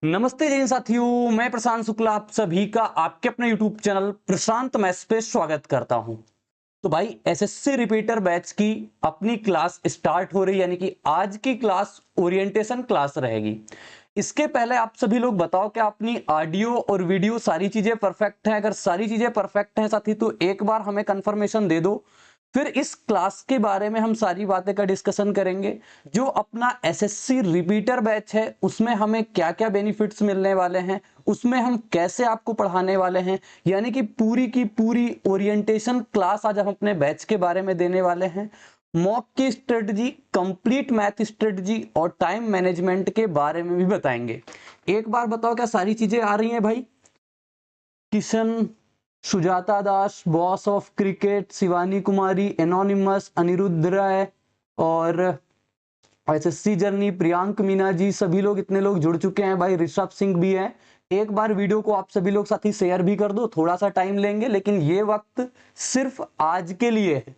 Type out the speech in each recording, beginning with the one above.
नमस्ते जैन साथियों, मैं प्रशांत शुक्ला आप सभी का आपके अपने YouTube चैनल प्रशांत मैथ्स पे स्वागत करता हूं। तो भाई एसएससी रिपीटर बैच की अपनी क्लास स्टार्ट हो रही है, यानी कि आज की क्लास ओरिएंटेशन क्लास रहेगी। इसके पहले आप सभी लोग बताओ कि अपनी ऑडियो और वीडियो सारी चीजें परफेक्ट हैं। अगर सारी चीजें परफेक्ट हैं साथी तो एक बार हमें कंफर्मेशन दे दो। फिर इस क्लास के बारे में हम सारी बातें का डिस्कशन करेंगे। जो अपना एसएससी रिपीटर बैच है उसमें हमें क्या क्या बेनिफिट्स मिलने वाले हैं, उसमें हम कैसे आपको पढ़ाने वाले हैं, यानी कि पूरी की पूरी ओरिएंटेशन क्लास आज हम अपने बैच के बारे में देने वाले हैं। मॉक की स्ट्रेटजी, कंप्लीट मैथ स्ट्रेटजी और टाइम मैनेजमेंट के बारे में भी बताएंगे। एक बार बताओ क्या सारी चीजें आ रही हैं भाई? Kishan, Sujata Das, boss of cricket, Shivani Kumari, anonymous, Aniruddh Rai और एसएससी जर्नी, प्रियांक मीना जी, सभी लोग इतने लोग जुड़ चुके हैं भाई। ऋषभ सिंह भी है। एक बार वीडियो को आप सभी लोग साथी शेयर भी कर दो, थोड़ा सा टाइम लेंगे लेकिन ये वक्त सिर्फ आज के लिए है,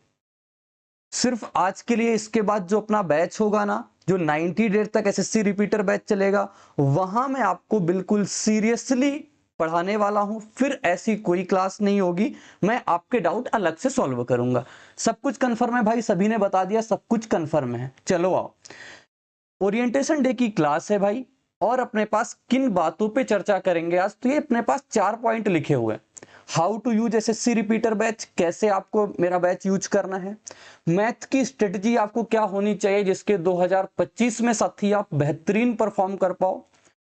सिर्फ आज के लिए। इसके बाद जो अपना बैच होगा ना, जो 90 डेज तक एसएससी रिपीटर बैच चलेगा, वहां मैं आपको बिल्कुल सीरियसली पढ़ाने वाला हूं। फिर ऐसी कोई क्लास नहीं होगी, मैं आपके डाउट अलग से सॉल्व करूंगा। सब कुछ कंफर्म है भाई? सभी ने बता दिया सब कुछ कंफर्म है। चलो आओ, ओरिएंटेशन डे की क्लास है भाई। और अपने पास किन बातों पे चर्चा करेंगे आज? तो ये अपने पास 4 पॉइंट लिखे हुए हैं। How to use SSC repeater batch, कैसे आपको मेरा बैच यूज करना है। मैथ की स्ट्रेटजी आपको क्या होनी चाहिए जिसके 2025 में साथी आप बेहतरीन परफॉर्म कर पाओ।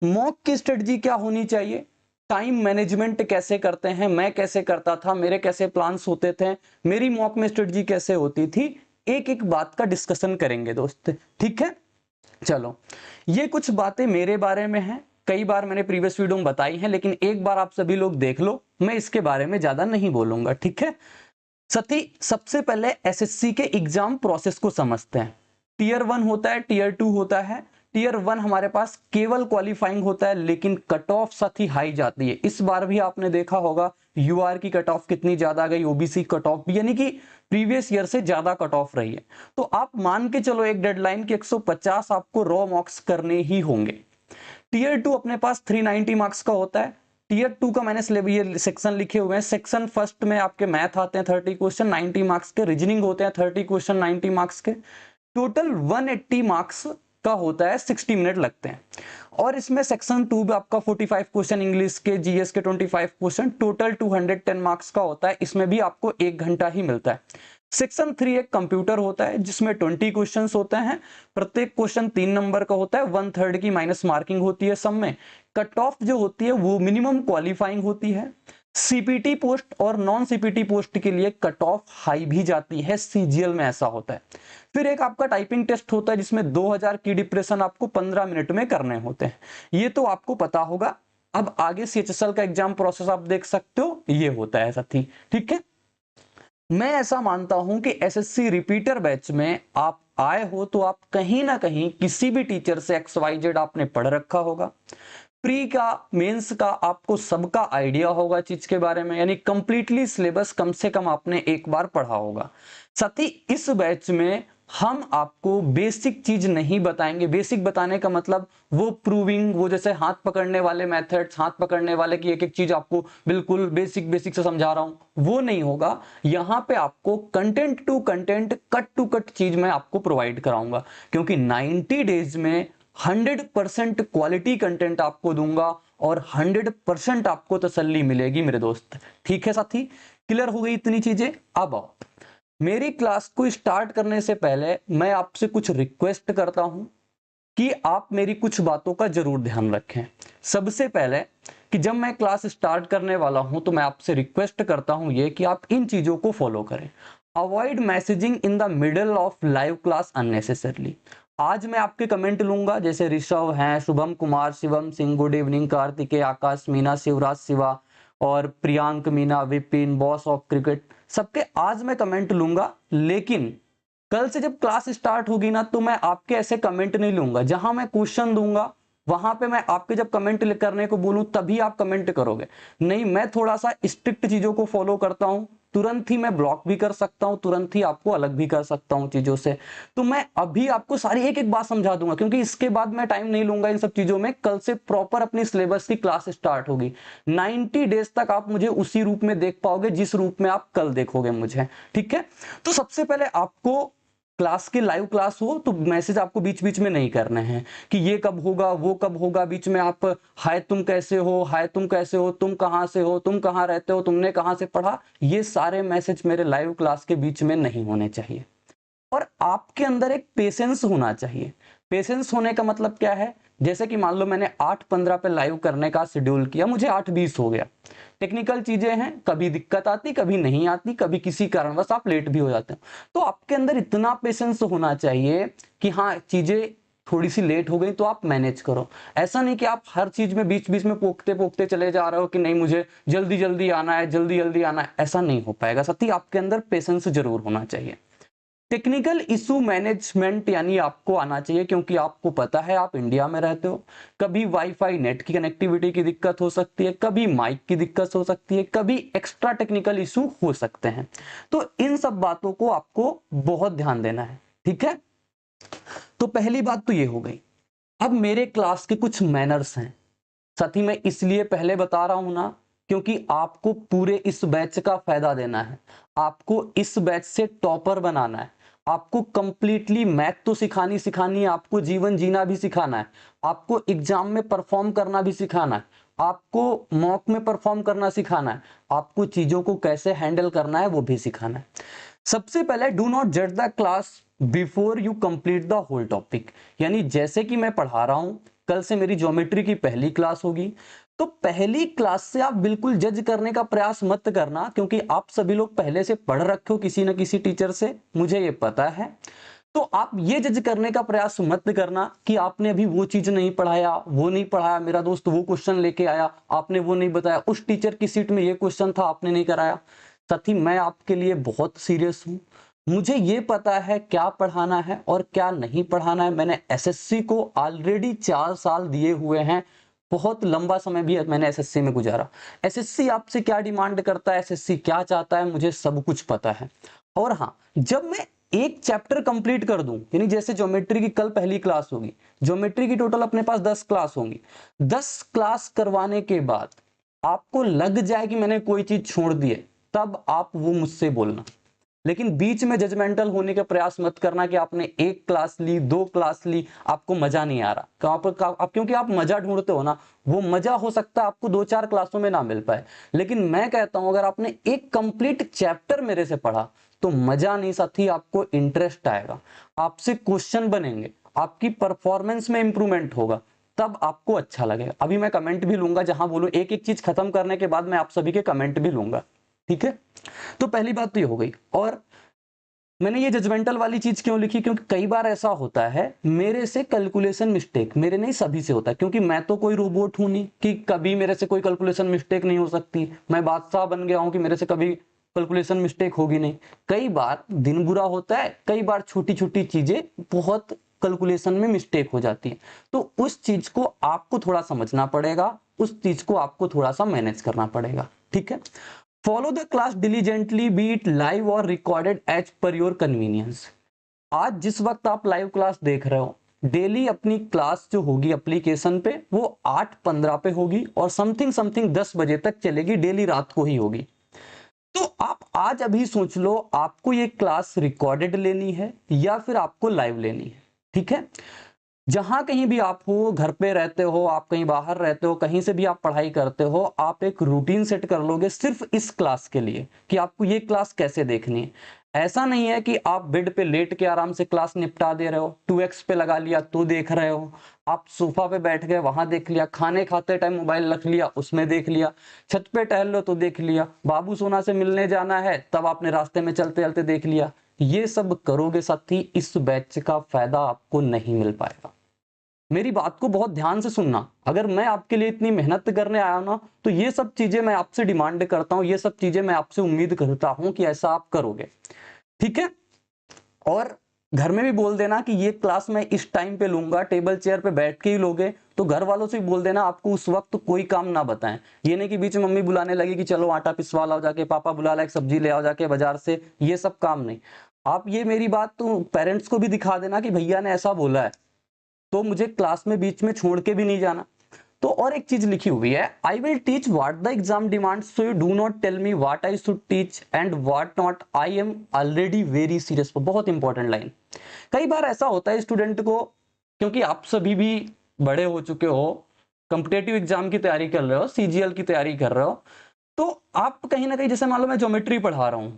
मॉक की स्ट्रेटजी क्या होनी चाहिए। टाइम मैनेजमेंट कैसे करते हैं, मैं कैसे करता था, मेरे कैसे प्लान्स होते थे, मेरी मॉक में स्ट्रेटजी कैसे होती थी। एक एक बात का डिस्कशन करेंगे दोस्त, ठीक है। चलो, ये कुछ बातें मेरे बारे में हैं, कई बार मैंने प्रीवियस वीडियो में बताई हैं, लेकिन एक बार आप सभी लोग देख लो, मैं इसके बारे में ज्यादा नहीं बोलूंगा, ठीक है। सती सबसे पहले एसएससी के एग्जाम प्रोसेस को समझते हैं। टीयर 1 होता है, टीयर 2 होता है। टीयर 1 हमारे पास केवल क्वालिफाइंग होता है, लेकिन कट ऑफ साथी हाई जाती है। इस बार भी आपने देखा होगा यूआर की कट ऑफ कितनी ज्यादा गई, ओबीसी कट ऑफ भी, यानी कि प्रीवियस ईयर से ज्यादा कट ऑफ रही है। तो आप मान के चलो एक डेडलाइन की 150 आपको रॉ मार्क्स करने ही होंगे। टीयर 2 अपने पास 390 मार्क्स का होता है। टीयर 2 का मैंने ये सेक्शन लिखे हुए हैं। सेक्शन फर्स्ट में आपके मैथ आते हैं 30 क्वेश्चन 90 मार्क्स के, रीजनिंग होते हैं 30 क्वेश्चन 90 मार्क्स के। टोटल 180 मार्क्स का होता है, 60 मिनट लगते हैं। और इसमें सेक्शन 2 में आपका 45 क्वेश्चन इंग्लिश के, जीएस के 25 क्वेश्चन, टोटल 210 मार्क्स का होता है। इसमें भी आपको 1 घंटा ही मिलता है। सेक्शन 3 एक कंप्यूटर होता है जिसमें 20 क्वेश्चंस होते हैं। प्रत्येक क्वेश्चन 3 नंबर का होता है, 1/3 की माइनस मार्किंग होती है सब में। कट ऑफ जो होती है वो मिनिमम क्वालिफाइंग होती है। सीपीटी पोस्ट और नॉन सीपीटी पोस्ट के लिए कट ऑफ हाई भी जाती है, सीजीएल में ऐसा होता है। फिर एक आपका टाइपिंग टेस्ट होता है जिसमें 2000 की डिप्रेशन आपको 15 मिनट में करने होते हैं। ये तो आपको पता होगा। अब आगे सीएचएसएल का एग्जाम प्रोसेस आप देख सकते हो, ये होता है साथी, ठीक है। मैं ऐसा मानता हूं कि एसएससी रिपीटर बैच में आप आए हो तो आप कहीं ना कहीं किसी भी टीचर से XYZ आपने पढ़ रखा होगा। प्री का, मेंस का आपको सबका आइडिया होगा चीज के बारे में, यानी कंप्लीटली सिलेबस कम से कम आपने एक बार पढ़ा होगा। साथ ही इस बैच में हम आपको बेसिक चीज नहीं बताएंगे। बेसिक बताने का मतलब वो प्रूविंग, वो जैसे हाथ पकड़ने वाले मेथड्स, हाथ पकड़ने वाले की एक एक चीज आपको बिल्कुल बेसिक बेसिक से समझा रहा हूं, वो नहीं होगा। यहां पे आपको content to content, cut to cut चीज मैं आपको प्रोवाइड कराऊंगा, क्योंकि 90 डेज में 100% क्वालिटी कंटेंट आपको दूंगा और 100% आपको तसल्ली मिलेगी मेरे दोस्त, ठीक है साथी। क्लियर हो गई इतनी चीजें? अब आओ, मेरी क्लास को स्टार्ट करने से पहले मैं आपसे कुछ रिक्वेस्ट करता हूं कि आप मेरी कुछ बातों का जरूर ध्यान रखें। सबसे पहले कि जब मैं क्लास स्टार्ट करने वाला हूं तो मैं आपसे रिक्वेस्ट करता हूं ये कि आप इन चीजों को फॉलो करें। Avoid messaging in the middle of live class unnecessarily. आज मैं आपके कमेंट लूंगा, जैसे ऋषभ हैं, शुभम कुमार, शिवम सिंह, गुड इवनिंग, कार्तिकेय, आकाश मीना, शिवराज शिवा और Priyank Meena, Vipin, boss of cricket, सबके आज मैं कमेंट लूंगा। लेकिन कल से जब क्लास स्टार्ट होगी ना तो मैं आपके ऐसे कमेंट नहीं लूंगा। जहां मैं क्वेश्चन दूंगा वहां पे मैं आपके जब कमेंट करने को बोलूं तभी आप कमेंट करोगे। नहीं, मैं थोड़ा सा स्ट्रिक्ट चीजों को फॉलो करता हूं। तुरंत ही मैं ब्लॉक भी कर सकता हूं, तुरंत ही आपको अलग भी कर सकता हूं चीजों से। तो मैं अभी आपको सारी एक एक बात समझा दूंगा, क्योंकि इसके बाद मैं टाइम नहीं लूंगा इन सब चीजों में। कल से प्रॉपर अपनी सिलेबस की क्लास स्टार्ट होगी। 90 डेज तक आप मुझे उसी रूप में देख पाओगे जिस रूप में आप कल देखोगे मुझे, ठीक है। तो सबसे पहले आपको क्लास के लाइव क्लास हो तो मैसेज आपको बीच बीच में नहीं करने हैं कि ये कब होगा वो कब होगा। बीच में आप हाय तुम कैसे हो, हाय तुम कैसे हो, तुम कहां से हो, तुम कहां रहते हो, तुमने कहां से पढ़ा, ये सारे मैसेज मेरे लाइव क्लास के बीच में नहीं होने चाहिए। और आपके अंदर एक पेशेंस होना चाहिए। पेशेंस होने का मतलब क्या है, जैसे कि मान लो मैंने 8:15 पे लाइव करने का शेड्यूल किया, मुझे 8:20 हो गया। टेक्निकल चीजें हैं, कभी दिक्कत आती कभी नहीं आती, कभी किसी कारणवश आप लेट भी हो जाते हो। तो आपके अंदर इतना पेशेंस होना चाहिए कि हाँ चीजें थोड़ी सी लेट हो गई तो आप मैनेज करो। ऐसा नहीं कि आप हर चीज में बीच बीच में पोकते पोकते चले जा रहे हो कि नहीं मुझे जल्दी जल्दी आना है, जल्दी जल्दी आना है। ऐसा नहीं हो पाएगा साथी, आपके अंदर पेशेंस जरूर होना चाहिए। टेक्निकल इशू मैनेजमेंट यानी आपको आना चाहिए, क्योंकि आपको पता है आप इंडिया में रहते हो। कभी वाईफाई नेट की कनेक्टिविटी की दिक्कत हो सकती है, कभी माइक की दिक्कत हो सकती है, कभी एक्स्ट्रा टेक्निकल इशू हो सकते हैं। तो इन सब बातों को आपको बहुत ध्यान देना है, ठीक है। तो पहली बात तो ये हो गई। अब मेरे क्लास के कुछ मैनर्स हैं साथी, मैं इसलिए पहले बता रहा हूं ना क्योंकि आपको पूरे इस बैच का फायदा देना है। आपको इस बैच से टॉपर बनाना है। आपको कंप्लीटली मैथ तो सिखानी है, आपको जीवन जीना भी सिखाना है, आपको एग्जाम में परफॉर्म करना भी सिखाना है, आपको मॉक में परफॉर्म करना सिखाना है, आपको चीजों को कैसे हैंडल करना है वो भी सिखाना है। सबसे पहले डू नॉट जज the class before you complete the whole topic. यानी जैसे कि मैं पढ़ा रहा हूं, कल से मेरी ज्योमेट्री की पहली क्लास होगी, तो पहली क्लास से आप बिल्कुल जज करने का प्रयास मत करना, क्योंकि आप सभी लोग पहले से पढ़ रखे हो किसी न किसी टीचर से, मुझे ये पता है। तो आप ये जज करने का प्रयास मत करना कि आपने अभी वो चीज नहीं पढ़ाया, वो नहीं पढ़ाया, मेरा दोस्त वो क्वेश्चन लेके आया आपने वो नहीं बताया, उस टीचर की सीट में ये क्वेश्चन था आपने नहीं कराया। साथी मैं आपके लिए बहुत सीरियस हूं, मुझे ये पता है क्या पढ़ाना है और क्या नहीं पढ़ाना है। मैंने एसएससी को ऑलरेडी 4 साल दिए हुए हैं, बहुत लंबा समय भी मैंने एसएससी में गुजारा। एसएससी आपसे क्या डिमांड करता है, एसएससी क्या चाहता है, मुझे सब कुछ पता है। और हाँ, जब मैं एक चैप्टर कंप्लीट कर दूं, यानी जैसे ज्योमेट्री की कल पहली क्लास होगी, ज्योमेट्री की टोटल अपने पास 10 क्लास होंगी, 10 क्लास करवाने के बाद आपको लग जाए कि मैंने कोई चीज छोड़ दी है, तब आप वो मुझसे बोलना। लेकिन बीच में जजमेंटल होने का प्रयास मत करना कि आपने एक क्लास ली, 2 क्लास ली, आपको मजा नहीं आ रहा। क्योंकि आप मजा ढूंढते हो ना, वो मजा हो सकता है आपको 2-4 क्लासों में ना मिल पाए। लेकिन मैं कहता हूं अगर आपने एक कंप्लीट चैप्टर मेरे से पढ़ा तो मजा नहीं साथी, आपको इंटरेस्ट आएगा, आपसे क्वेश्चन बनेंगे, आपकी परफॉर्मेंस में इंप्रूवमेंट होगा, तब आपको अच्छा लगेगा। अभी मैं कमेंट भी लूंगा, जहां बोलूं एक एक चीज खत्म करने के बाद मैं आप सभी के कमेंट भी लूंगा, ठीक है। तो पहली बात तो ये हो गई। और मैंने ये जजमेंटल वाली चीज क्यों लिखी, क्योंकि कई बार ऐसा होता है मेरे से कैलकुलेशन मिस्टेक, मेरे नहीं सभी से होता है, क्योंकि मैं तो कोई रोबोट हूं नहीं कि कभी मेरे से कोई कैलकुलेशन मिस्टेक नहीं हो सकती। मैं बादशाह बन गया हूं कि मेरे से कभी कैलकुलेशन मिस्टेक होगी नहीं। कई बार दिन बुरा होता है, कई बार छोटी छोटी चीजें बहुत कैलकुलेशन में मिस्टेक हो जाती है। तो उस चीज को आपको थोड़ा समझना पड़ेगा, उस चीज को आपको थोड़ा सा मैनेज करना पड़ेगा, ठीक है। Follow the class diligently, be it live और recorded as per your convenience. आज जिस वक्त आप लाइव क्लास देख रहे हो, डेली अपनी क्लास जो होगी एप्लीकेशन पे वो 8:15 पे होगी और समथिंग 10 बजे तक चलेगी, डेली रात को ही होगी। तो आप आज अभी सोच लो आपको ये क्लास रिकॉर्डेड लेनी है या फिर आपको लाइव लेनी है, ठीक है। जहां कहीं भी आप हो, घर पे रहते हो, आप कहीं बाहर रहते हो, कहीं से भी आप पढ़ाई करते हो, आप एक रूटीन सेट कर लोगे सिर्फ इस क्लास के लिए कि आपको ये क्लास कैसे देखनी है। ऐसा नहीं है कि आप बेड पे लेट के आराम से क्लास निपटा दे रहे हो, 2x पे लगा लिया तो देख रहे हो, आप सोफा पे बैठ गए वहां देख लिया, खाने खाते टाइम मोबाइल रख लिया उसमें देख लिया, छत पे टहल लो तो देख लिया, बाबू सोना से मिलने जाना है तब आपने रास्ते में चलते चलते देख लिया। ये सब करोगे साथी, इस बैच का फायदा आपको नहीं मिल पाएगा। मेरी बात को बहुत ध्यान से सुनना, अगर मैं आपके लिए इतनी मेहनत करने आया ना तो ये सब चीजें मैं आपसे डिमांड करता हूं, ये सब चीजें मैं आपसे उम्मीद करता हूं कि ऐसा आप करोगे, ठीक है। और घर में भी बोल देना कि ये क्लास मैं इस टाइम पे लूंगा, टेबल चेयर पे बैठ के ही लोगे, तो घर वालों से बोल देना आपको उस वक्त कोई काम ना बताएं। ये नहीं कि बीच में मम्मी बुलाने लगी कि चलो आटा पिसवा लाओ जाके, पापा बुला ला एक सब्जी ले आओ जाके बाजार से, ये सब काम नहीं। आप ये मेरी बात तो पेरेंट्स को भी दिखा देना कि भैया ने ऐसा बोला है, तो मुझे क्लास में बीच में छोड़ के भी नहीं जाना। तो और एक चीज लिखी हुई है, I will teach what the exam demand, so you do not tell me what I should teach and what not, I am already very serious. बहुत इंपॉर्टेंट लाइन। कई बार ऐसा होता है स्टूडेंट को, क्योंकि आप सभी भी बड़े हो चुके हो, कॉम्पिटेटिव एग्जाम की तैयारी कर रहे हो, सीजीएल की तैयारी कर रहे हो, तो आप कहीं ना कहीं, जैसे मान लो मैं ज्योमेट्री पढ़ा रहा हूँ,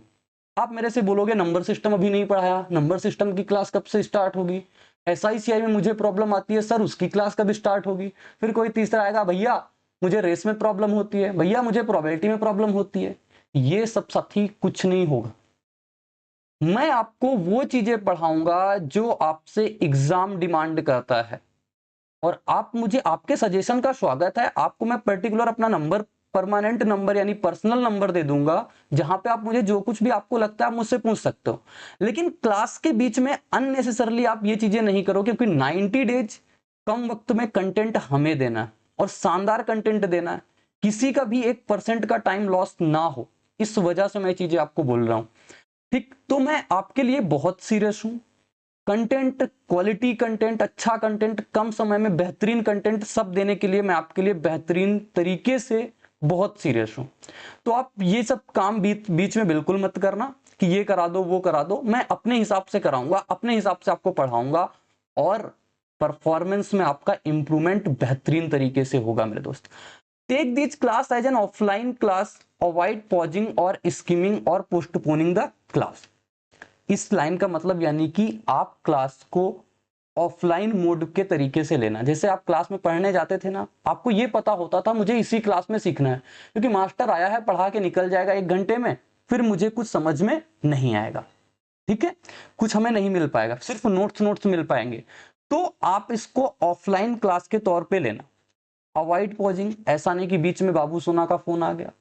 आप मेरे से बोलोगे नंबर सिस्टम अभी नहीं पढ़ाया, नंबर सिस्टम की क्लास कब से स्टार्ट होगी। एसआईसीआई में मुझे प्रॉब्लम आती है सर, उसकी क्लास कब स्टार्ट होगी। फिर कोई तीसरा आएगा, भैया मुझे रेस में प्रॉब्लम होती है, भैया मुझे प्रोबेबिलिटी में प्रॉब्लम होती है। ये सब साथी कुछ नहीं होगा। मैं आपको वो चीजें पढ़ाऊंगा जो आपसे एग्जाम डिमांड करता है, और आप मुझे, आपके सजेशन का स्वागत है। आपको मैं पर्टिकुलर अपना नंबर, परमानेंट नंबर यानी पर्सनल नंबर दे दूंगा, जहां पे आप मुझे जो कुछ भी आपको लगता है आप मुझसे पूछ सकते हो। लेकिन क्लास के बीच में अननेसेसरली आप ये चीजें नहीं करो, क्योंकि 90 डेज कम वक्त में कंटेंट हमें देना है और शानदार कंटेंट देना है, किसी का भी 1% का टाइम लॉस ना हो। इस वजह से मैं चीजें आपको बोल रहा हूं, ठीक। तो मैं आपके लिए बहुत सीरियस हूं। कंटेंट, क्वालिटी कंटेंट, अच्छा कंटेंट, कम समय में बेहतरीन कंटेंट, सब देने के लिए मैं आपके लिए बेहतरीन तरीके से बहुत सीरियस हूं। तो आप ये सब काम बीच में बिल्कुल मत करना कि ये करा दो वो करा दो। मैं अपने हिसाब से कराऊंगा, अपने हिसाब से आपको पढ़ाऊंगा, और परफॉर्मेंस में आपका इंप्रूवमेंट बेहतरीन तरीके से होगा मेरे दोस्त। Take this class as an offline class, avoid pausing और स्किमिंग और पोस्टपोनिंग द क्लास। इस लाइन का मतलब यानी कि आप क्लास को ऑफलाइन मोड के तरीके से लेना। जैसे आप क्लास में पढ़ने जाते थे ना, आपको ये पता होता था मुझे इसी क्लास में सीखना है, क्योंकि मास्टर आया है पढ़ा के निकल जाएगा 1 घंटे में, फिर मुझे कुछ समझ में नहीं आएगा, ठीक है, कुछ हमें नहीं मिल पाएगा, सिर्फ नोट्स मिल पाएंगे। तो आप इसको ऑफलाइन क्लास के तौर पे लेना। अवॉइड पॉजिंग, ऐसा नहीं कि बीच में बाबू सोना का फोन आ गया,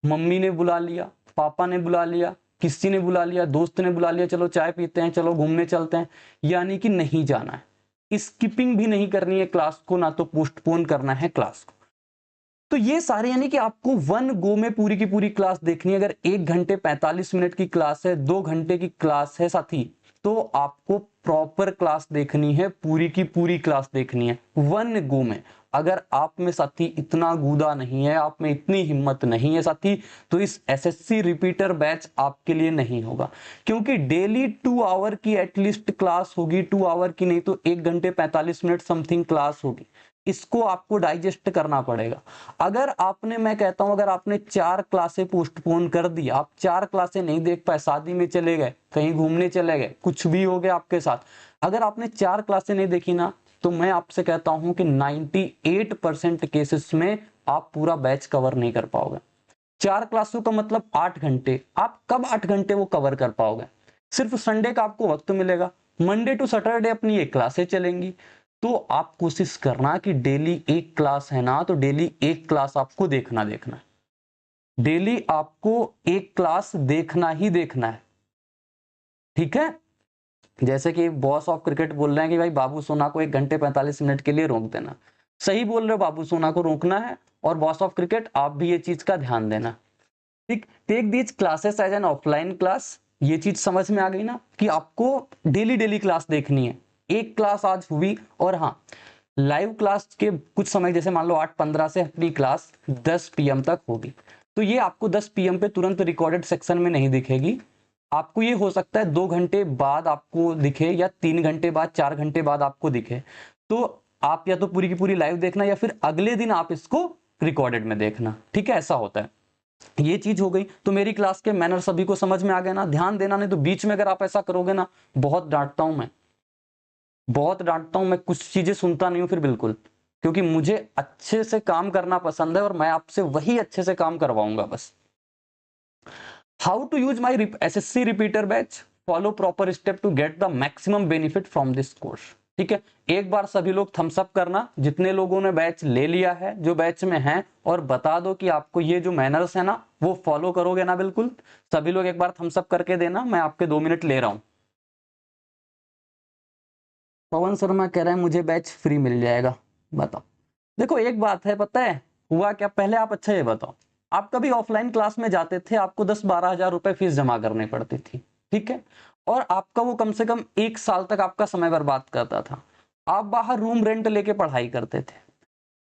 मम्मी ने बुला लिया, पापा ने बुला लिया, किसी ने बुला लिया, दोस्त ने बुला लिया, चलो चाय पीते हैं, चलो घूमने चलते हैं, यानी कि नहीं जाना है। स्किपिंग भी नहीं करनी है क्लास को, ना तो पोस्टपोन करना है क्लास को। तो ये सारे, यानी कि आपको 1 गो में पूरी की पूरी क्लास देखनी है। अगर 1 घंटे 45 मिनट की क्लास है, 2 घंटे की क्लास है साथी, तो आपको प्रॉपर क्लास देखनी है, पूरी की पूरी क्लास देखनी है 1 गो में। अगर आप में साथी इतना गूदा नहीं है, आप में इतनी हिम्मत नहीं है साथी, तो इस एसएससी रिपीटर बैच आपके लिए नहीं होगा। क्योंकि डेली 2 आवर की एटलीस्ट क्लास होगी, 2 आवर की नहीं तो 1 घंटे 45 मिनट समथिंग क्लास होगी। इसको आपको डाइजेस्ट करना पड़ेगा। अगर आपने, मैं कहता हूं, अगर आपने 4 क्लासें पोस्टपोन कर दी, आप 4 क्लासें नहीं देख पाए, शादी में चले गए, कहीं घूमने चले गए, कुछ भी हो गया आपके साथ, अगर आपने 4 क्लासें नहीं देखी ना, तो मैं आपसे कहता हूं कि 98% केसेस में आप पूरा बैच कवर नहीं कर पाओगे। 4 क्लासों का मतलब 8 घंटे, आप कब 8 घंटे वो कवर कर पाओगे। सिर्फ संडे का आपको वक्त मिलेगा, मंडे टू सैटरडे अपनी ये क्लासें चलेंगी। तो आप कोशिश करना कि डेली 1 क्लास है ना, तो डेली 1 क्लास आपको देखना है, डेली आपको 1 क्लास देखना ही देखना है, ठीक है। जैसे कि बॉस ऑफ क्रिकेट बोल रहे हैं कि भाई बाबू सोना को 1 घंटे 45 मिनट के लिए रोक देना, सही बोल रहे हो, बाबू सोना को रोकना है, और बॉस ऑफ क्रिकेट आप भी ये चीज का ध्यान देना, ठीक। Take these classes as an offline class, ये चीज समझ में आ गई ना कि आपको डेली क्लास देखनी है। 1 क्लास आज हुई, और हाँ, लाइव क्लास के कुछ समय, जैसे मान लो 8:15 से अपनी क्लास 10 PM तक होगी, तो ये आपको 10 PM पे तुरंत रिकॉर्डेड सेक्शन में नहीं दिखेगी। आपको ये हो सकता है 2 घंटे बाद आपको दिखे, या 3 घंटे बाद, 4 घंटे बाद आपको दिखे। तो आप या तो पूरी की पूरी लाइव देखना, या फिर अगले दिन आप इसको रिकॉर्डेड में देखना, ठीक है, ऐसा होता है। ये चीज हो गई। तो मेरी क्लास के मैनर सभी को समझ में आ गए ना, ध्यान देना, नहीं तो बीच में अगर आप ऐसा करोगे ना, बहुत डांटता हूं मैं, बहुत डांटता हूं मैं, कुछ चीजें सुनता नहीं हूं फिर बिल्कुल, क्योंकि मुझे अच्छे से काम करना पसंद है, और मैं आपसे वही अच्छे से काम करवाऊंगा बस। How to use my SSC repeater batch, follow proper step to get the maximum benefit from this course, ठीक है। एक बार सभी लोग थम्स अप करना, जितने लोगों ने बैच ले लिया है, जो बैच में हैं, और बता दो कि आपको ये जो मैनर्स है ना वो फॉलो करोगे ना, बिल्कुल। सभी लोग एक बार थम्स अप करके देना, मैं आपके 2 मिनट ले रहा हूं। पवन शर्मा कह रहे हैं मुझे बैच फ्री मिल जाएगा, बताओ। देखो एक बात है, पता है हुआ क्या, पहले आप अच्छा ये बताओ, आप कभी ऑफलाइन क्लास में जाते थे, आपको 10-12 हजार रुपए फीस जमा करनी पड़ती थी, ठीक है, और आपका वो कम से कम 1 साल तक आपका समय बर्बाद करता था। आप बाहर रूम रेंट लेके पढ़ाई करते थे,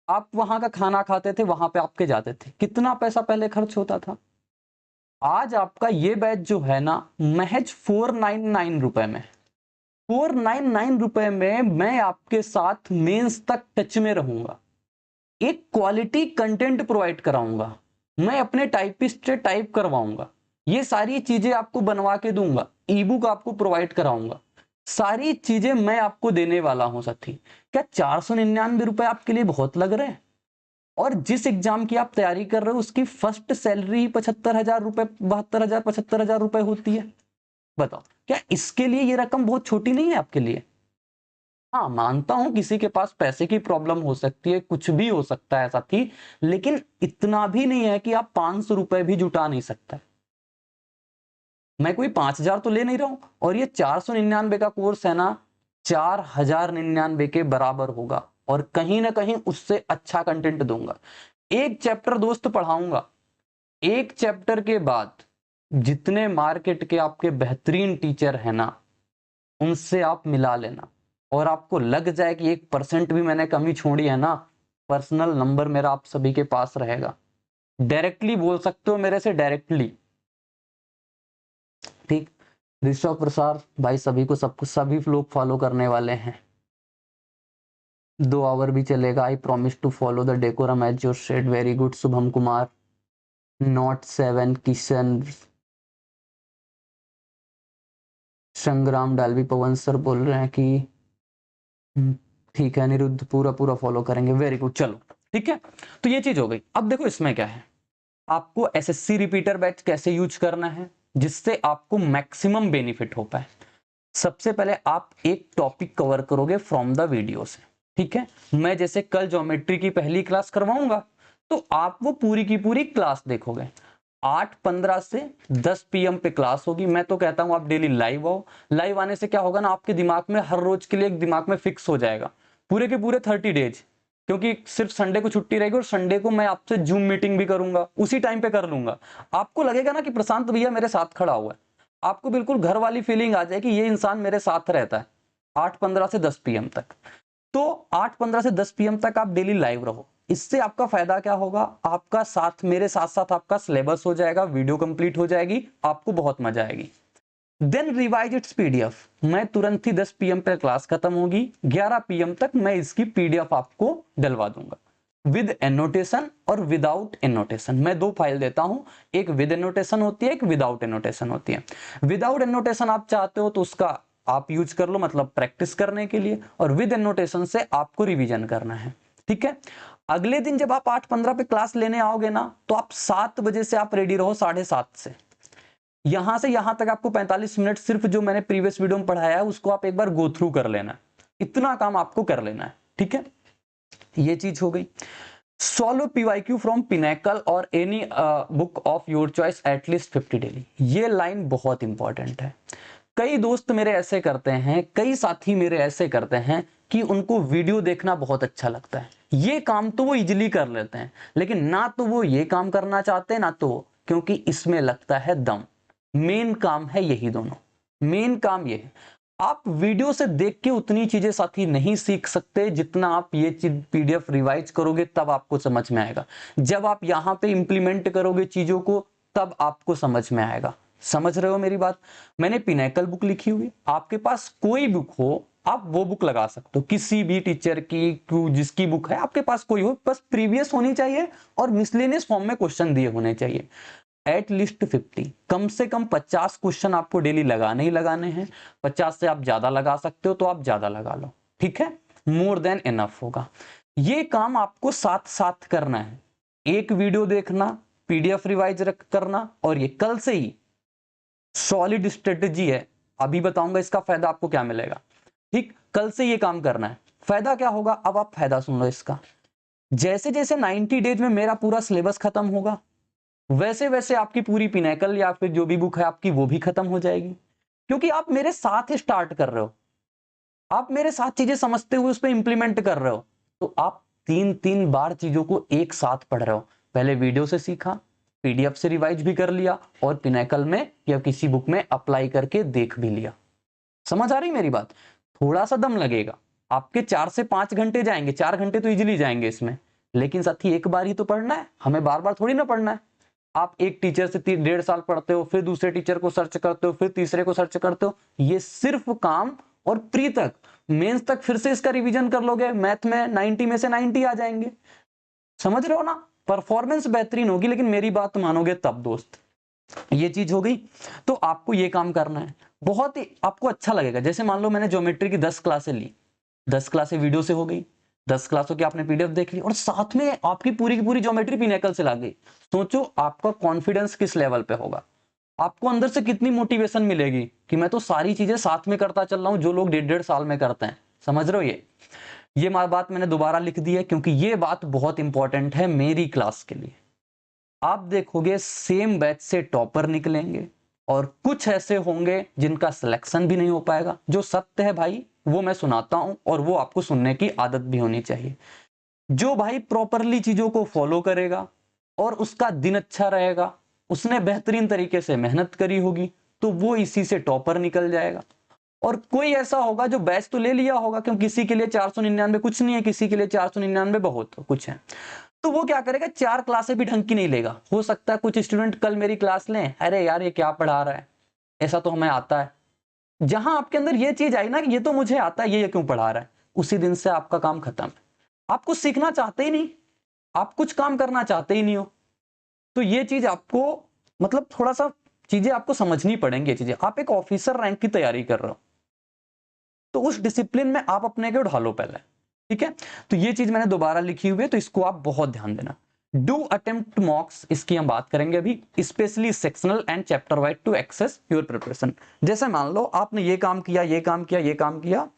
आप वहां का खाना खाते थे, वहां पे आपके जाते थे, कितना पैसा पहले खर्च होता था। आज आपका ये बैच जो है ना, महज 499 रुपए में, 499 रुपए में मैं आपके साथ मेंस तक टच में रहूंगा, एक क्वालिटी कंटेंट प्रोवाइड कराऊंगा, मैं अपने टाइपिस्ट से टाइप करवाऊंगा, ये सारी चीजें आपको बनवा के दूंगा, ई बुक आपको प्रोवाइड कराऊंगा, सारी चीजें मैं आपको देने वाला हूं साथी। क्या 499 रुपए आपके लिए बहुत लग रहे हैं? और जिस एग्जाम की आप तैयारी कर रहे हो उसकी फर्स्ट सैलरी 75,000 रुपए, 72,000, 75,000 रुपए होती है। बताओ, क्या इसके लिए ये रकम बहुत छोटी नहीं है आपके लिए? हाँ, मानता हूं किसी के पास पैसे की प्रॉब्लम हो सकती है, कुछ भी हो सकता है साथी, लेकिन इतना भी नहीं है कि आप 500 रुपए भी जुटा नहीं सकते। मैं कोई 5,000 तो ले नहीं रहा हूं, और ये 499 का कोर्स है ना, 4,099 के बराबर होगा, और कहीं ना कहीं उससे अच्छा कंटेंट दूंगा। एक चैप्टर दोस्त पढ़ाऊंगा, एक चैप्टर के बाद जितने मार्केट के आपके बेहतरीन टीचर है ना, उनसे आप मिला लेना, और आपको लग जाए कि 1% भी मैंने कमी छोड़ी है ना, पर्सनल नंबर मेरा आप सभी के पास रहेगा, डायरेक्टली बोल सकते हो मेरे से, डायरेक्टली। ठीक, ऋषभ प्रसाद भाई, सभी को सब कुछ सभी लोग फॉलो करने वाले हैं, 2 आवर भी चलेगा। I promise to follow the decorum as your said, very good Shubham Kumar, not 7 Kishan, Sangram Dalvi, Pawan sir बोल रहे हैं कि ठीक है अनिरुद्ध, पूरा पूरा फॉलो करेंगे, वेरी गुड, चलो ठीक है। तो ये चीज हो गई। अब देखो इसमें क्या है, आपको एसएससी रिपीटर बैच कैसे यूज करना है जिससे आपको मैक्सिमम बेनिफिट हो पाए। सबसे पहले आप एक टॉपिक कवर करोगे फ्रॉम द वीडियो से, ठीक है। मैं जैसे कल ज्योमेट्री की पहली क्लास करवाऊंगा, तो आप वो पूरी की पूरी क्लास देखोगे। 8:15 से 10 PM पे क्लास होगी। मैं तो कहता हूं आप डेली लाइव आओ। लाइव आने से क्या होगा ना, आपके दिमाग में हर रोज के लिए एक दिमाग में फिक्स हो जाएगा, पूरे के पूरे 30 डेज, क्योंकि सिर्फ संडे को छुट्टी रहेगी, और संडे को मैं आपसे जूम मीटिंग भी करूंगा, उसी टाइम पे कर लूंगा। आपको लगेगा ना कि प्रशांत भैया मेरे साथ खड़ा हुआ है, आपको बिल्कुल घर वाली फीलिंग आ जाएगी, ये इंसान मेरे साथ रहता है। 8:15 से 10 PM तक, तो 8:15 से 10 PM तक आप डेली लाइव रहो। इससे आपका फायदा क्या होगा, आपका साथ मेरे साथ साथ आपका सिलेबस हो जाएगा, वीडियो कंप्लीट हो जाएगी, आपको बहुत मजा आएगी। देन रिवाइज इट्स पीडीएफ, मैं तुरंत ही 10 PM पे क्लास खत्म होगी, 11 PM तक मैं इसकी पीडीएफ आपको डलवा दूंगा, विद एनोटेशन और विदाउट एनोटेशन। मैं 2 फाइल देता हूं, एक विद एनोटेशन होती है, एक विदाउट एनोटेशन होती है। विदाउट एनोटेशन आप चाहते हो तो उसका आप यूज कर लो, मतलब प्रैक्टिस करने के लिए, और विद एनोटेशन से आपको रिवीजन करना है, ठीक है। अगले दिन जब आप 8:15 पे क्लास लेने आओगे ना, तो आप 7 बजे से आप रेडी रहो, 7:30 से। यहां से यहां तक आपको 45 मिनट सिर्फ जो मैंने प्रीवियस वीडियो में पढ़ाया है उसको आप एक बार गो थ्रू कर लेना, इतना काम आपको कर लेना है, ठीक है। ये चीज हो गई। सॉल्व पीवाईक्यू फ्रॉम पिनेकल और any book of your choice at least 50 daily, ये लाइन बहुत इंपॉर्टेंट है। कई दोस्त मेरे ऐसे करते हैं, कई साथी मेरे ऐसे करते हैं कि उनको वीडियो देखना बहुत अच्छा लगता है, ये काम तो वो इजीली कर लेते हैं, लेकिन ना तो वो ये काम करना चाहते हैं, ना तो क्योंकि इसमें लगता है दम। मेन काम है यही दोनों, मेन काम ये है। आप वीडियो से देख के उतनी चीजें साथी नहीं सीख सकते जितना आप ये चीज पीडीएफ रिवाइज करोगे तब आपको समझ में आएगा। जब आप यहां पे इंप्लीमेंट करोगे चीजों को तब आपको समझ में आएगा। समझ रहे हो मेरी बात? मैंने पिनेकल बुक लिखी हुई, आपके पास कोई बुक हो आप वो बुक लगा सकते हो, किसी भी टीचर की, जिसकी बुक है आपके पास कोई हो, बस प्रीवियस होनी चाहिए और मिसलेनियस फॉर्म में क्वेश्चन दिए होने चाहिए। एटलीस्ट 50, कम से कम 50 क्वेश्चन आपको डेली लगाने ही लगाने हैं। 50 से आप ज्यादा लगा सकते हो तो आप ज्यादा लगा लो, ठीक है, मोर देन इनफ होगा। ये काम आपको साथ साथ करना है, एक वीडियो देखना, पीडीएफ रिवाइज करना, और ये कल से ही सॉलिड स्ट्रेटेजी है, अभी बताऊंगा इसका फायदा आपको क्या मिलेगा, ठीक, कल से ये काम करना है। फायदा क्या होगा, अब आप फायदा सुन लो इसका। जैसे जैसे 90 डेज में मेरा पूरा सिलेबस खत्म होगा, वैसे वैसे आपकी पूरी पिनेकल या फिर जो भी बुक है आपकी वो भी खत्म हो जाएगी, क्योंकि आप मेरे साथ स्टार्ट कर रहे हो, आप मेरे साथ चीजें समझते हुए उस पर इंप्लीमेंट कर रहे हो, तो आप 3 बार चीजों को एक साथ पढ़ रहे हो। पहले वीडियो से सीखा, पीडीएफ से रिवाइज भी कर लिया और पिनेकल में या किसी बुक में अप्लाई करके देख भी लिया। समझ आ रही मेरी बात? थोड़ा सा दम लगेगा, आपके 4 से 5 घंटे जाएंगे, 4 घंटे तो इजीली जाएंगे इसमें, लेकिन साथी एक बार ही तो पढ़ना है, हमें बार बार थोड़ी ना पढ़ना है। आप एक टीचर से 1.5 साल पढ़ते हो, फिर दूसरे टीचर को सर्च करते हो, फिर तीसरे को सर्च करते हो, ये सिर्फ काम, और प्री तक, मेंस तक फिर से इसका रिवीजन कर लोगे, मैथ में 90 में से 90 आ जाएंगे। समझ रहे हो ना? परफॉर्मेंस बेहतरीन होगी, लेकिन मेरी बात मानोगे तब दोस्त। ये चीज हो गई। तो आपको ये काम करना है, बहुत ही आपको अच्छा लगेगा। जैसे मान लो मैंने ज्योमेट्री की 10 क्लासें ली, 10 क्लासें वीडियो से हो गई, 10 क्लासों की आपने पीडीएफ देख ली और साथ में आपकी पूरी की पूरी ज्योमेट्री पिनेकल से लग गई। सोचो आपका कॉन्फिडेंस किस लेवल पे होगा, आपको अंदर से कितनी मोटिवेशन मिलेगी कि मैं तो सारी चीजें साथ में करता चल रहा हूं जो लोग 1.5 साल में करते हैं। समझ रहे हो? ये बात मैंने दोबारा लिख दी है क्योंकि ये बात बहुत इंपॉर्टेंट है मेरी क्लास के लिए। आप देखोगे सेम बैच से टॉपर निकलेंगे और कुछ ऐसे होंगे जिनका सिलेक्शन भी नहीं हो पाएगा। जो सत्य है भाई वो मैं सुनाता हूं और वो आपको सुनने की आदत भी होनी चाहिए। जो भाई प्रॉपरली चीजों को फॉलो करेगा और उसका दिन अच्छा रहेगा, उसने बेहतरीन तरीके से मेहनत करी होगी, तो वो इसी से टॉपर निकल जाएगा। और कोई ऐसा होगा जो बैच तो ले लिया होगा, क्योंकि किसी के लिए 499 कुछ नहीं है, किसी के लिए 499 बहुत कुछ है, तो वो क्या करेगा, 4 क्लासें भी ढंग की नहीं लेगा। हो सकता है कुछ स्टूडेंट कल मेरी क्लास लें, अरे यार ये क्या पढ़ा रहा है, ऐसा तो हमें आता है। जहां आपके अंदर ये चीज आई ना कि ये तो मुझे आता है, ये क्यों पढ़ा रहा है, उसी दिन से आपका काम खत्म है। आप कुछ सीखना चाहते ही नहीं, आप कुछ काम करना चाहते ही नहीं हो। तो ये चीज आपको मतलब थोड़ा सा चीजें आपको समझनी पड़ेंगी। ये चीजें, आप एक ऑफिसर रैंक की तैयारी कर रहे हो तो उस डिसिप्लिन में आप अपने को ढालो पहले, ठीक है? तो ये चीज मैंने दोबारा लिखी हुई है, तो इसको आप बहुत ध्यान देना। डू अटेम्प्ट मॉक्स, इसकी हम बात करेंगे अभी, specially sectional and chapter wise to access your preparation. जैसे मान लो आपने ये काम किया, ये काम किया, ये काम किया,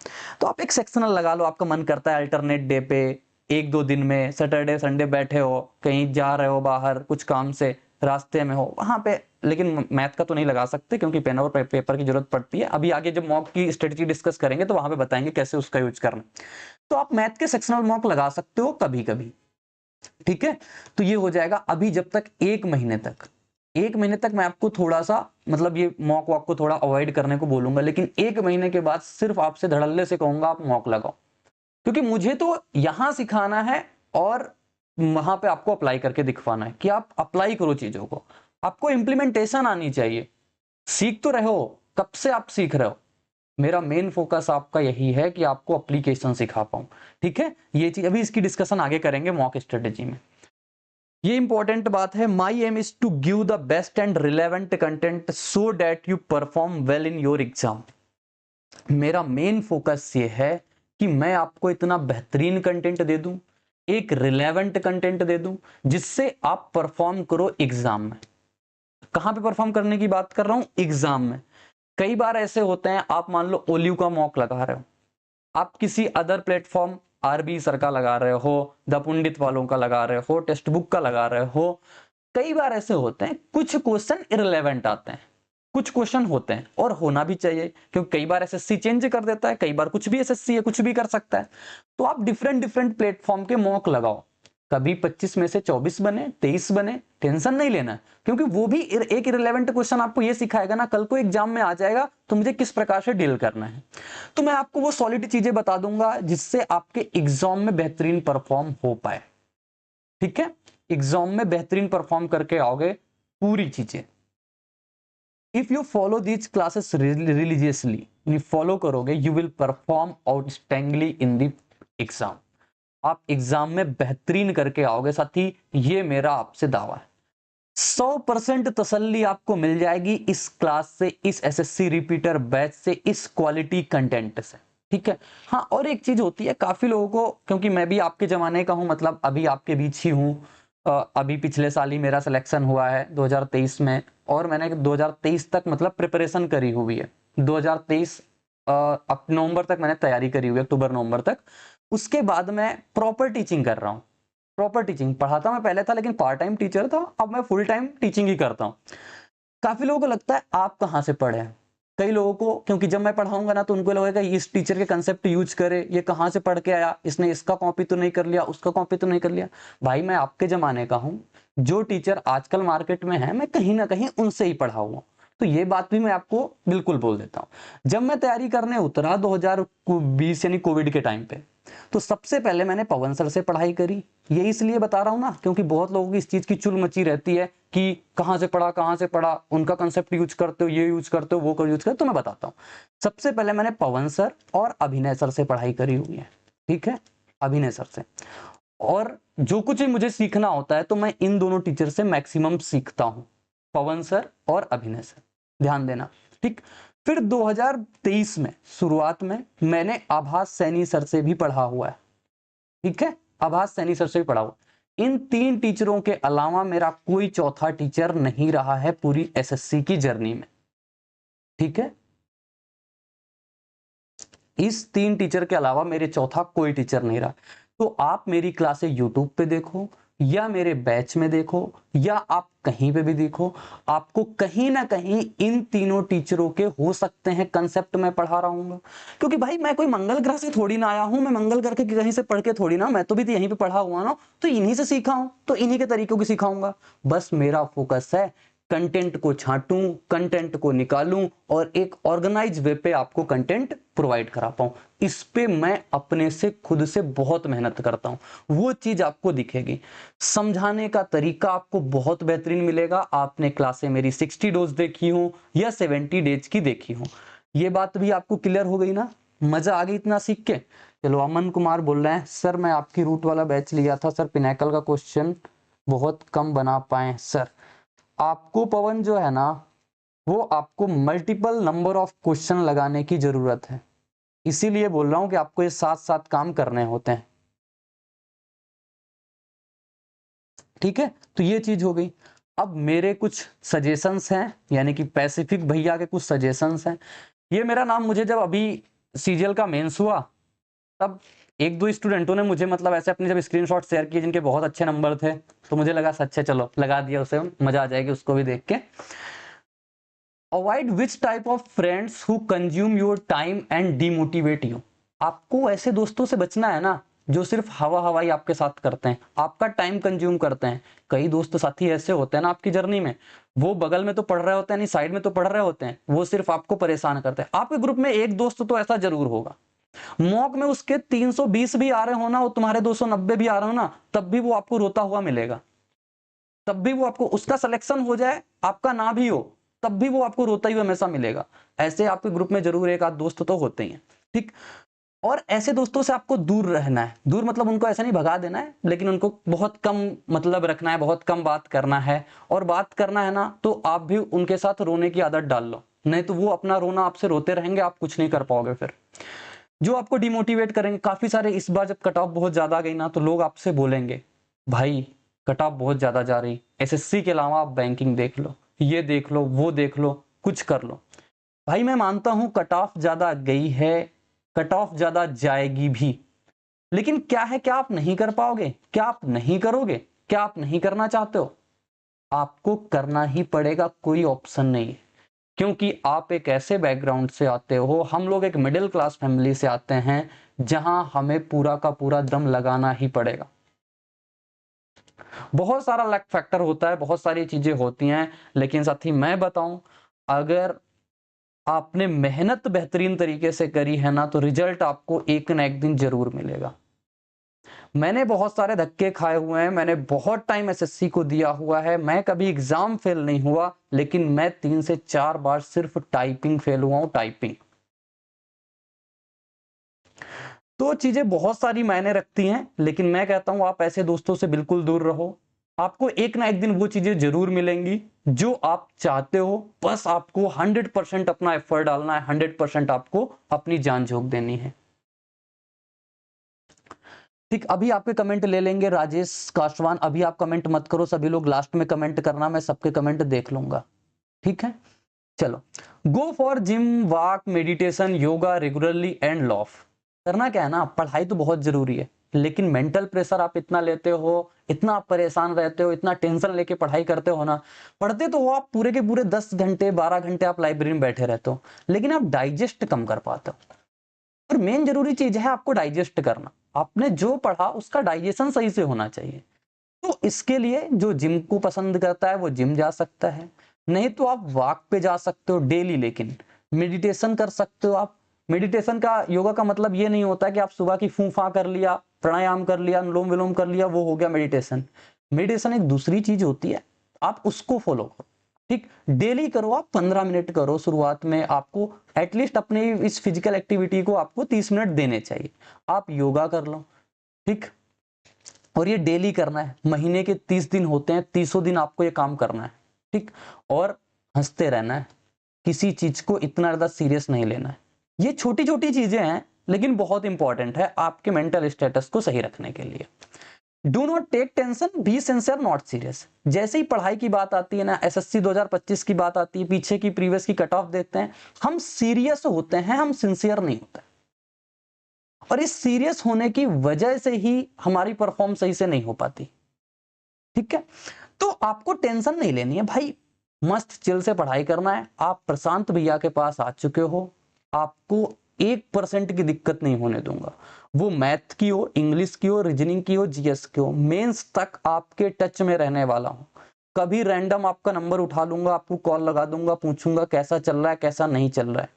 तो आप एक सेक्शनल लगा लो। आपका मन करता है अल्टरनेट डे पे 1-2 दिन में, सैटरडे संडे बैठे हो, कहीं जा रहे हो बाहर कुछ काम से, रास्ते में हो वहां पे, लेकिन मैथ का तो नहीं लगा सकते क्योंकि पेन और पेपर की जरूरत पड़ती है। अभी आगे जब मॉक की स्ट्रेटजी डिस्कस करेंगे तो वहां पे बताएंगे कैसे उसका यूज करना। तो आप मैथ के सेक्शनल मॉक लगा सकते हो कभी कभी, ठीक है? तो ये हो जाएगा। अभी जब तक 1 महीने तक मैं आपको थोड़ा सा मतलब ये मॉक वॉक को थोड़ा अवॉइड करने को बोलूंगा, लेकिन 1 महीने के बाद सिर्फ आपसे धड़ल्ले से कहूंगा आप मॉक लगाओ, क्योंकि मुझे तो यहां सिखाना है और वहां पे आपको अप्लाई करके दिखवाना है कि आप अप्लाई करो चीजों को। आपको इंप्लीमेंटेशन आनी चाहिए। सीख तो रहे हो, कब से आप सीख रहे हो? मेरा मेन फोकस आपका यही है कि आपको एप्लीकेशन सिखा पाऊं, ठीक है? ये चीज अभी इसकी डिस्कशन आगे करेंगे मॉक स्ट्रेटेजी में। ये इंपॉर्टेंट बात है। My aim is to give the best and relevant content so that you perform well in your exam. मेरा मेन फोकस ये है कि मैं आपको इतना बेहतरीन कंटेंट दे दूं, एक रिलेवेंट कंटेंट दे दूं, जिससे आप परफॉर्म करो एग्जाम में। कहां पे परफॉर्म करने की बात कर रहा हूं? एग्जाम में। कई बार ऐसे होते हैं, आप मान लो ओलिव का मॉक लगा रहे हो, आप किसी अदर प्लेटफॉर्म आरबी सर का लगा रहे हो, द पंडित वालों का लगा रहे हो, टेक्स्ट बुक का लगा रहे हो। कई बार ऐसे होते हैं कुछ क्वेश्चन इररिलेवेंट आते हैं, कुछ क्वेश्चन होते हैं, और होना भी चाहिए क्योंकि कई बार एसएससी चेंज कर देता है, कई बार कुछ भी एसएससी है, कुछ भी कर सकता है। तो आप डिफरेंट प्लेटफॉर्म के मॉक लगाओ, कभी 25 में से 24 बने, 23 बने, टेंशन नहीं लेना, क्योंकि वो भी एक इररिलेवेंट क्वेश्चन आपको ये सिखाएगा ना, कल को एग्जाम में आ जाएगा तो मुझे किस प्रकार से डील करना है। तो मैं आपको वो सॉलिड चीजें बता दूंगा जिससे आपके एग्जाम में बेहतरीन परफॉर्म हो पाए, ठीक है? एग्जाम में बेहतरीन परफॉर्म करके आओगे पूरी चीजें। If you follow these classes religiously, follow करोगे, you will perform outstandingly in the exam. आप एग्जाम में बेहतरीन करके आओगे साथी, ये मेरा आपसे दावा है। 100% तसल्ली आपको मिल जाएगी इस क्लास से, इस एसएससी रिपीटर बैच से, इस क्वालिटी कंटेंट से, ठीक है? हाँ, और एक चीज होती है, काफी लोगों को, क्योंकि मैं भी आपके जमाने का हूं, मतलब अभी आपके बीच ही हूं, अभी पिछले साल ही मेरा सिलेक्शन हुआ है 2023 में, और मैंने 2023 तक मतलब प्रिपरेशन करी हुई है। 2023 अब नवंबर तक मैंने तैयारी करी हुई है, अक्टूबर नवंबर तक। उसके बाद मैं प्रॉपर टीचिंग कर रहा हूँ। प्रॉपर टीचिंग पढ़ाता मैं पहले था, लेकिन पार्ट टाइम टीचर था, अब मैं फुल टाइम टीचिंग ही करता हूँ। काफी लोगों को लगता है आप कहाँ से पढ़े हैं, कई लोगों को, क्योंकि जब मैं पढ़ाऊंगा ना तो उनको लगेगा इस टीचर के कंसेप्ट यूज करे, ये कहाँ से पढ़ के आया, इसने इसका कॉपी तो नहीं कर लिया, उसका कॉपी तो नहीं कर लिया। भाई मैं आपके जमाने का हूँ, जो टीचर आजकल मार्केट में है मैं कहीं ना कहीं उनसे ही पढ़ा हुआ, तो ये बात भी मैं आपको बिल्कुल बोल देता हूँ। जब मैं तैयारी करने उतरा 2020 यानी कोविड के टाइम पे, तो सबसे पहले मैंने पवन सर से पढ़ाई करी। ये इसलिए बता रहा हूँ ना क्योंकि बहुत लोगों की इस चीज की चुल मची रहती है कि कहाँ से पढ़ा, उनका कंसेप्ट यूज करते हो, ये यूज करते हो, वो कर यूज करते हो। तो मैं बताता हूँ, सबसे पहले मैंने पवन सर और अभिनय सर से पढ़ाई करी हुई है, ठीक है, अभिनय सर से। और जो कुछ भी मुझे सीखना होता है तो मैं इन दोनों टीचर से मैक्सिमम सीखता हूँ, पवन सर और अभिनय सर, ध्यान देना, ठीक। फिर 2023 में शुरुआत में मैंने आभास सैनी सर से भी पढ़ा हुआ है, ठीक है, आभास सैनी सर से भी पढ़ा हुआ। इन 3 टीचरों के अलावा मेरा कोई चौथा टीचर नहीं रहा है पूरी एसएससी की जर्नी में, ठीक है। इस 3 टीचर के अलावा मेरे चौथा कोई टीचर नहीं रहा। तो आप मेरी क्लासें यूट्यूब पे देखो या मेरे बैच में देखो या आप कहीं पे भी देखो, आपको कहीं ना कहीं इन तीनों टीचरों के हो सकते हैं कंसेप्ट मैं पढ़ा रहा हूँ। क्योंकि भाई मैं कोई मंगल ग्रह से थोड़ी ना आया हूं, मैं मंगल ग्रह के कहीं से पढ़ के थोड़ी ना, मैं तो भी यहीं पे पढ़ा हुआ ना, तो इन्हीं से सीखा हूं, तो इन्हीं के तरीकों की सिखाऊंगा। बस मेरा फोकस है कंटेंट को छांटूं, कंटेंट को निकालूं और एक ऑर्गेनाइज वे पे आपको कंटेंट प्रोवाइड करा पाऊं। इस पे मैं अपने से खुद से बहुत मेहनत करता हूं, वो चीज आपको दिखेगी। समझाने का तरीका आपको बहुत बेहतरीन मिलेगा। आपने क्लासें मेरी 60 डेज देखी हो या 70 डेज की देखी हो, ये बात भी आपको क्लियर हो गई ना, मजा आ गई इतना सीख के। चलो, अमन कुमार बोल रहे हैं सर मैं आपकी रूट वाला बैच लिया था सर, पिनैकल का क्वेश्चन बहुत कम बना पाए सर। आपको पवन जो है ना, वो आपको मल्टीपल नंबर ऑफ क्वेश्चन लगाने की जरूरत है, इसीलिए बोल रहा हूं कि आपको ये साथ साथ काम करने होते हैं, ठीक है। तो ये चीज हो गई। अब मेरे कुछ सजेशंस हैं, यानी कि पैसिफिक भैया के कुछ सजेशंस हैं। ये मेरा नाम मुझे जब अभी सीजीएल का मेंस हुआ तब एक दो स्टूडेंटों ने मुझे मतलब ऐसे अपने जब स्क्रीनशॉट शेयर किए जिनके बहुत अच्छे नंबर थे, तो मुझे लगा सच है, चलो लगा दिया उसे, मजा आ जाएगी उसको भी देख के। Avoid which type of friends who consume your time and demotivate you. आपको ऐसे दोस्तों से बचना है ना जो सिर्फ हवा हवाई आपके साथ करते हैं, आपका टाइम कंज्यूम करते हैं। कई दोस्त साथी ऐसे होते हैं ना आपकी जर्नी में, वो बगल में तो पढ़ रहे होते हैं, नहीं साइड में तो पढ़ रहे होते हैं, वो सिर्फ आपको परेशान करते हैं। आपके ग्रुप में एक दोस्त तो ऐसा जरूर होगा, मॉक में उसके 320 भी आ रहे हो ना और तुम्हारे 290 भी आ रहे हो ना, तब भी वो आपको रोता हुआ मिलेगा, तब भी वो आपको, उसका सिलेक्शन हो जाए आपका ना भी हो तब भी वो आपको रोता ही हमेशा मिलेगा। ऐसे आपके ग्रुप में जरूर एक आध दोस्त तो होते ही हैं, ठीक। और ऐसे दोस्तों से आपको दूर रहना है, दूर मतलब उनको ऐसा नहीं भगा देना है, लेकिन उनको बहुत कम मतलब रखना है, बहुत कम बात करना है। और बात करना है ना तो आप भी उनके साथ रोने की आदत डाल लो, नहीं तो वो अपना रोना आपसे रोते रहेंगे, आप कुछ नहीं कर पाओगे। फिर जो आपको डिमोटिवेट करेंगे, काफी सारे इस बार जब कट ऑफ बहुत ज्यादा गई ना तो लोग आपसे बोलेंगे भाई कट ऑफ बहुत ज्यादा जा रही, एसएससी के अलावा आप बैंकिंग देख लो, ये देख लो, वो देख लो, कुछ कर लो। भाई मैं मानता हूं कट ऑफ ज्यादा गई है, कट ऑफ ज्यादा जाएगी भी, लेकिन क्या है, क्या आप नहीं कर पाओगे, क्या आप नहीं करोगे, क्या आप नहीं करना चाहते हो? आपको करना ही पड़ेगा, कोई ऑप्शन नहीं है। क्योंकि आप एक ऐसे बैकग्राउंड से आते हो, हम लोग एक मिडिल क्लास फैमिली से आते हैं जहां हमें पूरा का पूरा दम लगाना ही पड़ेगा। बहुत सारा लक फैक्टर होता है, बहुत सारी चीजें होती हैं, लेकिन साथी मैं बताऊं, अगर आपने मेहनत बेहतरीन तरीके से करी है ना तो रिजल्ट आपको एक ना एक दिन जरूर मिलेगा। मैंने बहुत सारे धक्के खाए हुए हैं, मैंने बहुत टाइम एसएससी को दिया हुआ है, मैं कभी एग्जाम फेल नहीं हुआ, लेकिन मैं 3 से 4 बार सिर्फ टाइपिंग फेल हुआ हूं, टाइपिंग। तो चीजें बहुत सारी मायने रखती हैं, लेकिन मैं कहता हूं आप ऐसे दोस्तों से बिल्कुल दूर रहो। आपको एक ना एक दिन वो चीजें जरूर मिलेंगी जो आप चाहते हो, बस आपको 100% अपना एफर्ट डालना है, 100% आपको अपनी जान झोंक देनी है, ठीक। अभी आपके कमेंट ले लेंगे, राजेश काशवान, अभी आप कमेंट मत करो, सभी लोग लास्ट में कमेंट करना, मैं सबके कमेंट देख लूंगा, ठीक है। चलो, go for gym, walk, meditation, yoga regularly and loaf. करना क्या है ना, पढ़ाई तो बहुत जरूरी है, लेकिन मेंटल प्रेशर आप इतना लेते हो, इतना आप परेशान रहते हो, इतना टेंशन लेके पढ़ाई करते हो ना, पढ़ते तो हो आप पूरे के पूरे 10 घंटे 12 घंटे आप लाइब्रेरी में बैठे रहते हो, लेकिन आप डाइजेस्ट कम कर पाते हो। और मेन जरूरी चीज है आपको डाइजेस्ट करना। आपने जो पढ़ा उसका डाइजेशन सही से होना चाहिए। तो इसके लिए जो जिम को पसंद करता है वो जिम जा सकता है, नहीं तो आप वॉक पे जा सकते हो डेली। लेकिन मेडिटेशन कर सकते हो आप। मेडिटेशन का, योगा का मतलब ये नहीं होता कि आप सुबह की फूफा कर लिया, प्राणायाम कर लिया, अनुलोम विलोम कर लिया, वो हो गया मेडिटेशन। मेडिटेशन एक दूसरी चीज होती है, आप उसको फॉलो करो। ठीक, डेली करो, आप 15 मिनट करो। शुरुआत में आपको एटलीस्ट अपने इस फिजिकल एक्टिविटी को आपको 30 मिनट देने चाहिए। आप योगा कर लो, ठीक, और ये डेली करना है। महीने के 30 दिन होते हैं, 30 दिन आपको ये काम करना है, ठीक। और हंसते रहना है, किसी चीज को इतना ज्यादा सीरियस नहीं लेना है। ये छोटी छोटी चीजें हैं लेकिन बहुत इंपॉर्टेंट है आपके मेंटल स्टेटस को सही रखने के लिए। Do not take tension, be sincere not serious. जैसे ही पढ़ाई की बात आती है ना, एसएससी 2025 की बात आती है, पीछे की प्रीवियस की कट ऑफ देखते हैं, हम सीरियस होते हैं, हम सिंसियर नहीं होते। और इस सीरियस होने की वजह से ही हमारी परफॉर्म सही से नहीं हो पाती, ठीक है। तो आपको टेंशन नहीं लेनी है भाई, मस्त चिल से पढ़ाई करना है। आप प्रशांत भैया के पास आ चुके हो, आपको 1% की दिक्कत नहीं होने दूंगा। वो मैथ की हो, इंग्लिश की हो, रीजनिंग की हो, जीएस की हो, मेंस तक आपके टच में रहने वाला हूं। कभी रैंडम आपका नंबर उठा लूंगा, आपको कॉल लगा दूंगा, पूछूंगा कैसा चल रहा है, कैसा नहीं चल रहा है।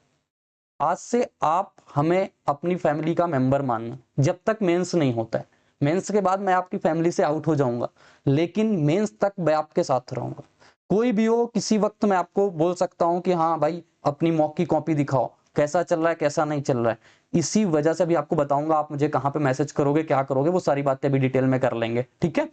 आज से आप हमें अपनी फैमिली का मेंबर मानना, जब तक मेंस नहीं होता है। मेंस के बाद मैं आपकी फैमिली से आउट हो जाऊंगा, लेकिन मेंस तक मैं आपके साथ रहूंगा। कोई भी हो, किसी वक्त मैं आपको बोल सकता हूं कि हाँ भाई अपनी मॉक की कॉपी दिखाओ, कैसा चल रहा है, कैसा नहीं चल रहा है। इसी वजह से भी आपको बताऊंगा, आप मुझे कहाँ पे मैसेज करोगे, क्या करोगे, वो सारी बातें भी डिटेल में कर लेंगे, ठीक है।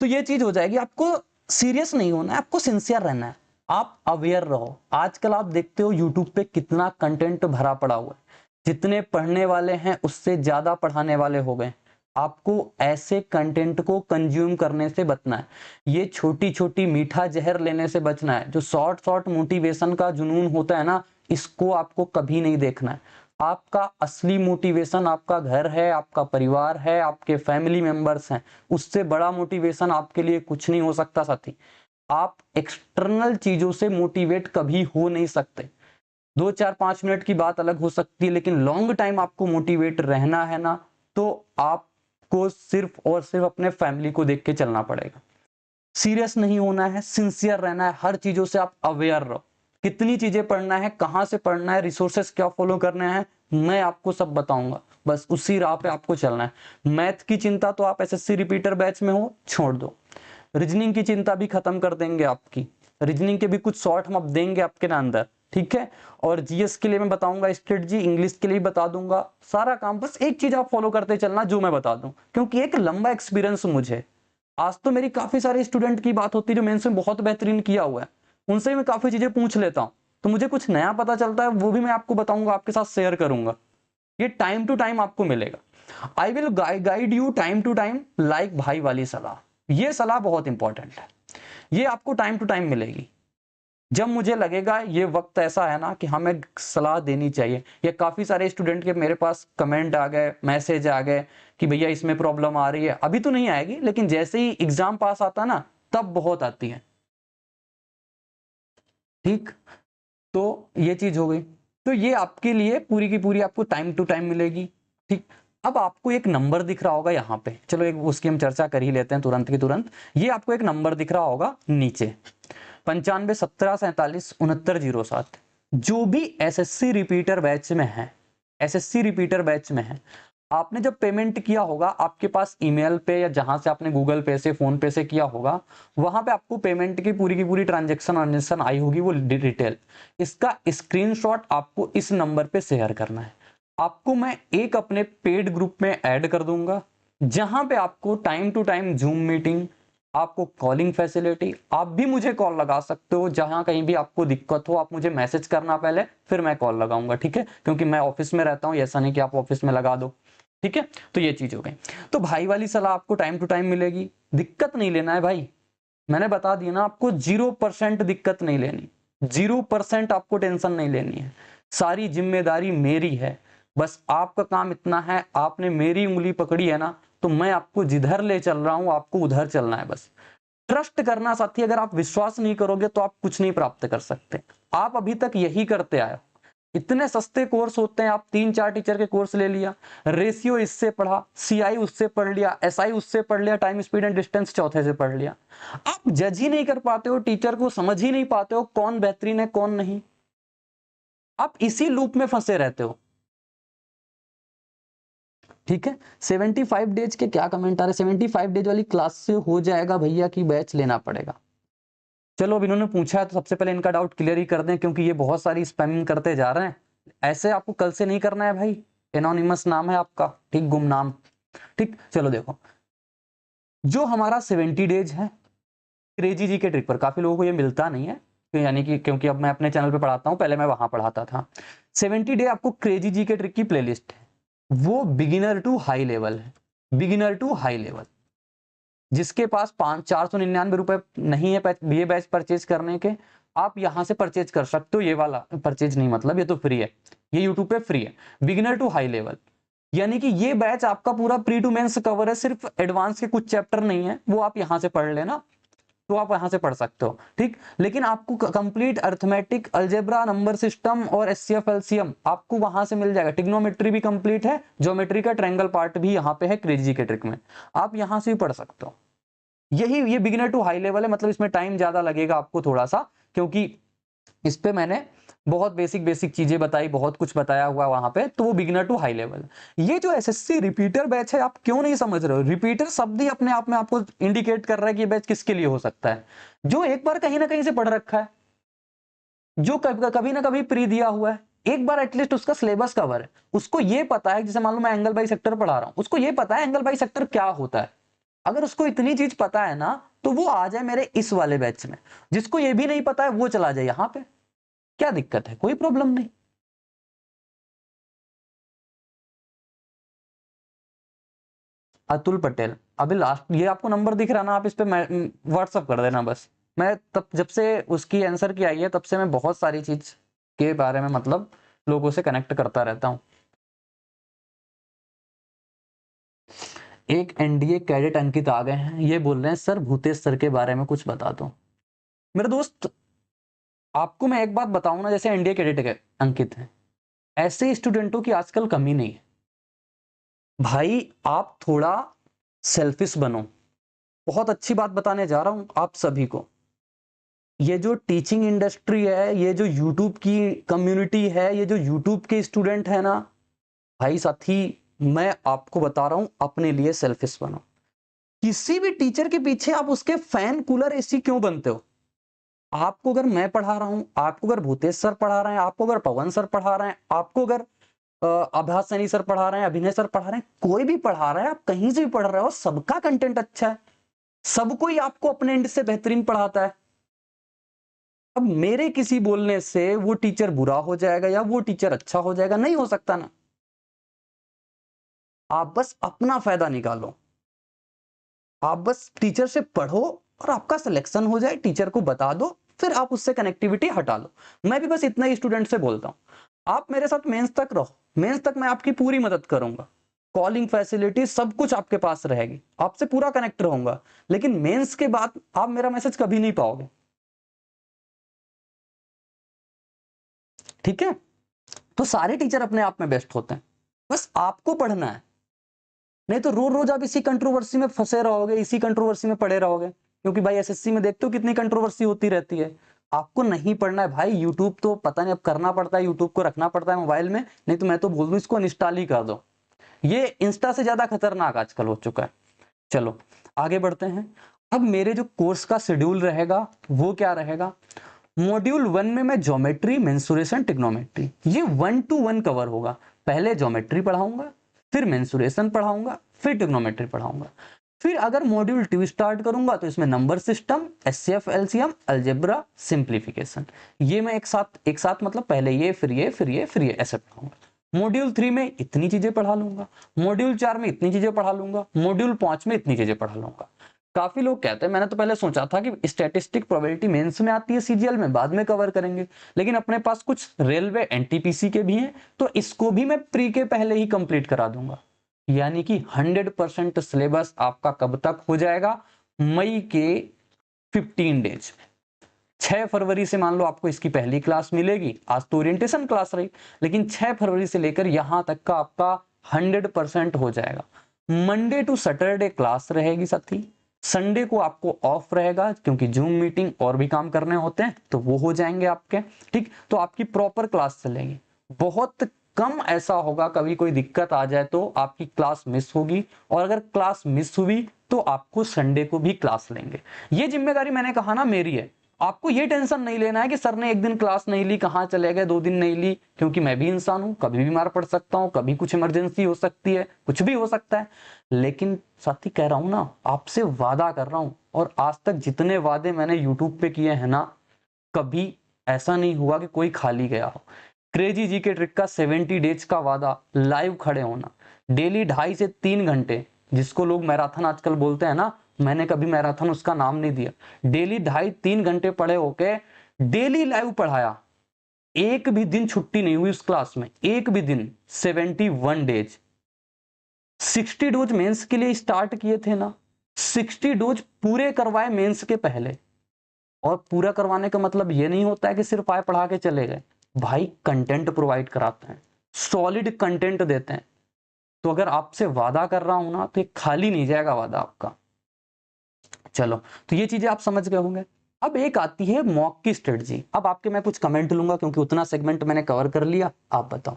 तो ये चीज हो जाएगी। आपको सीरियस नहीं होना है, आपको सिंसियर रहना है, आप अवेयर रहो। आजकल आप देखते हो यूट्यूब पे कितना कंटेंट भरा पड़ा हुआ है, जितने पढ़ने वाले हैं उससे ज्यादा पढ़ाने वाले हो गए। आपको ऐसे कंटेंट को कंज्यूम करने से बचना है, ये छोटी छोटी मीठा जहर लेने से बचना है। जो शॉर्ट शॉर्ट मोटिवेशन का जुनून होता है ना, इसको आपको कभी नहीं देखना है। आपका असली मोटिवेशन आपका घर है, आपका परिवार है, आपके फैमिली मेंबर्स हैं। उससे बड़ा मोटिवेशन आपके लिए कुछ नहीं हो सकता साथी। आप एक्सटर्नल चीजों से मोटिवेट कभी हो नहीं सकते। 2 4 5 मिनट की बात अलग हो सकती है, लेकिन लॉन्ग टाइम आपको मोटिवेट रहना है ना, तो आपको सिर्फ और सिर्फ अपने फैमिली को देख के चलना पड़ेगा। सीरियस नहीं होना है, सिंसियर रहना है, हर चीजों से आप अवेयर रहो। कितनी चीजें पढ़ना है, कहां से पढ़ना है, रिसोर्सेस क्या फॉलो करने हैं, मैं आपको सब बताऊंगा। बस उसी राह पे आपको चलना है। मैथ की चिंता तो आप एसएससी रिपीटर बैच में हो, छोड़ दो। रीजनिंग की चिंता भी खत्म कर देंगे आपकी। रीजनिंग के भी कुछ शॉर्ट हम अब देंगे आपके अंदर, ठीक है। और जीएस के लिए मैं बताऊंगा स्ट्रेटजी, इंग्लिश के लिए भी बता दूंगा सारा काम। बस एक चीज आप फॉलो करते चलना जो मैं बता दूं, क्योंकि एक लंबा एक्सपीरियंस मुझे। आज तो मेरी काफी सारे स्टूडेंट की बात होती है जो मेंस में बहुत बेहतरीन किया हुआ है, उनसे मैं काफी चीजें पूछ लेता हूं, तो मुझे कुछ नया पता चलता है, वो भी मैं आपको बताऊंगा, आपके साथ शेयर करूंगा। ये टाइम टू टाइम आपको मिलेगा। I will guide you time to time, like भाई वाली सलाह। ये सलाह बहुत इंपॉर्टेंट है, ये आपको टाइम टू टाइम मिलेगी। जब मुझे लगेगा ये वक्त ऐसा है ना कि हमें सलाह देनी चाहिए, या काफी सारे स्टूडेंट के मेरे पास कमेंट आ गए, मैसेज आ गए कि भैया इसमें प्रॉब्लम आ रही है, अभी तो नहीं आएगी, लेकिन जैसे ही एग्जाम पास आता ना तब बहुत आती है, ठीक। तो ये चीज हो गई। तो ये आपके लिए पूरी की पूरी आपको टाइम टू टाइम मिलेगी, ठीक। अब आपको एक नंबर दिख रहा होगा यहाँ पे, चलो एक उसकी हम चर्चा कर ही लेते हैं तुरंत की तुरंत। ये आपको एक नंबर दिख रहा होगा नीचे, 95 17 47 69 07। जो भी एसएससी रिपीटर बैच में है, एसएससी रिपीटर बैच में है, आपने जब पेमेंट किया होगा आपके पास ईमेल पे या जहां से आपने गूगल पे से, फोन पे से किया होगा, वहां पे आपको पेमेंट की पूरी ट्रांजेक्शन आई होगी, वो डिटेल। इसका स्क्रीनशॉट आपको इस नंबर पे शेयर करना है। आपको मैं एक अपने पेड ग्रुप में ऐड कर दूंगा, जहां पे आपको time to time zoom meeting, आपको कॉलिंग फैसिलिटी, आप भी मुझे कॉल लगा सकते हो, जहां कहीं भी आपको दिक्कत हो आप मुझे मैसेज करना पहले, फिर मैं कॉल लगाऊंगा, ठीक है। क्योंकि मैं ऑफिस में रहता हूं, ऐसा नहीं कि आप ऑफिस में लगा दो, ठीक है। तो ये चीज हो गई। तो भाई वाली सलाह आपको टाइम टू टाइम मिलेगी, दिक्कत नहीं लेना है भाई। मैंने बता दिया ना आपको, 0% दिक्कत नहीं लेनी, 0% आपको टेंशन नहीं लेनी है। सारी जिम्मेदारी मेरी है, बस आपका काम इतना है, आपने मेरी उंगली पकड़ी है ना, तो मैं आपको जिधर ले चल रहा हूं आपको उधर चलना है। बस ट्रस्ट करना साथी, अगर आप विश्वास नहीं करोगे तो आप कुछ नहीं प्राप्त कर सकते। आप अभी तक यही करते आए हो। इतने सस्ते कोर्स होते हैं, आप 3-4 टीचर के कोर्स ले लिया, रेशियो इससे पढ़ा, सीआई उससे पढ़ लिया, एसआई उससे पढ़ लिया, टाइम स्पीड एंड डिस्टेंस चौथे से पढ़ लिया। आप जज ही नहीं कर पाते हो, टीचर को समझ ही नहीं पाते हो कौन बेहतरीन है कौन नहीं। आप इसी लूप में फंसे रहते हो। ठीक है, 75 डेज के क्या कमेंट आ रहे, 75 डेज वाली क्लास से हो जाएगा भैया कि बैच लेना पड़ेगा। चलो अब इन्होंने पूछा है तो सबसे पहले इनका डाउट क्लियर ही कर दें, क्योंकि ये बहुत सारी स्पैमिंग करते जा रहे हैं। ऐसे आपको कल से नहीं करना है भाई, एनोनिमस नाम है आपका, ठीक, गुमनाम। ठीक, चलो देखो, जो हमारा 70 डेज है क्रेजी जी के ट्रिक पर, काफी लोगों को ये मिलता नहीं है, तो यानी कि क्योंकि अब मैं अपने चैनल पे पढ़ाता हूँ, पहले मैं वहां पढ़ाता था। 70 डे आपको क्रेजी जी के ट्रिक की प्लेलिस्ट है, वो बिगिनर टू हाई लेवल है, बिगिनर टू हाई लेवल। जिसके पास 499 रुपए नहीं है ये बैच परचेज करने के, आप यहां से परचेज कर सकते हो। ये वाला परचेज नहीं, मतलब ये तो फ्री है, ये यूट्यूब पे फ्री है, बिगिनर टू हाई लेवल। यानी कि ये बैच आपका पूरा प्री टू मेंस कवर है, सिर्फ एडवांस के कुछ चैप्टर नहीं है, वो आप यहां से पढ़ लेना, तो आप यहां से पढ़ सकते हो। ठीक, लेकिन आपको complete arithmetic, algebra, number system और एचसीएफ एलसीएम आपको वहां से मिल जाएगा। ट्रिग्नोमेट्री भी कंप्लीट है, ज्योमेट्री का ट्रायंगल पार्ट भी यहाँ पे है क्रेजी के ट्रिक में, आप यहां से भी पढ़ सकते हो। ये बिगिनर टू हाई लेवल है, मतलब इसमें टाइम ज्यादा लगेगा आपको थोड़ा सा, क्योंकि इस पे मैंने बहुत बेसिक चीजें बताई, बहुत कुछ बताया हुआ वहां पे, तो वो बिगिनर टू हाई लेवल। ये जो एसएससी रिपीटर बैच है, आप क्यों नहीं समझ रहे हो? रिपीटर शब्द ही अपने आप में आपको इंडिकेट कर रहा है कि ये बैच किसके लिए हो सकता है। जो एक बार कहीं ना कहीं से पढ़ रखा है, जो कभी ना कभी प्री दिया हुआ है, एक बार एटलीस्ट उसका सिलेबस कवर है, उसको ये पता है, जैसे मान लो मैं एंगल बाई सेक्टर पढ़ा रहा हूं, उसको ये पता है एंगल बाई सेक्टर क्या होता है। अगर उसको इतनी चीज पता है ना, तो वो आ जाए मेरे इस वाले बैच में। जिसको ये भी नहीं पता है वो चला जाए यहाँ पे, क्या दिक्कत है? कोई प्रॉब्लम नहीं। अतुल पटेल, अभी लास्ट ये आपको नंबर दिख रहा ना, आप इस पे व्हाट्सअप कर देना बस। मैं तब जब से उसकी आंसर की आई है तब से मैं बहुत सारी चीज के बारे में मतलब लोगों से कनेक्ट करता रहता हूं। एक एनडीए कैडेट अंकित आ गए हैं, ये बोल रहे हैं सर भूतेश सर के बारे में कुछ बता दो। मेरे दोस्त, आपको मैं एक बात बताऊं ना, जैसे एनडीए कैडेट अंकित है, ऐसे स्टूडेंटों की आजकल कमी नहीं है भाई। आप थोड़ा सेल्फिश बनो। बहुत अच्छी बात बताने जा रहा हूं आप सभी को। ये जो टीचिंग इंडस्ट्री है, ये जो यूट्यूब की कम्युनिटी है, ये जो यूट्यूब के स्टूडेंट है ना भाई साथी, मैं आपको बता रहा हूं अपने लिए सेल्फिश बनो। किसी भी टीचर के पीछे आप उसके फैन कूलर एसी क्यों बनते हो? आपको अगर मैं पढ़ा रहा हूं, आपको अगर भूतेश सर पढ़ा रहे हैं, आपको अगर पवन सर पढ़ा रहे हैं, आपको अगर आभास सैनी सर पढ़ा रहे हैं, अभिनय सर पढ़ा रहे हैं, कोई भी पढ़ा रहा है, आप कहीं से भी पढ़ रहे हो, सबका कंटेंट अच्छा है, सब कोई आपको अपने एंड से बेहतरीन पढ़ाता है। अब मेरे किसी बोलने से वो टीचर बुरा हो जाएगा या वो टीचर अच्छा हो जाएगा? नहीं हो सकता ना। आप बस अपना फायदा निकालो, आप बस टीचर से पढ़ो और आपका सिलेक्शन हो जाए, टीचर को बता दो, फिर आप उससे कनेक्टिविटी हटा लो। मैं भी बस इतना ही स्टूडेंट से बोलता हूं, आप मेरे साथ मेंस तक रहो, मेंस तक मैं आपकी पूरी मदद करूंगा, कॉलिंग फैसिलिटी सब कुछ आपके पास रहेगी, आपसे पूरा कनेक्ट रहूंगा, लेकिन मेंस के बाद आप मेरा मैसेज कभी नहीं पाओगे। ठीक है, तो सारे टीचर अपने आप में बेस्ट होते हैं, बस आपको पढ़ना है। नहीं तो रोज रोज आप इसी कंट्रोवर्सी में फंसे रहोगे, इसी कंट्रोवर्सी में पड़े रहोगे, क्योंकि भाई एसएससी में देखते हो कितनी कंट्रोवर्सी होती रहती है। आपको नहीं पढ़ना है भाई, यूट्यूब तो पता नहीं अब करना पड़ता है, यूट्यूब को रखना पड़ता है मोबाइल में, नहीं तो मैं तो बोल दूं इसको अनइंस्टॉल ही कर दो। ये इंस्टा से ज्यादा खतरनाक आजकल हो चुका है। चलो आगे बढ़ते हैं। अब मेरे जो कोर्स का शेड्यूल रहेगा वो क्या रहेगा? मॉड्यूल 1 में मैं ज्योमेट्री, मेंसुरेशन, ट्रिग्नोमेट्री, ये 1 to 1 कवर होगा। पहले ज्योमेट्री पढ़ाऊंगा, फिर मेंसुरेशन पढ़ाऊंगा, फिर ट्रिग्नोमेट्री पढ़ाऊंगा। फिर अगर मॉड्यूल 2 स्टार्ट करूंगा तो इसमें number system, HCF LCM, algebra, simplification, ये मैं एक साथ मतलब पहले ये फिर ये फिर ये फिर ये ऐसे पढ़ाऊंगा। मॉड्यूल 3 में इतनी चीजें पढ़ा लूंगा, मॉड्यूल 4 में इतनी चीजें पढ़ा लूंगा, मॉड्यूल 5 में इतनी चीजें पढ़ा लूंगा। काफी लोग कहते हैं, मैंने तो पहले सोचा था कि स्टैटिस्टिक प्रोबेबिलिटी मेंस में आती है, सीजीएल में बाद में कवर करेंगे, लेकिन अपने पास कुछ रेलवे एनटीपीसी के भी हैं, तो इसको भी मैं प्री के पहले ही कंप्लीट करा दूंगा। यानी कि 100% सिलेबस आपका कब तक हो जाएगा? मई के 15 डेज। 6 फरवरी से मान लो आपको इसकी पहली क्लास मिलेगी, आज तो ओरिएंटेशन क्लास रही, लेकिन 6 फरवरी से लेकर यहां तक का आपका 100% हो जाएगा। मंडे टू सैटरडे क्लास रहेगी साथी, संडे को आपको ऑफ रहेगा क्योंकि जूम मीटिंग और भी काम करने होते हैं तो वो हो जाएंगे आपके, ठीक। तो आपकी प्रॉपर क्लास चलेगी। बहुत कम ऐसा होगा कभी कोई दिक्कत आ जाए तो आपकी क्लास मिस होगी, और अगर क्लास मिस हुई तो आपको संडे को भी क्लास लेंगे। ये जिम्मेदारी मैंने कहा ना मेरी है। आपको ये टेंशन नहीं लेना है कि सर ने एक दिन क्लास नहीं ली, कहाँ चले गए, 2 दिन नहीं ली, क्योंकि मैं भी इंसान हूं, कभी बीमार पड़ सकता हूं, कभी कुछ इमरजेंसी हो सकती है, कुछ भी हो सकता है। लेकिन साथी कह रहा हूं ना, आपसे वादा कर रहा हूं, और आज तक जितने वादे मैंने यूट्यूब पे किए हैं ना, कभी ऐसा नहीं हुआ कि कोई खाली गया हो। क्रेजी जी के ट्रिक का 70 डेज का वादा, लाइव खड़े होना, डेली 2.5 से 3 घंटे, जिसको लोग मैराथन आजकल बोलते हैं ना, मैंने कभी मैराथन उसका नाम नहीं दिया। डेली 2.5-3 घंटे पढ़े होके डेली लाइव पढ़ाया, एक भी दिन छुट्टी नहीं हुई उस क्लास में, एक भी दिन। 71 डेज, 60 डोज मेंस के लिए स्टार्ट किए थे ना, 60 डोज पूरे करवाए मेंस के पहले। और पूरा करवाने का मतलब ये नहीं होता है कि सिर्फ आए पढ़ा के चले गए, भाई कंटेंट प्रोवाइड कराते हैं, सॉलिड कंटेंट देते हैं। तो अगर आपसे वादा कर रहा हूं ना, तो ये खाली नहीं जाएगा वादा आपका। चलो, तो ये चीजें आप समझ गए होंगे। अब एक आती है मॉक की स्ट्रेटजी। अब आपके मैं कुछ कमेंट लूंगा क्योंकि उतना सेगमेंट मैंने कवर कर लिया। आप बताओ,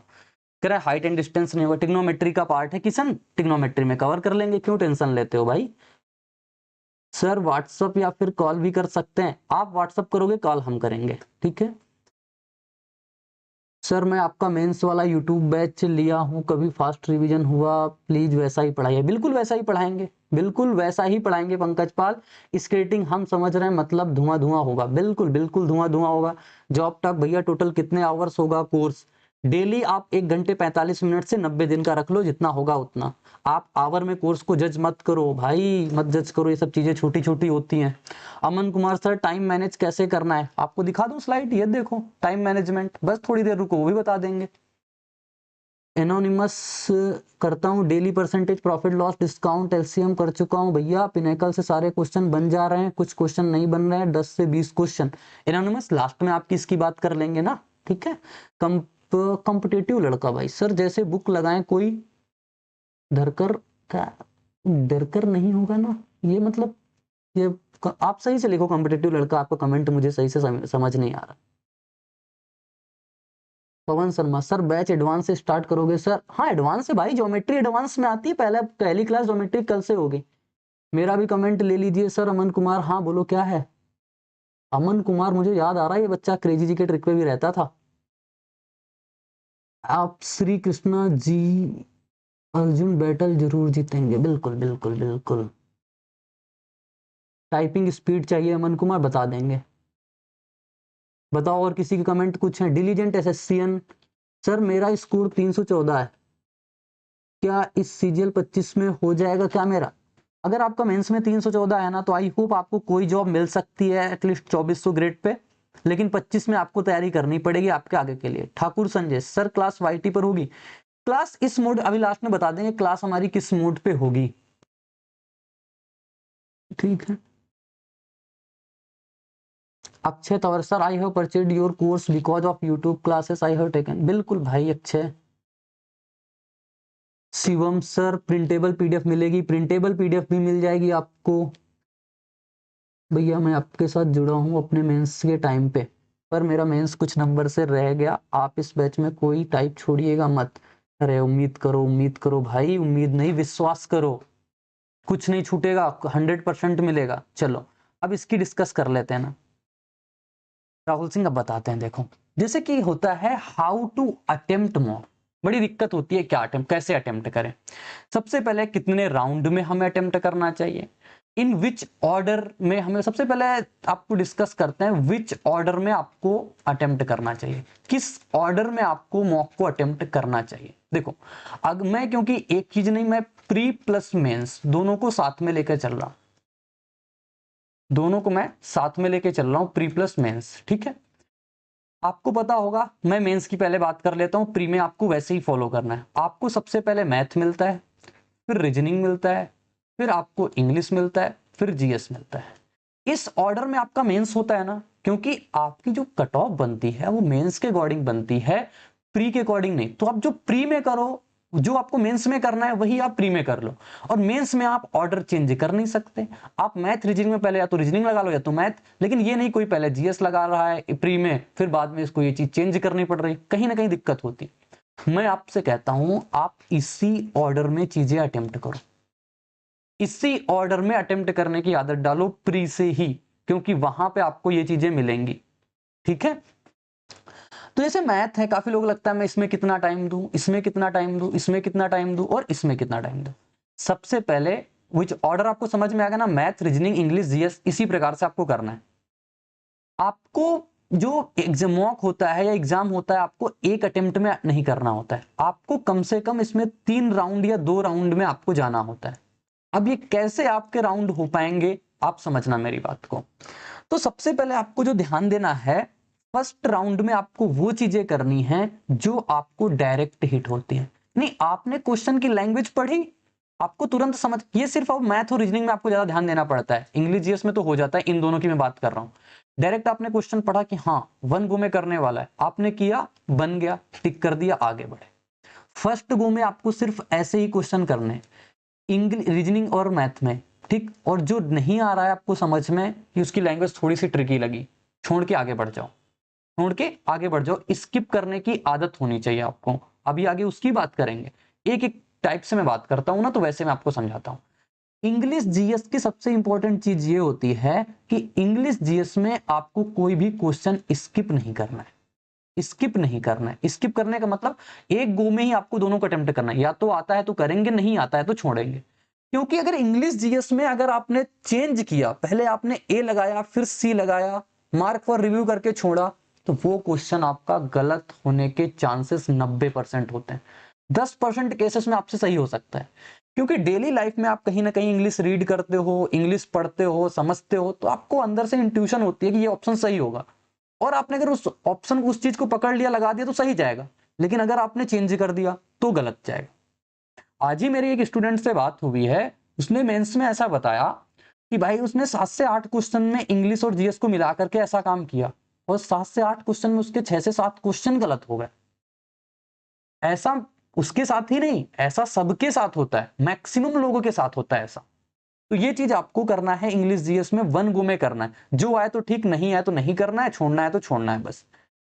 कह रहा है हाइट एंड डिस्टेंस नहीं होगा, टिग्नोमेट्री का पार्ट है किशन, टिग्नोमेट्री में कवर कर लेंगे, क्यों टेंशन लेते हो भाई। सर व्हाट्सअप या फिर कॉल भी कर सकते हैं, आप व्हाट्सअप करोगे, कॉल हम करेंगे, ठीक है। सर मैं आपका मेंस वाला यूट्यूब बैच लिया हूं, कभी फास्ट रिवीजन हुआ, प्लीज वैसा ही पढ़ाइए। बिल्कुल वैसा ही पढ़ाएंगे, बिल्कुल वैसा ही पढ़ाएंगे पंकज पाल। स्केटिंग हम समझ रहे हैं, मतलब धुआं धुआं होगा, बिल्कुल बिल्कुल धुआं धुआं होगा। जॉब टॉक भैया टोटल कितने आवर्स होगा कोर्स? डेली आप 1 घंटे 45 मिनट से 90 दिन का रख लो, जितना होगा उतना। आप आवर में कोर्स को जज मत करो भाई, मत जज करो, ये सब चीजें छोटी छोटी होती हैं। Aman Kumar sir time manage कैसे करना है, आपको दिखा दूं स्लाइड, ये देखो टाइम मैनेजमेंट, बस थोड़ी देर रुको वो भी बता देंगे। एनोनिमस करता हूँ daily, percentage profit loss discount LCM कर चुका हूँ भैया। पिनेकल से सारे क्वेश्चन बन जा रहे हैं, कुछ क्वेश्चन नहीं बन रहे हैं, 10 से 20 क्वेश्चन। एनोनिमस लास्ट में आपकी इसकी बात कर लेंगे ना, ठीक है। कॉम्पिटेटिव लड़का भाई, सर जैसे बुक लगाएं कोई धरकर, क्या डरकर नहीं होगा ना, ये मतलब, ये आप सही से लिखो कॉम्पिटेटिव लड़का, आपका कमेंट मुझे सही से समझ नहीं आ रहा। Pawan Sharma sir batch advance से स्टार्ट करोगे? सर हाँ एडवांस से भाई, ज्योमेट्री एडवांस में आती है, पहली क्लास ज्योमेट्री कल से होगी। मेरा भी कमेंट ले लीजिए सर। अमन कुमार, हाँ बोलो क्या है। अमन कुमार, मुझे याद आ रहा है ये बच्चा क्रेजी जी के ट्रिक पे भी रहता था। आप श्री कृष्णा जी, अर्जुन बैटल जरूर जीतेंगे, बिल्कुल बिल्कुल बिल्कुल। टाइपिंग स्पीड चाहिए अमन कुमार, बता देंगे। बताओ और किसी के कमेंट कुछ है। डिलीजेंट एसएससीएन, सर मेरा स्कोर 314 है, क्या इस सीजीएल 25 में हो जाएगा क्या मेरा? अगर आपका मेंस में 314 है ना, तो आई होप आपको कोई जॉब मिल सकती है एटलीस्ट 2400 ग्रेड पे, लेकिन 25 में आपको तैयारी करनी पड़ेगी आपके आगे के लिए। Thakur Sanjay, sir class YT पर होगी? क्लास इस मोड, अभी लास्ट में बता देंगे क्लास हमारी किस मोड पे होगी, ठीक है। Akshay Tanwar, sir I have purchased your course because of YouTube classes I have taken, बिल्कुल भाई Akshay. Shivam sir printable PDF मिलेगी? प्रिंटेबल पीडीएफ भी मिल जाएगी आपको भैया। मैं आपके साथ जुड़ा हूँ अपने मेंस के टाइम पे, पर मेरा मेंस कुछ नंबर से रह गया, आप इस बैच में कोई टाइप छोड़िएगा मत। अरे उम्मीद करो भाई, उम्मीद नहीं विश्वास करो, कुछ नहीं छूटेगा, 100% मिलेगा। चलो अब इसकी डिस्कस कर लेते हैं ना। राहुल सिंह अब बताते हैं, देखो जैसे कि होता है हाउ टू अटेम्प्ट मॉक, बड़ी दिक्कत होती है क्या अटेम्प्ट, कैसे अटेम्प्ट करें। सबसे पहले कितने राउंड में हमें अटेम्प्ट करना चाहिए, इन विच ऑर्डर में हमें, सबसे पहले आपको डिस्कस करते हैं विच ऑर्डर में आपको अटेम्प्ट करना चाहिए, किस ऑर्डर में आपको मॉक को अटेम्प्ट करना चाहिए। देखो अब मैं, क्योंकि एक चीज नहीं, मैं प्री प्लस मेंस दोनों को साथ में लेकर चल रहा हूं, दोनों को मैं साथ में लेके चल रहा हूं, प्री प्लस मेंस, ठीक है। आपको पता होगा, मैं मेंस की पहले बात कर लेता हूं, प्री में आपको वैसे ही फॉलो करना है। आपको सबसे पहले मैथ मिलता है, फिर रीजनिंग मिलता है, फिर आपको इंग्लिश मिलता है, फिर जीएस मिलता है। इस ऑर्डर में आपका मेंस होता है ना, क्योंकि आपकी जो कट ऑफ बनती है वो मेंस के अकॉर्डिंग बनती है, प्री के अकॉर्डिंग नहीं। तो आप जो प्री में करो, जो आपको मेंस में करना है वही आप प्री में कर लो। और मेंस में आप ऑर्डर चेंज कर नहीं सकते। आप मैथ रीजनिंग में पहले या तो रीजनिंग लगा लो या तो मैथ, लेकिन ये नहीं कोई पहले जीएस लगा रहा है प्री में, फिर बाद में इसको ये चीज चेंज करनी पड़ रही, कहीं ना कहीं दिक्कत होती। मैं आपसे कहता हूं आप इसी ऑर्डर में चीजें अटेम्प्ट करो, इसी ऑर्डर में अटेम्प्ट करने की आदत डालो प्री से ही, क्योंकि वहां पे आपको ये चीजें मिलेंगी। ठीक है, तो जैसे मैथ है, काफी लोग लगता है मैं इसमें कितना टाइम दूं, इसमें कितना टाइम दूं, इसमें कितना टाइम दूं और इसमें कितना टाइम दूं। सबसे पहले विच ऑर्डर आपको समझ में आ गया ना, मैथ, रीजनिंग, इंग्लिश, जीएस, इसी प्रकार से आपको करना है। आपको जो एग्जाम मॉक होता है या एग्जाम होता है, आपको एक अटेम्प्ट में नहीं करना होता है, आपको कम से कम इसमें 3 राउंड या 2 राउंड में आपको जाना होता है। अब ये कैसे आपके राउंड हो पाएंगे, आप समझना मेरी बात को। तो सबसे पहले आपको जो ध्यान देना है, फर्स्ट राउंड में आपको वो चीजें करनी है जो आपको डायरेक्ट हिट होती है। नहीं, आपने क्वेश्चन की लैंग्वेज पढ़ी, आपको तुरंत समझ, ये सिर्फ अब मैथ और रीजनिंग में आपको ज्यादा ध्यान देना पड़ता है, इंग्लिश जीएस में तो हो जाता है, इन दोनों की मैं बात कर रहा हूं। डायरेक्ट आपने क्वेश्चन पढ़ा कि हाँ 1 गो में करने वाला है, आपने किया, बन गया, टिक कर दिया, आगे बढ़े। फर्स्ट गो में आपको सिर्फ ऐसे ही क्वेश्चन करने, इंग्लिश, रीजनिंग और मैथ में, ठीक। और जो नहीं आ रहा है आपको समझ में कि उसकी लैंग्वेज थोड़ी सी ट्रिकी लगी, छोड़ के आगे बढ़ जाओ, छोड़ के आगे बढ़ जाओ। स्किप करने की आदत होनी चाहिए आपको। अभी आगे उसकी बात करेंगे, एक एक टाइप से मैं बात करता हूं ना, तो वैसे मैं आपको समझाता हूं। इंग्लिश जीएस की सबसे इंपॉर्टेंट चीज ये होती है कि इंग्लिश जीएस में आपको कोई भी क्वेश्चन स्किप नहीं करना है, स्किप नहीं करना है। स्किप करने का मतलब एक गो में ही आपको दोनों को अटेम्प्ट करना है, या तो आता है तो करेंगे, नहीं आता है तो छोड़ेंगे। क्योंकि अगर इंग्लिश जीएस में अगर आपने चेंज किया, पहले आपने ए लगाया फिर सी लगाया, मार्क फॉर रिव्यू करके छोड़ा, तो वो क्वेश्चन आपका गलत होने के चांसेस 90% होते हैं। 10% केसेस में आपसे सही हो सकता है, क्योंकि डेली लाइफ में आप कहीं ना कहीं इंग्लिश रीड करते हो, इंग्लिश पढ़ते हो, समझते हो, तो आपको अंदर से इंट्यूशन होती है कि ये ऑप्शन सही होगा। और आपने अगर उस ऑप्शन को, उस चीज को पकड़ लिया, लगा दिया, तो सही जाएगा। लेकिन अगर आपने चेंज कर दिया तो गलत जाएगा। आज ही मेरी एक स्टूडेंट से बात हुई है, उसने मेंस में ऐसा बताया कि भाई उसने 7 से 8 क्वेश्चन में इंग्लिश और जीएस को मिला करके ऐसा काम किया, और 7 से 8 क्वेश्चन में उसके 6 से 7 क्वेश्चन गलत हो गए। ऐसा उसके साथ ही नहीं, ऐसा सबके साथ होता है, मैक्सिमम लोगों के साथ होता है ऐसा। तो ये चीज आपको करना है इंग्लिश जीएस में, 1 गो में करना है। जो आए तो ठीक, नहीं आए तो नहीं करना है, छोड़ना है तो छोड़ना है बस।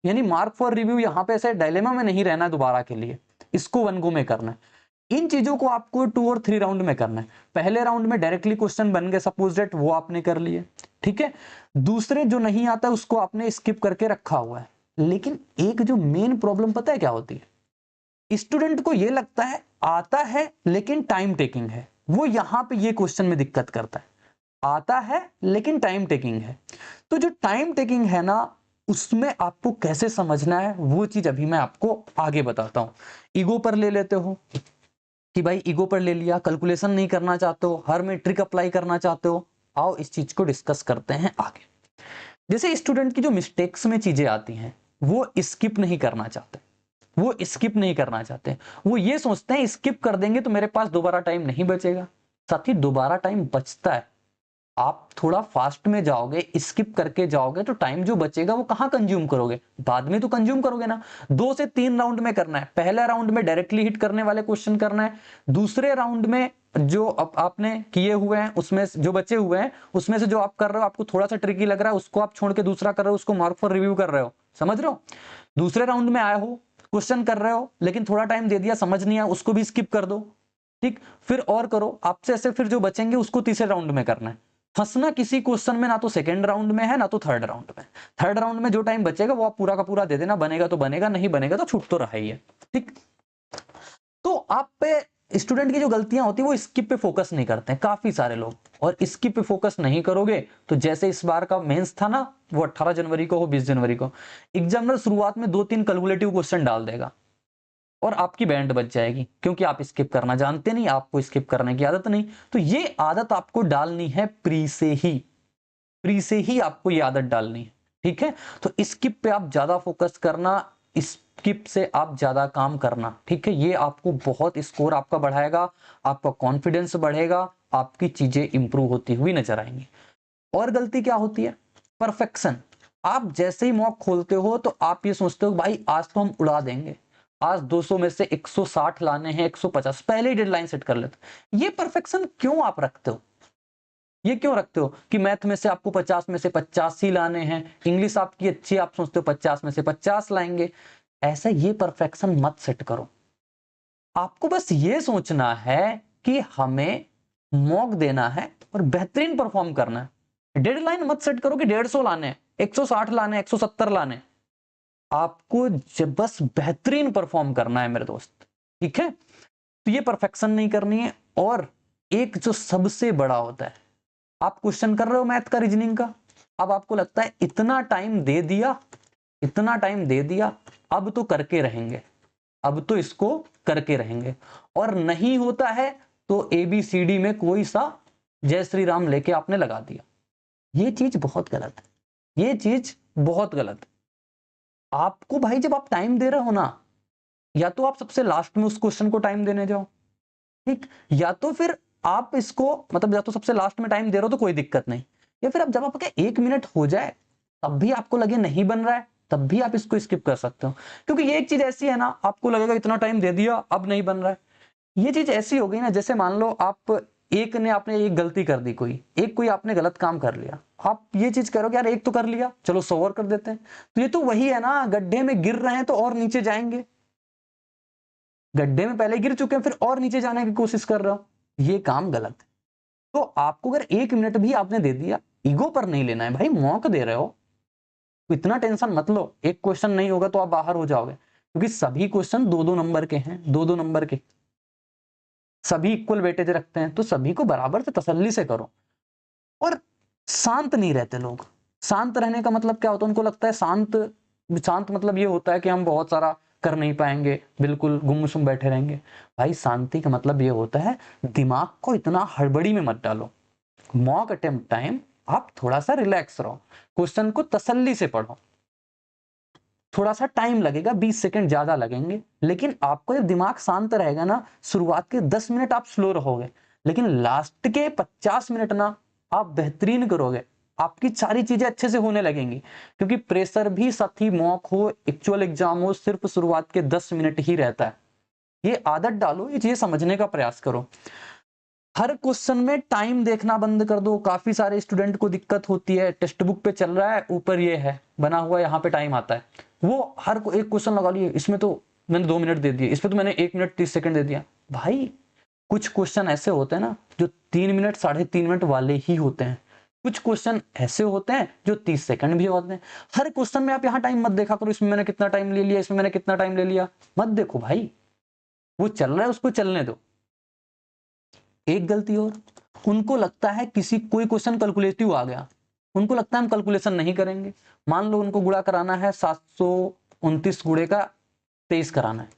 यानी मार्क फॉर रिव्यू यहाँ पे ऐसे डायलेमा में नहीं रहना है दोबारा के लिए, इसको 1 गो में करना है। इन चीजों को आपको 2 और 3 राउंड में करना है। पहले राउंड में डायरेक्टली क्वेश्चन बन गए सपोज दैट, वो आपने कर लिए, ठीक है। दूसरे जो नहीं आता उसको आपने स्किप करके रखा हुआ है। लेकिन एक जो मेन प्रॉब्लम पता है क्या होती है, स्टूडेंट को ये लगता है आता है लेकिन टाइम टेकिंग है, वो यहां पे ये क्वेश्चन में दिक्कत करता है। आता है लेकिन टाइम टेकिंग है, तो जो टाइम टेकिंग है ना, उसमें आपको कैसे समझना है वो चीज अभी मैं आपको आगे बताता हूं। ईगो पर ले लेते हो कि भाई ईगो पर ले लिया, कैलकुलेशन नहीं करना चाहते हो, हर में ट्रिक अप्लाई करना चाहते हो, आओ इस चीज को डिस्कस करते हैं आगे। जैसे स्टूडेंट की जो मिस्टेक्स में चीजें आती हैं, वो स्किप नहीं करना चाहते, वो स्किप नहीं करना चाहते, वो ये सोचते हैं स्किप कर देंगे तो मेरे पास दोबारा टाइम नहीं बचेगा। साथी, दोबारा टाइम बचता है। आप थोड़ा फास्ट में जाओगे, स्किप करके जाओगे, तो टाइम जो बचेगा वो कहां कंज्यूम करोगे, बाद में तो कंज्यूम करोगे ना। 2 से 3 राउंड में करना है। पहले राउंड में डायरेक्टली हिट करने वाले क्वेश्चन करना है, दूसरे राउंड में जो आपने किए हुए हैं उसमें जो बचे हुए हैं उसमें से जो आप कर रहे हो, आपको थोड़ा सा ट्रिकी लग रहा है, उसको आप छोड़ के दूसरा कर रहे हो, उसको मार्क फॉर रिव्यू कर रहे हो। समझ रहे हो, दूसरे राउंड में आए हो, क्वेश्चन कर रहे हो, लेकिन थोड़ा टाइम दे दिया, समझ नहीं आया, उसको भी स्किप कर दो, ठीक। फिर और करो, आपसे ऐसे फिर जो बचेंगे उसको तीसरे राउंड में करना है। फंसना किसी क्वेश्चन में ना तो सेकंड राउंड में है ना तो थर्ड राउंड में। थर्ड राउंड में जो टाइम बचेगा वो आप पूरा का पूरा दे देना, बनेगा तो बनेगा, नहीं बनेगा तो छूट तो रहा ही है, ठीक। तो आप पे स्टूडेंट की जो गलतियां होती है वो स्किप पे फोकस नहीं करते हैं काफी सारे लोग, और स्किप पे फोकस नहीं करोगे तो जैसे इस बार का मेंस था ना, वो 18 जनवरी को हो 20 जनवरी को, एग्जामिनर शुरुआत में 2-3 कैलकुलेटिव क्वेश्चन डाल देगा और आपकी बैंड बच जाएगी, क्योंकि आप स्किप करना जानते नहीं, आपको स्किप करने की आदत नहीं। तो ये आदत आपको डालनी है प्री से ही, प्री से ही आपको ये आदत डालनी है, ठीक है। तो स्किप पे आप ज्यादा फोकस करना, इस स्किप से आप ज्यादा काम करना, ठीक है। ये आपको बहुत स्कोर आपका बढ़ाएगा, आपका कॉन्फिडेंस बढ़ेगा, आपकी चीजें इंप्रूव होती हुई नजर आएंगी। और गलती क्या होती है? परफेक्शन। आप जैसे ही मॉक खोलते हो तो आप ये सोचते हो भाई आज तो हम उड़ा देंगे, आज 200 में से 160 लाने हैं, 150, पहले ही डेडलाइन सेट कर लेते। ये परफेक्शन क्यों आप रखते हो? ये क्यों रखते हो कि मैथ में से आपको 50 में से 85 लाने हैं, इंग्लिश आपकी अच्छी, आप सोचते हो 50 में से 50 लाएंगे। ऐसा ये परफेक्शन मत सेट करो। आपको बस ये सोचना है कि हमें मॉक देना है और बेहतरीन परफॉर्म करना है। डेडलाइन मत सेट करो कि 150 लाने हैं, 160 लाने, 170 लाने। आपको जब बस बेहतरीन परफॉर्म करना है मेरे दोस्त, ठीक है। तो ये परफेक्शन नहीं करनी है। और एक जो सबसे बड़ा होता है, आप क्वेश्चन कर रहे हो मैथ का, रीजनिंग का, अब आपको लगता है इतना टाइम दे दिया, इतना टाइम दे दिया, अब तो करके रहेंगे, अब तो इसको करके रहेंगे, और नहीं होता है तो ABCD में कोई सा जय श्री राम लेके आपने लगा दिया। ये चीज बहुत गलत है, ये चीज बहुत गलत है। आपको भाई जब आप टाइम दे रहे हो ना, या तो आप सबसे लास्ट में उस क्वेश्चन को टाइम देने जाओ, ठीक, या तो फिर आप इसको मतलब या तो सबसे लास्ट में टाइम दे रहे हो तो कोई दिक्कत नहीं, या फिर अब जब आपका 1 मिनट हो जाए तब भी आपको लगे नहीं बन रहा है, तब भी आप इसको स्किप कर सकते हो। क्योंकि ये एक चीज ऐसी है ना, आपको लगेगा इतना टाइम दे दिया अब नहीं बन रहा है। ये चीज ऐसी हो गई ना, जैसे मान लो आप आपने एक गलती कर दी, कोई आपने गलत काम कर लिया, आप ये चीज करोगे यार एक तो कर लिया, चलो 100 और कर देते हैं। तो ये तो वही है ना, गड्ढे में गिर रहे हैं तो और नीचे जाएंगे, गड्ढे में पहले गिर चुके हैं फिर और नीचे जाने की कोशिश कर रहे हो, ये काम गलत है। तो आपको अगर 1 मिनट भी आपने दे दिया, ईगो पर नहीं लेना है भाई, मौका दे रहे हो तो इतना टेंशन मत लो। एक क्वेश्चन नहीं होगा तो आप बाहर हो जाओगे, क्योंकि सभी क्वेश्चन 2-2 नंबर के हैं, 2-2 नंबर के, सभी इक्वल वेटेज रखते हैं, तो सभी को बराबर से तसल्ली से करो। और शांत नहीं रहते लोग। शांत रहने का मतलब क्या होता है? उनको लगता है शांत शांत मतलब ये होता है कि हम बहुत सारा कर नहीं पाएंगे, बिल्कुल गुमसुम बैठे रहेंगे। भाई शांति का मतलब ये होता है दिमाग को इतना हड़बड़ी में मत डालो। मॉक अटेम्प्ट टाइम आप थोड़ा सा रिलैक्स रहो, क्वेश्चन को तसल्ली से पढ़ो। थोड़ा सा टाइम लगेगा, 20 सेकंड ज्यादा लगेंगे, लेकिन आपको जब दिमाग शांत रहेगा ना, शुरुआत के 10 मिनट आप स्लो रहोगे, लेकिन लास्ट के 50 मिनट ना आप बेहतरीन करोगे, आपकी सारी चीजें अच्छे से होने लगेंगी। क्योंकि प्रेशर भी साथ ही मॉक हो, एक्चुअल एग्जाम हो, सिर्फ शुरुआत के 10 मिनट ही रहता है। ये आदत डालो, ये चीजें समझने का प्रयास करो। हर क्वेश्चन में टाइम देखना बंद कर दो। काफी सारे स्टूडेंट को दिक्कत होती है, टेक्स्ट बुक पे चल रहा है, ऊपर ये है बना हुआ, यहाँ पे टाइम आता है, वो हर को एक क्वेश्चन लगा लिए, इसमें तो मैंने 2 मिनट दे दिए, इसमें तो मैंने 1 मिनट 30 सेकंड दे दिया। भाई कुछ क्वेश्चन ऐसे होते हैं ना जो 3 मिनट 3.5 मिनट वाले ही होते हैं, कुछ क्वेश्चन ऐसे होते हैं जो 30 सेकंड भी होते हैं। हर क्वेश्चन में आप यहाँ टाइम मत देखा करो, इसमें मैंने कितना टाइम ले लिया, इसमें मैंने कितना टाइम ले लिया, मत देखो भाई, वो चल रहा है उसको चलने दो। एक गलती और, उनको लगता है किसी कोई क्वेश्चन कैलकुलेटिव आ गया, उनको लगता है हम कैलकुलेशन नहीं करेंगे। मान लो उनको गुणा कराना है, 729 गुणे का 23 कराना है,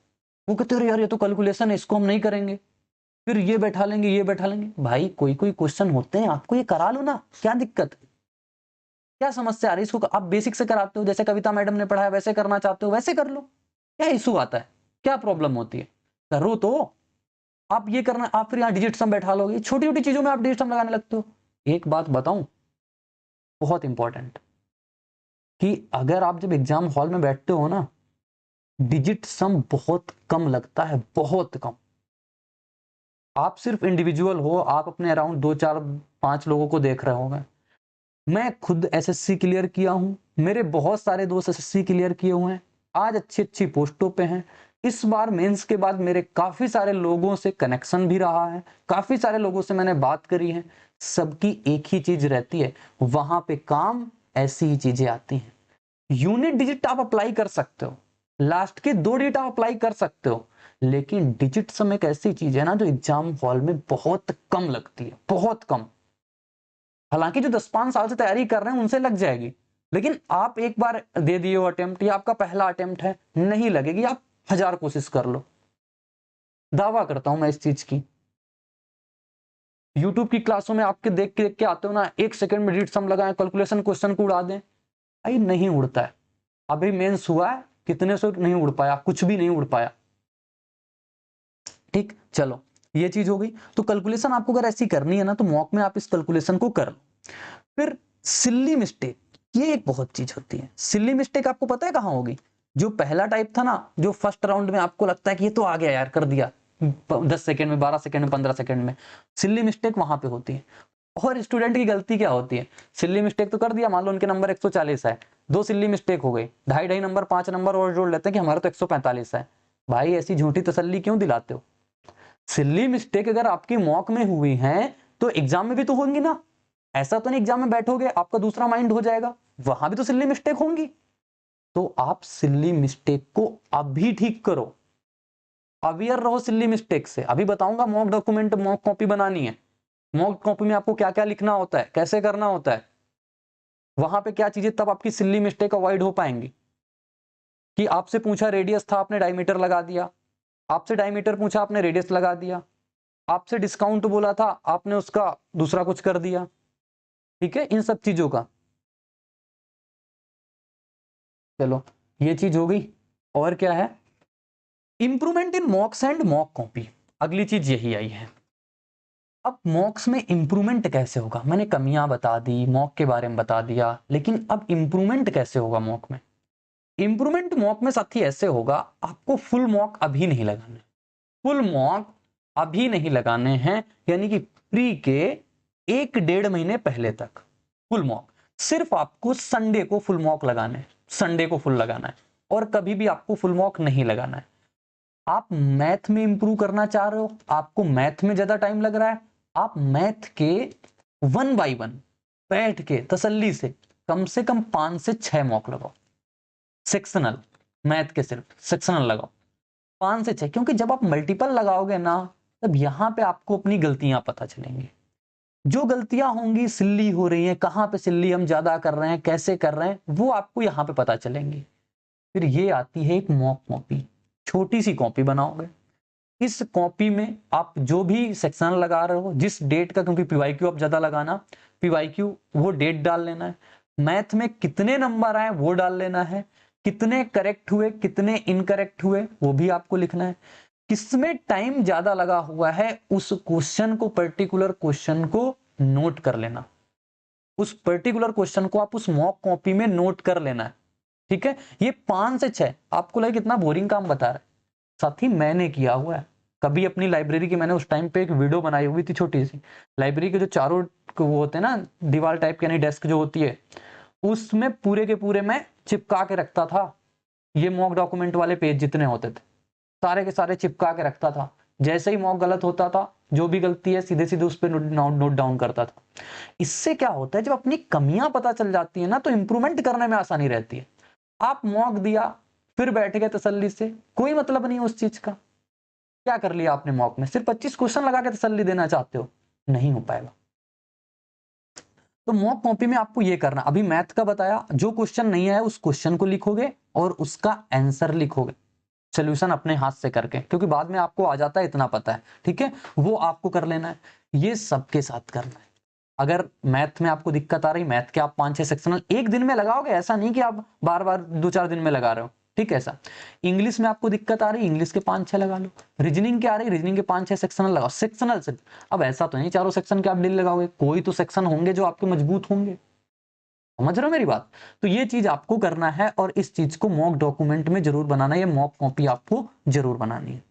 वो कहते हैं यार ये तो कैलकुलेशन है, इसको हम नहीं करेंगे, फिर ये बैठा लेंगे, ये बैठा लेंगे। भाई कोई कोई क्वेश्चन होते हैं, आपको ये करा लो ना, क्या दिक्कत, क्या समस्या आ रही है? इसको आप बेसिक से कराते हो, जैसे कविता मैडम ने पढ़ाया वैसे करना चाहते हो वैसे कर लो, क्या इशू आता है, क्या प्रॉब्लम होती है? करो तो। आप ये करना, आप फिर यहाँ डिजिट सम बैठा लोगे, छोटी छोटी चीजों में आप डिजिट सम लगाने लगते हो। एक बात बताऊं बहुत इंपॉर्टेंट, कि अगर आप जब एग्जाम हॉल में बैठते हो ना, डिजिट सम बहुत कम लगता है, बहुत कम। आप सिर्फ इंडिविजुअल हो, आप अपने अराउंड 2-4-5 लोगों को देख रहे होंगे। मैं खुद एसएससी क्लियर किया हूं, मेरे बहुत सारे दोस्त एसएससी क्लियर किए हुए हैं, आज अच्छी अच्छी पोस्टों पे हैं। इस बार मेंस के बाद मेरे काफी सारे लोगों से कनेक्शन भी रहा है, काफी सारे लोगों से मैंने बात करी है। सबकी एक ही चीज रहती है, वहां पे काम ऐसी ही चीजें आती हैं। यूनिट डिजिट आप अप्लाई कर सकते हो, लास्ट के 2 डिजिट आप अप्लाई कर सकते हो, लेकिन डिजिट सम एक ऐसी चीज है ना जो एग्जाम हॉल में बहुत कम लगती है, बहुत कम। हालांकि जो 10-5 साल से तैयारी कर रहे हैं उनसे लग जाएगी, लेकिन आप एक बार दे दिए हो अटेम्प्ट, या आपका पहला अटेम्प्ट है, नहीं लगेगी, आप 1000 कोशिश कर लो। दावा करता हूं मैं इस चीज की। यूट्यूब की क्लासों में आपके देख के आते हो ना, 1 सेकंड में डिजिट सम लगाएं, कैलकुलेशन क्वेश्चन को उड़ा दें, भाई नहीं उड़ता है। अभी मेंस हुआ है, कितने से नहीं उड़ पाया, कुछ भी नहीं उड़ पाया। ठीक, चलो ये चीज हो गई। तो कैलकुलेशन आपको अगर ऐसी करनी है ना तो मॉक में आप इस कैलकुलेशन को कर लो। फिर सिल्ली मिस्टेक, ये एक बहुत चीज होती है। सिल्ली मिस्टेक आपको पता है कहाँ होगी? जो पहला टाइप था ना, जो फर्स्ट राउंड में आपको लगता है कि ये तो आ गया यार, कर दिया 10 सेकंड में, 12 सेकंड में, 15 सेकंड में, सिल्ली मिस्टेक वहां पे होती है। और स्टूडेंट की गलती क्या होती है? सिल्ली मिस्टेक तो कर दिया, मान लो उनके नंबर 140 है, 2 सिल्ली मिस्टेक हो गई, 2.5 नंबर, 5 नंबर और जोड़ लेते हैं कि हमारा तो 145 है। भाई ऐसी झूठी तसल्ली क्यों दिलाते हो? सिल्ली मिस्टेक अगर आपकी मॉक में हुई है तो एग्जाम में भी तो होंगी ना। ऐसा तो नहीं एग्जाम में बैठोगे आपका दूसरा माइंड हो जाएगा, वहां भी तो सिल्ली मिस्टेक होंगी। तो आप सिल्ली मिस्टेक को अभी ठीक करो, अवेयर रहो सिल्ली मिस्टेक से। अभी बताऊंगा मॉक डॉक्यूमेंट, मॉक कॉपी बनानी है, मॉक कॉपी में आपको क्या क्या लिखना होता है, कैसे करना होता है, वहां पे क्या चीजें, तब आपकी सिल्ली मिस्टेक अवॉइड हो पाएंगी। कि आपसे पूछा रेडियस था, आपने डायमीटर लगा दिया, आपसे डायमीटर पूछा, आपने रेडियस लगा दिया, आपसे डिस्काउंट बोला था, आपने उसका दूसरा कुछ कर दिया। ठीक है, इन सब चीजों का, चलो ये चीज हो गई। और क्या है? Improvement in मॉक्स and mock copy, अगली चीज यही आई है। अब मॉक्स में इंप्रूवमेंट कैसे होगा? मैंने कमियां बता दी, मॉक के बारे में बता दिया, लेकिन अब इंप्रूवमेंट कैसे होगा मॉक में? इंप्रूवमेंट मॉक में साथी ऐसे होगा, आपको फुल मॉक अभी नहीं लगाने, फुल मॉक अभी नहीं लगाने हैं, यानी कि प्री के 1-1.5 महीने पहले तक फुल मॉक। सिर्फ आपको संडे को फुल मॉक लगाना है, संडे को फुल लगाना है, और कभी भी आपको फुल मॉक नहीं लगाना है। आप मैथ में इंप्रूव करना चाह रहे हो, आपको मैथ में ज्यादा टाइम लग रहा है, आप मैथ के 1 बाय 1 बैठ के तसल्ली से कम 5 से 6 मॉक लगाओ। सेक्शनल मैथ के सिर्फ सेक्शनल लगाओ 5 से 6, क्योंकि जब आप मल्टीपल लगाओगे ना, तब यहां पे आपको अपनी गलतियां पता चलेंगी। जो गलतियां होंगी, सिल्ली हो रही है, कहां पे सिल्ली हम ज्यादा कर रहे हैं, कैसे कर रहे हैं, वो आपको यहां पे पता चलेंगी। फिर ये आती है एक मॉक कॉपी, छोटी सी कॉपी बनाओगे। इस कॉपी में आप जो भी सेक्शन लगा रहे हो, जिस डेट का, क्योंकि पीवाईक्यू आप ज्यादा लगाना, पीवाईक्यू वो डेट डाल लेना है, मैथ में कितने नंबर आए वो डाल लेना है, कितने करेक्ट हुए, कितने इनकरेक्ट हुए वो भी आपको लिखना है, किसमें टाइम ज्यादा लगा हुआ है उस क्वेश्चन को, पर्टिकुलर क्वेश्चन को नोट कर लेना। उस पर्टिकुलर क्वेश्चन को आप उस मॉक कॉपी में नोट कर लेना है। ठीक है, ये 5 से 6 आपको लगे कितना बोरिंग काम बता रहा है, साथी मैंने किया हुआ है। कभी अपनी लाइब्रेरी की मैंने उस टाइम पे एक वीडियो बनाई हुई थी, छोटी सी लाइब्रेरी के जो चारों वो होते हैं ना, दीवार टाइप के, यानी डेस्क जो होती है, उसमें पूरे के पूरे मैं चिपका के रखता था। ये मॉक डॉक्यूमेंट वाले पेज जितने होते थे, सारे के सारे चिपका के रखता था। जैसे ही मॉक गलत होता था, जो भी गलती है सीधे सीधे उस पर नोट डाउन करता था। इससे क्या होता है, जब अपनी कमियां पता चल जाती है ना, तो इंप्रूवमेंट करने में आसानी रहती है। आप मॉक दिया, फिर बैठ गए तसल्ली से, कोई मतलब नहीं उस चीज का। क्या कर लिया आपने मॉक में? सिर्फ 25 क्वेश्चन लगा के तसल्ली देना चाहते हो, नहीं हो पाएगा। तो मॉक कॉपी में आपको ये करना, अभी मैथ का बताया, जो क्वेश्चन नहीं आया उस क्वेश्चन को लिखोगे और उसका आंसर लिखोगे, सोल्यूशन अपने हाथ से करके, क्योंकि बाद में आपको आ जाता है, इतना पता है। ठीक है, वो आपको कर लेना है। ये सबके साथ करना है। अगर मैथ में आपको दिक्कत आ रही, मैथ के आप 5-6 सेक्शनल एक दिन में लगाओगे, ऐसा नहीं कि आप बार बार 2-4 दिन में लगा रहे हो। ठीक है, ऐसा। इंग्लिश में आपको दिक्कत आ रही, इंग्लिश के 5-6 लगा लो। रीजनिंग के आ रही, रीजनिंग के 5-6 सेक्शनल लगाओ, सेक्शनल से। अब ऐसा तो नहीं चारों सेक्शन के आप डेली लगाओगे, कोई तो सेक्शन होंगे जो आपके मजबूत होंगे। समझ रहे हो मेरी बात? तो ये चीज आपको करना है, और इस चीज को मॉक डॉक्यूमेंट में जरूर बनाना है, मॉक कॉपी आपको जरूर बनानी है।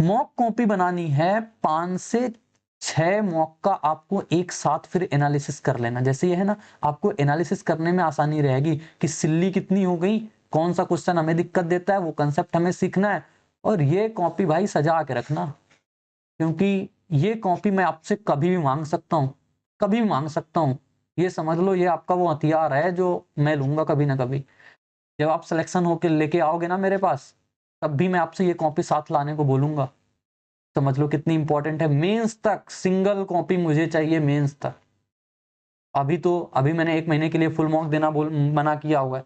मॉक कॉपी बनानी है, 5 से 6 मॉक का आपको एक साथ फिर एनालिसिस कर लेना। जैसे ये है ना, आपको एनालिसिस करने में आसानी रहेगी कि सिल्ली कितनी हो गई, कौन सा क्वेश्चन हमें दिक्कत देता है, वो कंसेप्ट हमें सीखना है। और ये कॉपी भाई सजा के रखना, क्योंकि ये कॉपी मैं आपसे कभी भी मांग सकता हूँ, कभी भी मांग सकता हूँ। ये समझ लो, ये आपका वो हथियार है जो मैं लूंगा कभी ना कभी। जब आप सिलेक्शन होकर लेके आओगे ना मेरे पास, तब भी मैं आपसे ये कॉपी साथ लाने को बोलूंगा। समझ लो कितनी इंपॉर्टेंट है। मेंस तक सिंगल कॉपी मुझे चाहिए, मेंस तक। अभी मैंने 1 महीने के लिए फुल मॉक देना मना किया हुआ है,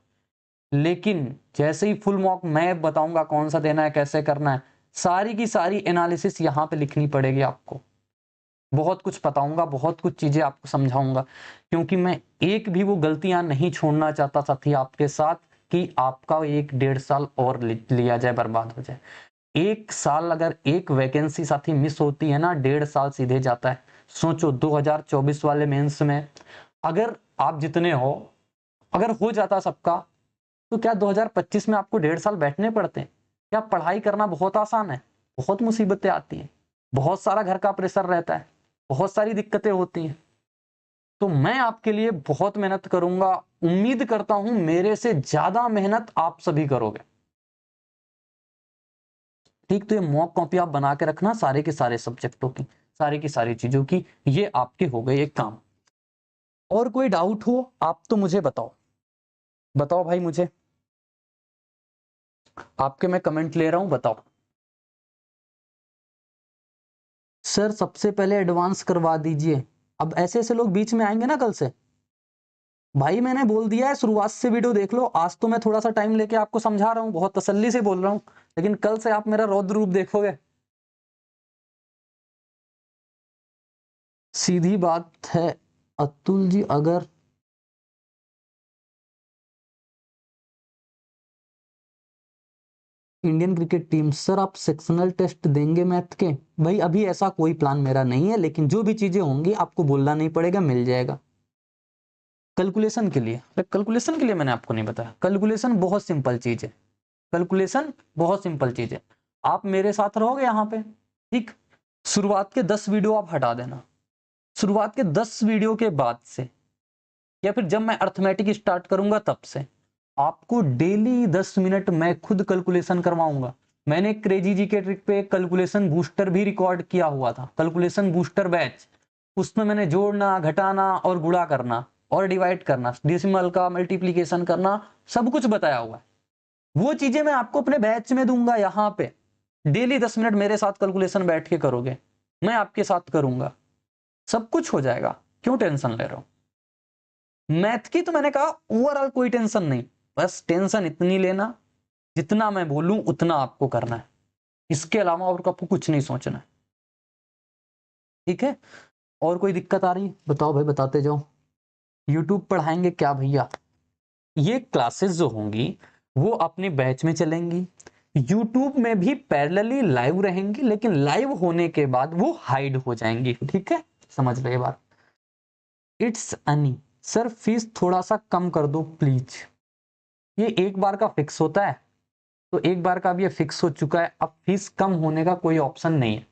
लेकिन जैसे ही फुल मॉक मैं बताऊंगा कौन सा देना है, कैसे करना है, सारी की सारी एनालिसिस यहाँ पे लिखनी पड़ेगी आपको। बहुत कुछ बताऊंगा, बहुत कुछ चीजें आपको समझाऊंगा, क्योंकि मैं एक भी वो गलतियां नहीं छोड़ना चाहता साथी आपके साथ, कि आपका 1-1.5 साल और लिया जाए, बर्बाद हो जाए। 1 साल अगर एक वैकेंसी साथी मिस होती है ना, 1.5 साल सीधे जाता है। सोचो 2024 वाले मेंस में अगर आप जितने हो, अगर हो जाता सबका, तो क्या 2025 में आपको 1.5 साल बैठने पड़ते हैं? क्या पढ़ाई करना बहुत आसान है? बहुत मुसीबतें आती हैं, बहुत सारा घर का प्रेशर रहता है, बहुत सारी दिक्कतें होती हैं। तो मैं आपके लिए बहुत मेहनत करूंगा, उम्मीद करता हूं मेरे से ज्यादा मेहनत आप सभी करोगे। ठीक, तो ये मॉक कॉपी आप बना के रखना सारे के सारे सब्जेक्टों की, सारी की सारी चीजों की। ये आपके हो गए एक काम। और कोई डाउट हो आप तो मुझे बताओ, बताओ भाई मुझे, आपके मैं कमेंट ले रहा हूं, बताओ। सर सबसे पहले एडवांस करवा दीजिए। अब ऐसे ऐसे लोग बीच में आएंगे ना कल से, भाई मैंने बोल दिया है शुरुआत से वीडियो देख लो। आज तो मैं थोड़ा सा टाइम लेके आपको समझा रहा हूँ, बहुत तसल्ली से बोल रहा हूँ, लेकिन कल से आप मेरा रौद्र रूप देखोगे। सीधी बात है अतुल जी, अगर इंडियन क्रिकेट टीम, सर आप सेक्शनल टेस्ट देंगे मैथ के? भाई अभी ऐसा कोई प्लान मेरा नहीं है, लेकिन जो भी चीजें होंगी आपको बोलना नहीं पड़ेगा, मिल जाएगा। कैलकुलेशन के लिए, कैलकुलेशन के लिए मैंने आपको नहीं बताया। कैलकुलेशन बहुत सिंपल चीज है, कैलकुलेशन बहुत सिंपल चीज है। आप मेरे साथ रहोगे यहाँ पे, ठीक। शुरुआत के 10 वीडियो आप हटा देना। शुरुआत के 10 वीडियो के बाद से, या फिर जब मैं अर्थमेटिक स्टार्ट करूंगा तब से, आपको डेली 10 मिनट मैं खुद कैलकुलेशन करवाऊंगा। मैंने क्रेजी जी के ट्रिक पे एक कैलकुलेशन बूस्टर भी रिकॉर्ड किया हुआ था, कैलकुलेशन बूस्टर बैच। उसमें मैंने जोड़ना, घटाना और गुणा करना और डिवाइड करना, डेसिमल का मल्टीप्लीकेशन करना, सब कुछ बताया हुआ है। वो चीजें मैं आपको अपने बैच में दूंगा। यहाँ पे डेली 10 मिनट मेरे साथ कैलकुलेशन बैठ के करोगे, मैं आपके साथ करूंगा, सब कुछ हो जाएगा। क्यों टेंशन ले रहा हूं? मैथ की तो मैंने कहा ओवरऑल कोई टेंशन नहीं, बस टेंशन इतनी लेना जितना मैं बोलूं उतना आपको करना है, इसके अलावा और आपको कुछ नहीं सोचना है, ठीक है। और कोई दिक्कत आ रही है बताओ भाई, बताते जाओ। यूट्यूब पढ़ाएंगे क्या भैया? ये क्लासेस जो होंगी वो अपने बैच में चलेंगी, यूट्यूब में भी पैरेलली लाइव रहेंगी, लेकिन लाइव होने के बाद वो हाइड हो जाएंगी, ठीक है, समझ रहे बात। इट्स अनी सर, फीस थोड़ा सा कम कर दो प्लीज। ये एक बार का फिक्स होता है, तो एक बार का अब ये फिक्स हो चुका है, अब फीस कम होने का कोई ऑप्शन नहीं है।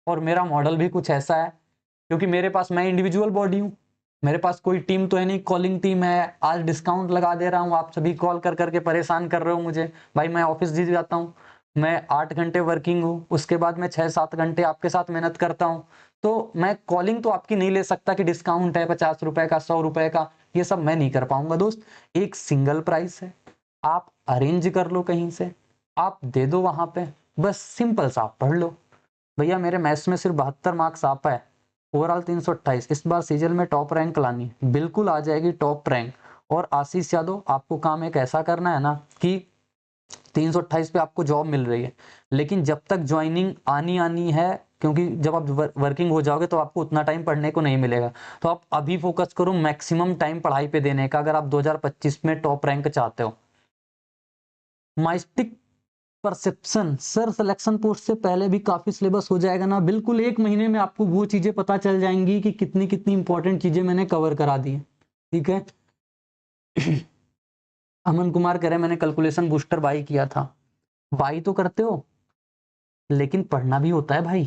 और मेरा मॉडल भी कुछ ऐसा है, क्योंकि मेरे पास, मैं इंडिविजुअल बॉडी हूँ, मेरे पास कोई टीम तो है नहीं, कॉलिंग टीम है। आज डिस्काउंट लगा दे रहा हूँ, आप सभी कॉल कर करके परेशान कर रहे हो मुझे। भाई मैं ऑफिस भी जाता हूँ, मैं 8 घंटे वर्किंग हूँ, उसके बाद मैं 6-7 घंटे आपके साथ मेहनत करता हूँ, तो मैं कॉलिंग तो आपकी नहीं ले सकता कि डिस्काउंट है 50 रुपए का, 100 रुपए का, ये सब मैं नहीं कर पाऊंगा दोस्त। एक सिंगल प्राइस है, आप अरेंज कर लो कहीं से, आप दे दो वहां पे, बस सिंपल सा आप पढ़ लो। भैया मेरे मैथ्स में सिर्फ 72 मार्क्स आ पाए, ओवरऑल 328। इस बार सीजल में टॉप रैंक लानी है, बिल्कुल आ जाएगी टॉप रैंक। और आशीष यादव, आपको काम एक ऐसा करना है ना कि 328 पे आपको जॉब मिल रही है, लेकिन जब तक ज्वाइनिंग आनी आनी है, क्योंकि जब आप वर्किंग हो जाओगे तो आपको उतना टाइम पढ़ने को नहीं मिलेगा, तो आप अभी फोकस करो मैक्सिमम टाइम पढ़ाई पे देने का, अगर आप 2025 में टॉप रैंक चाहते हो। Mystic perception sir, selection post से पहले भी काफी सिलेबस हो जाएगा ना? बिल्कुल, 1 महीने में आपको वो चीजें पता चल जाएंगी कि कितनी कितनी इंपॉर्टेंट चीजें मैंने कवर करा दी है, ठीक है। अमन कुमार कह रहे मैंने कैलकुलेशन बूस्टर बाई किया था। बाई तो करते हो, लेकिन पढ़ना भी होता है भाई।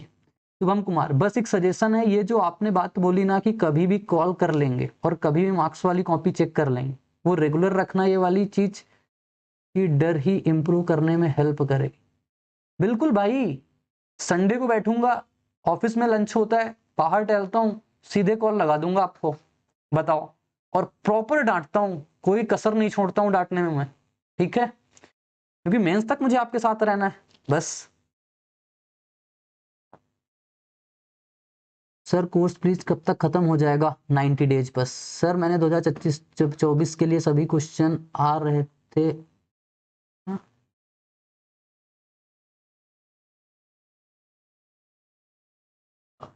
शुभम कुमार, बस एक सजेशन है, ये जो आपने बात बोली ना कि कभी भी कॉल कर लेंगे और कभी भी मार्क्स वाली कॉपी चेक कर लेंगे, वो रेगुलर रखना, ये वाली चीज की डर ही इंप्रूव करने में हेल्प करेगी। बिल्कुल भाई, संडे को बैठूंगा, ऑफिस में लंच होता है, बाहर टहलता हूँ, सीधे कॉल लगा दूंगा आपको, बताओ। और प्रॉपर डांटता हूँ, कोई कसर नहीं छोड़ता हूँ डांटने में मैं, ठीक है, क्योंकि मेंस तक मुझे आपके साथ रहना है बस। सर कोर्स प्लीज कब तक खत्म हो जाएगा? 90 डेज बस। सर मैंने 2024 के लिए सभी क्वेश्चन आ रहे थे।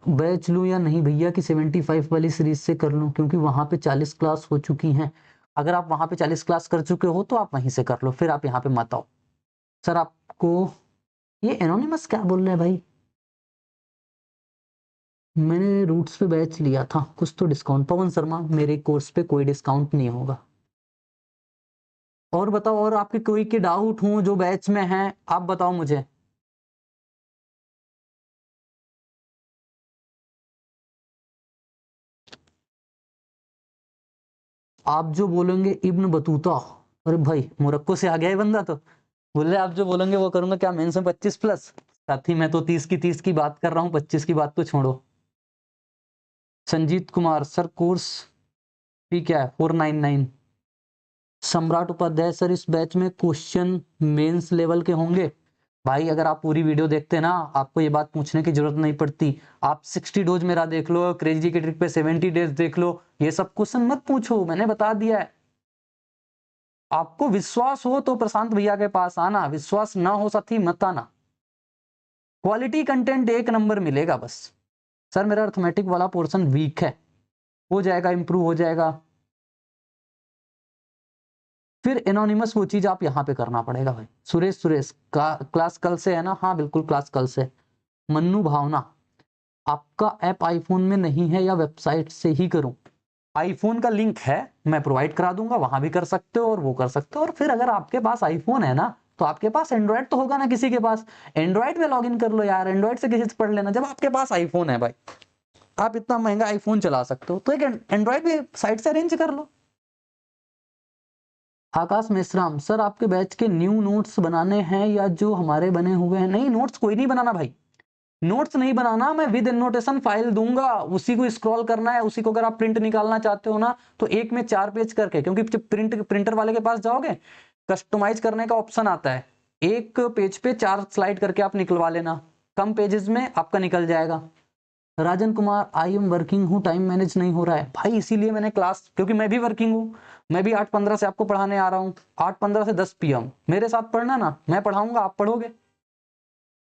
बैच लूं या नहीं भैया कि 75 वाली सीरीज से कर लूं, क्योंकि वहां पे 40 क्लास हो चुकी हैं अगर आप वहां पे 40 क्लास कर चुके हो तो आप वहीं से कर लो, फिर आप यहाँ पे मत आओ। सर आपको ये एनोनिमस क्या बोल रहे हैं भाई? मैंने रूट्स पे बैच लिया था, कुछ तो डिस्काउंट। पवन शर्मा, मेरे कोर्स पे कोई डिस्काउंट नहीं होगा। और बताओ, और आपके कोई के डाउट हो जो बैच में हैं, आप बताओ मुझे। आप जो बोलेंगे इब्न बतूता, अरे भाई मोरक्को से आ गया है बंदा, तो बोले आप जो बोलेंगे वो करूंगा। क्या मेंस में 25 प्लस? साथी मैं तो 30 की बात कर रहा हूँ, 25 की बात तो छोड़ो। Sanjeet Kumar, sir course fee क्या है? 499। सम्राट उपाध्याय, सर इस बैच में क्वेश्चन मेंस लेवल के होंगे? भाई अगर आप पूरी वीडियो देखते ना, आपको ये बात पूछने की जरूरत नहीं पड़ती। आप 60 डोज मेरा देख लो, क्रेजी के ट्रिक पे 70 डेज देख लो, ये सब क्वेश्चन मत पूछो, मैंने बता दिया है। आपको विश्वास हो तो प्रशांत भैया के पास आना, विश्वास ना हो साथी मत आना। क्वालिटी कंटेंट एक नंबर मिलेगा बस। सर मेरा अर्थमेटिक वाला पोर्शन वीक है, हो जाएगा, इंप्रूव हो जाएगा। फिर एनोनिमस वो चीज आप यहाँ पे करना पड़ेगा भाई। सुरेश क्लास कल से है ना? हाँ बिल्कुल क्लास कल से। मन्नू भावना, आपका ऐप आईफोन में नहीं है या वेबसाइट से ही करूं? आईफोन का लिंक है, मैं प्रोवाइड करा दूंगा, वहां भी कर सकते हो और वो कर सकते हो। और फिर अगर आपके पास आईफोन है ना, तो आपके पास एंड्रॉइड तो होगा ना किसी के पास, एंड्रॉइड में लॉगिन कर लो यार, एंड्रॉइड से किसी से पढ़ लेना। जब आपके पास आईफोन है भाई, आप इतना महंगा आईफोन चला सकते हो, तो एक एंड्रॉइड भी साइट से अरेंज कर लो। आकाश मेश्राम, सर आपके बैच के न्यू नोट्स बनाने हैं या जो हमारे बने हुए हैं? नहीं, नोट्स कोई नहीं बनाना भाई, नोट्स नहीं बनाना। मैं विद एनोटेशन फाइल दूंगा, उसी को स्क्रॉल करना है, उसी को अगर आप प्रिंट निकालना चाहते हो ना, तो एक में 4 पेज करके, क्योंकि जब प्रिंटर वाले के पास जाओगे, कस्टमाइज करने का ऑप्शन आता है, एक पेज पे 4 स्लाइड करके आप निकलवा लेना, कम पेजेस में आपका निकल जाएगा। Rajan Kumar, I am working हूँ, टाइम मैनेज नहीं हो रहा है भाई, इसीलिए मैंने क्लास, क्योंकि मैं भी वर्किंग हूँ, मैं भी 8:15 से आपको पढ़ाने आ रहा हूँ, 8:15 से 10 PM मेरे साथ पढ़ना ना, मैं पढ़ाऊंगा आप पढ़ोगे।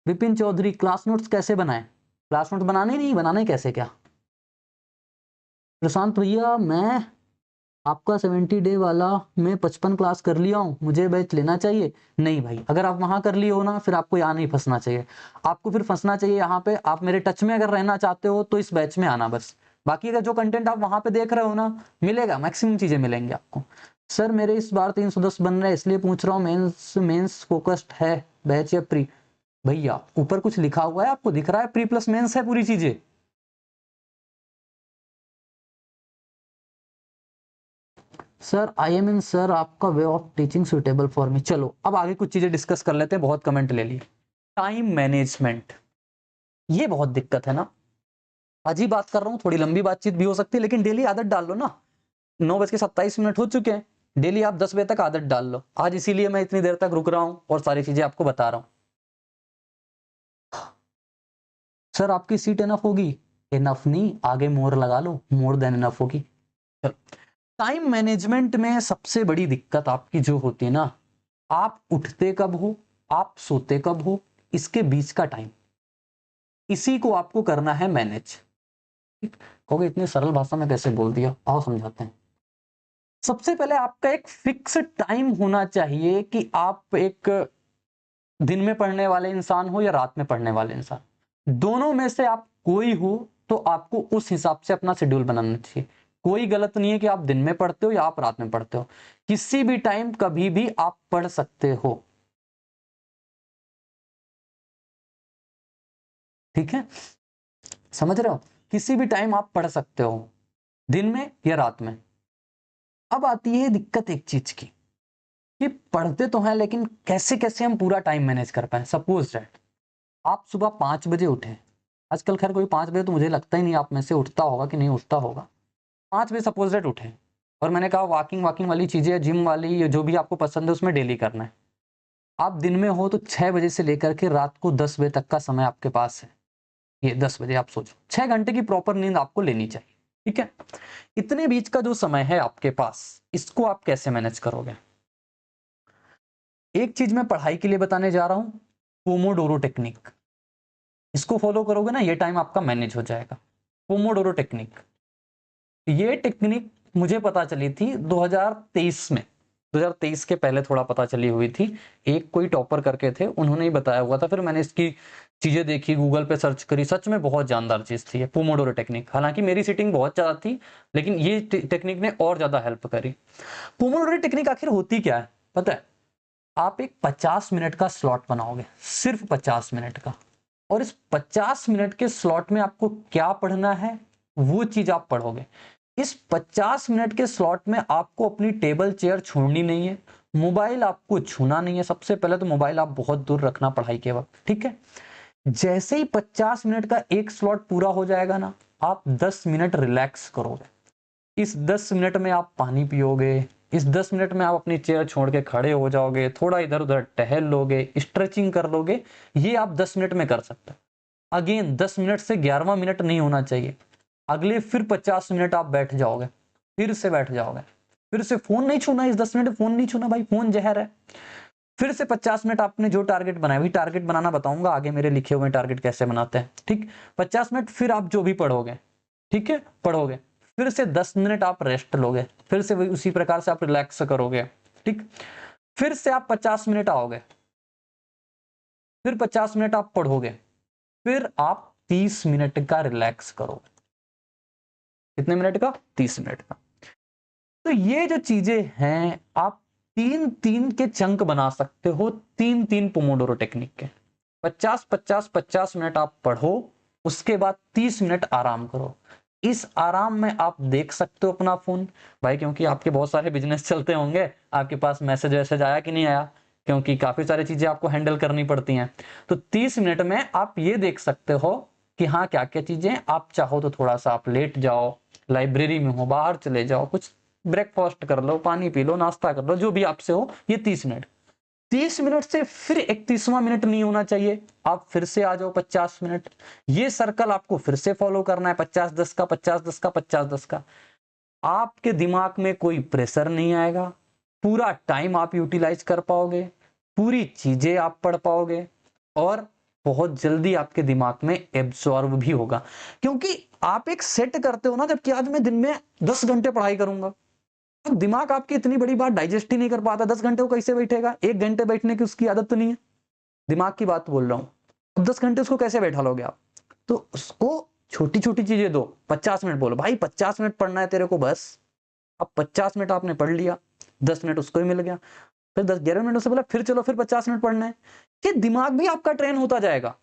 विपिन चौधरी, क्लास नोट्स कैसे बनाए? क्लास नोट्स बनाने नहीं, बनाने कैसे क्या? प्रशांत भैया, मैं आपका 70 डे वाला मैं 55 क्लास कर लिया हूँ, मुझे बैच लेना चाहिए? नहीं भाई, अगर आप वहां कर लिए हो ना, फिर आपको यहाँ नहीं फंसना चाहिए। आपको फिर फंसना चाहिए यहाँ पे, आप मेरे टच में अगर रहना चाहते हो तो इस बैच में आना बस। बाकी का जो कंटेंट आप वहां पे देख रहे हो ना, मिलेगा, मैक्सिमम चीजें मिलेंगी आपको। सर मेरे इस बार 310 बन रहे हैं, इसलिए पूछ रहा हूँ, मेंस फोकस्ड है बैच या प्री? भैया ऊपर कुछ लिखा हुआ है, आपको दिख रहा है? प्री प्लस मेंस है पूरी चीजें। Sir I am in, sir आपका way of teaching suitable for me. चलो अब आगे कुछ चीजें डिस्कस कर लेते हैं, बहुत कमेंट ले लिए। टाइम मैनेजमेंट, ये बहुत दिक्कत है ना। आज ही बात कर रहा हूँ, थोड़ी लंबी बातचीत भी हो सकती है, लेकिन डेली आदत डाल लो ना। 9:27 हो चुके हैं, डेली आप 10 बजे तक आदत डाल लो। आज इसीलिए मैं इतनी देर तक रुक रहा हूँ और सारी चीजें आपको बता रहा हूँ। सर आपकी सीट इनफ होगी? इनफ नहीं, आगे मोर लगा लो, मोर देन इनफ होगी। टाइम मैनेजमेंट में सबसे बड़ी दिक्कत आपकी जो होती है ना, आप उठते कब हो, आप सोते कब हो, इसके बीच का टाइम, इसी को आपको करना है मैनेज। कहोगे इतनी सरल भाषा में कैसे बोल दिया, आओ समझाते हैं। सबसे पहले आपका एक फिक्स टाइम होना चाहिए कि आप एक दिन में पढ़ने वाले इंसान हो या रात में पढ़ने वाले इंसान, दोनों में से आप कोई हो, तो आपको उस हिसाब से अपना शेड्यूल बनाना चाहिए। कोई गलत नहीं है कि आप दिन में पढ़ते हो या आप रात में पढ़ते हो, किसी भी टाइम कभी भी आप पढ़ सकते हो, ठीक है? समझ रहे हो? किसी भी टाइम आप पढ़ सकते हो, दिन में या रात में। अब आती है दिक्कत एक चीज की, कि पढ़ते तो हैं लेकिन कैसे कैसे हम पूरा टाइम मैनेज कर पाए। सपोज दैट आप सुबह 5 बजे उठे, आजकल खैर कोई 5 बजे तो मुझे लगता ही नहीं आप में से उठता होगा कि नहीं उठता होगा। 5 बजे सपोज दैट उठे, और मैंने कहा वॉकिंग वॉकिंग वाली चीजें, जिम वाली, जो भी आपको पसंद है उसमें डेली करना है। आप दिन में हो तो 6 बजे से लेकर के रात को 10 बजे तक का समय आपके पास है। ये 10 बजे आप सोचो, 6 घंटे की प्रॉपर नींद आपको लेनी चाहिए, ठीक है? इतने बीच का जो समय है आपके पास, इसको आप कैसे मैनेज करोगे? एक चीज मैं पढ़ाई के लिए बताने जा रहा हूं, पोमोडोरो टेक्निक। इसको फॉलो करोगे ना, ये टाइम आपका मैनेज हो जाएगा। पोमोडोरो टेक्निक, ये टेक्निक मुझे पता चली थी 2023 में, 2023 के पहले थोड़ा पता चली हुई थी। एक कोई टॉपर करके थे, उन्होंने ही बताया हुआ था। फिर मैंने इसकी चीजें देखी, गूगल पे सर्च करी, सच में बहुत जानदार चीज थी ये पोमोडोरो टेक्निक। हालांकि मेरी सीटिंग बहुत ज्यादा थी, लेकिन ये टेक्निक ने और ज्यादा हेल्प करी। पोमोडोरो टेक्निक आखिर होती क्या है पता है? आप एक 50 मिनट का स्लॉट बनाओगे, सिर्फ 50 मिनट का, और इस 50 मिनट के स्लॉट में आपको क्या पढ़ना है वो चीज आप पढ़ोगे। इस 50 मिनट के स्लॉट में आपको अपनी टेबल चेयर छोड़नी नहीं है, मोबाइल आपको छूना नहीं है। सबसे पहले तो मोबाइल आप बहुत दूर रखना पढ़ाई के वक्त, ठीक है। जैसे ही 50 मिनट का एक स्लॉट पूरा हो जाएगा ना, आप 10 मिनट रिलैक्स करोगे। इस 10 मिनट में आप पानी पियोगे, इस 10 मिनट में आप अपनी चेयर छोड़ के खड़े हो जाओगे, थोड़ा इधर उधर टहल लोगे, स्ट्रेचिंग कर लोगे। ये आप 10 मिनट में कर सकते हो। अगेन 10 मिनट से 11वां मिनट नहीं होना चाहिए। अगले फिर 50 मिनट आप बैठ जाओगे, फिर से बैठ जाओगे, फिर से फोन नहीं छूना। इस 10 मिनट फोन नहीं छूना भाई, फोन जहर है। फिर से 50 मिनट आपने जो टारगेट बनाया, वही टारगेट बनाना बताऊंगा आगे, मेरे लिखे हुए टारगेट कैसे बनाते हैं, ठीक। 50 मिनट फिर आप जो भी पढ़ोगे, ठीक है, पढ़ोगे। फिर से 10 मिनट आप रेस्ट लोगे, फिर से वही उसी प्रकार से आप रिलैक्स करोगे, ठीक। फिर से आप 50 मिनट आओगे, फिर 50 मिनट आप पढ़ोगे, फिर आप 30 मिनट का रिलैक्स करोगे। कितने मिनट का? 30 मिनट का। तो ये जो चीजें हैं, आप 3-3 के चंक बना सकते हो, 3-3 पोमोडोरो टेक्निक के। 50-50-50 मिनट आप पढ़ो, उसके बाद 30 मिनट आराम करो। इस आराम में आप देख सकते हो अपना फोन भाई, क्योंकि आपके बहुत सारे बिजनेस चलते होंगे, आपके पास मैसेज वैसेज आया कि नहीं आया, क्योंकि काफी सारी चीजें आपको हैंडल करनी पड़ती हैं। तो 30 मिनट में आप ये देख सकते हो कि हाँ क्या क्या चीजें। आप चाहो तो थोड़ा सा आप लेट जाओ, लाइब्रेरी में हो, बाहर चले जाओ, कुछ ब्रेकफास्ट कर लो, पानी पी लो, नाश्ता कर लो, जो भी आपसे हो। ये 30 मिनट से फिर 31वां मिनट नहीं होना चाहिए, आप फिर से आ जाओ 50 मिनट। ये सर्कल आपको फिर से फॉलो करना है, 50-10 का, 50-10 का, 50-10 का। आपके दिमाग में कोई प्रेशर नहीं आएगा, पूरा टाइम आप यूटिलाइज कर पाओगे, पूरी चीजें आप पढ़ पाओगे, और बहुत जल्दी आपके दिमाग में एब्सॉर्ब भी होगा। क्योंकि आप एक सेट करते हो ना, जबकि आज मैं दिन में 10 घंटे पढ़ाई करूंगा, अब दिमाग आपकी इतनी बड़ी बात डाइजेस्ट ही नहीं कर पाता। 10 घंटे को कैसे बैठेगा? 1 घंटे बैठने की उसकी आदत तो नहीं है, दिमाग की बात बोल रहा हूं। अब 10 घंटे उसको कैसे बैठा लोगे आप? तो उसको छोटी छोटी चीजें दो। 50 मिनट बोलो भाई, 50 मिनट पढ़ना है तेरे को बस। अब 50 मिनट आपने पढ़ लिया, 10 मिनट उसको ही मिल गया, फिर 10-11 मिनट से बोला फिर चलो फिर 50 मिनट पढ़ना है। ये दिमाग भी आपका ट्रेन होता जाएगा,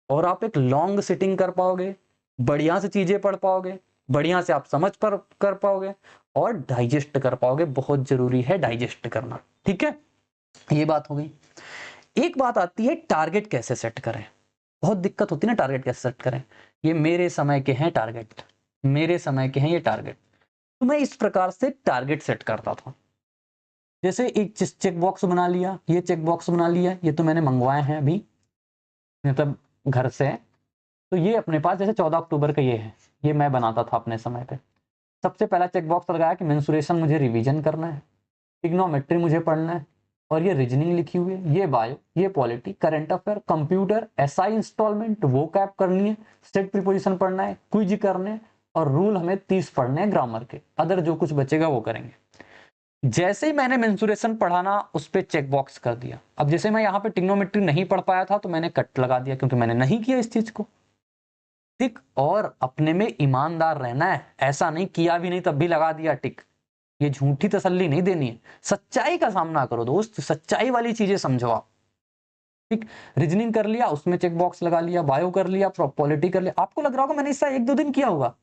और आप एक लॉन्ग सिटिंग कर पाओगे, बढ़िया से चीजें पढ़ पाओगे, बढ़िया से आप समझ पर कर पाओगे, और डाइजेस्ट कर पाओगे। बहुत जरूरी है डाइजेस्ट करना, ठीक है। ये बात हो गई। एक बात आती है टारगेट कैसे सेट करें। बहुत दिक्कत होती है ना, टारगेट कैसे सेट करें। ये मेरे समय के हैं टारगेट, मेरे समय के हैं ये टारगेट। तो मैं इस प्रकार से टारगेट सेट करता था। जैसे एक चेक बॉक्स बना लिया, ये चेक बॉक्स बना लिया, ये तो मैंने मंगवाए हैं अभी, मतलब घर से। तो ये अपने पास जैसे 14 अक्टूबर का ये है, ये मैं बनाता था अपने समय पे। सबसे पहला चेक बॉक्स लगाया कि मेंसुरेशन मुझे रिवीजन करना है, ट्रिग्नोमेट्री मुझे पढ़ना है, और ये रीजनिंग लिखी हुई है, ये बायो, ये polity, current affair, computer, SI installment, वो कैप करनी है, स्टेट प्रीपोजिशन पढ़ना है, क्विज करने, और रूल हमें 30 पढ़ने हैं ग्रामर के। अदर जो कुछ बचेगा वो करेंगे। जैसे ही मैंने मेंसुरेशन पढ़ाना उस पर चेक बॉक्स कर दिया। अब जैसे मैं यहाँ पे ट्रिग्नोमेट्री नहीं पढ़ पाया था, तो मैंने कट लगा दिया, क्योंकि मैंने नहीं किया इस चीज को, टिक। और अपने में ईमानदार रहना है, ऐसा नहीं किया भी नहीं तब भी लगा दिया टिक। ये झूठी तसल्ली नहीं देनी है, सच्चाई का सामना करो दोस्त, सच्चाई वाली चीजें समझो आप, ठीक। रीजनिंग कर लिया, उसमें चेक बॉक्स लगा लिया, बायो कर लिया, पॉलिटी कर लिया। आपको लग रहा होगा मैंने इसका 1-2 दिन किया होगा,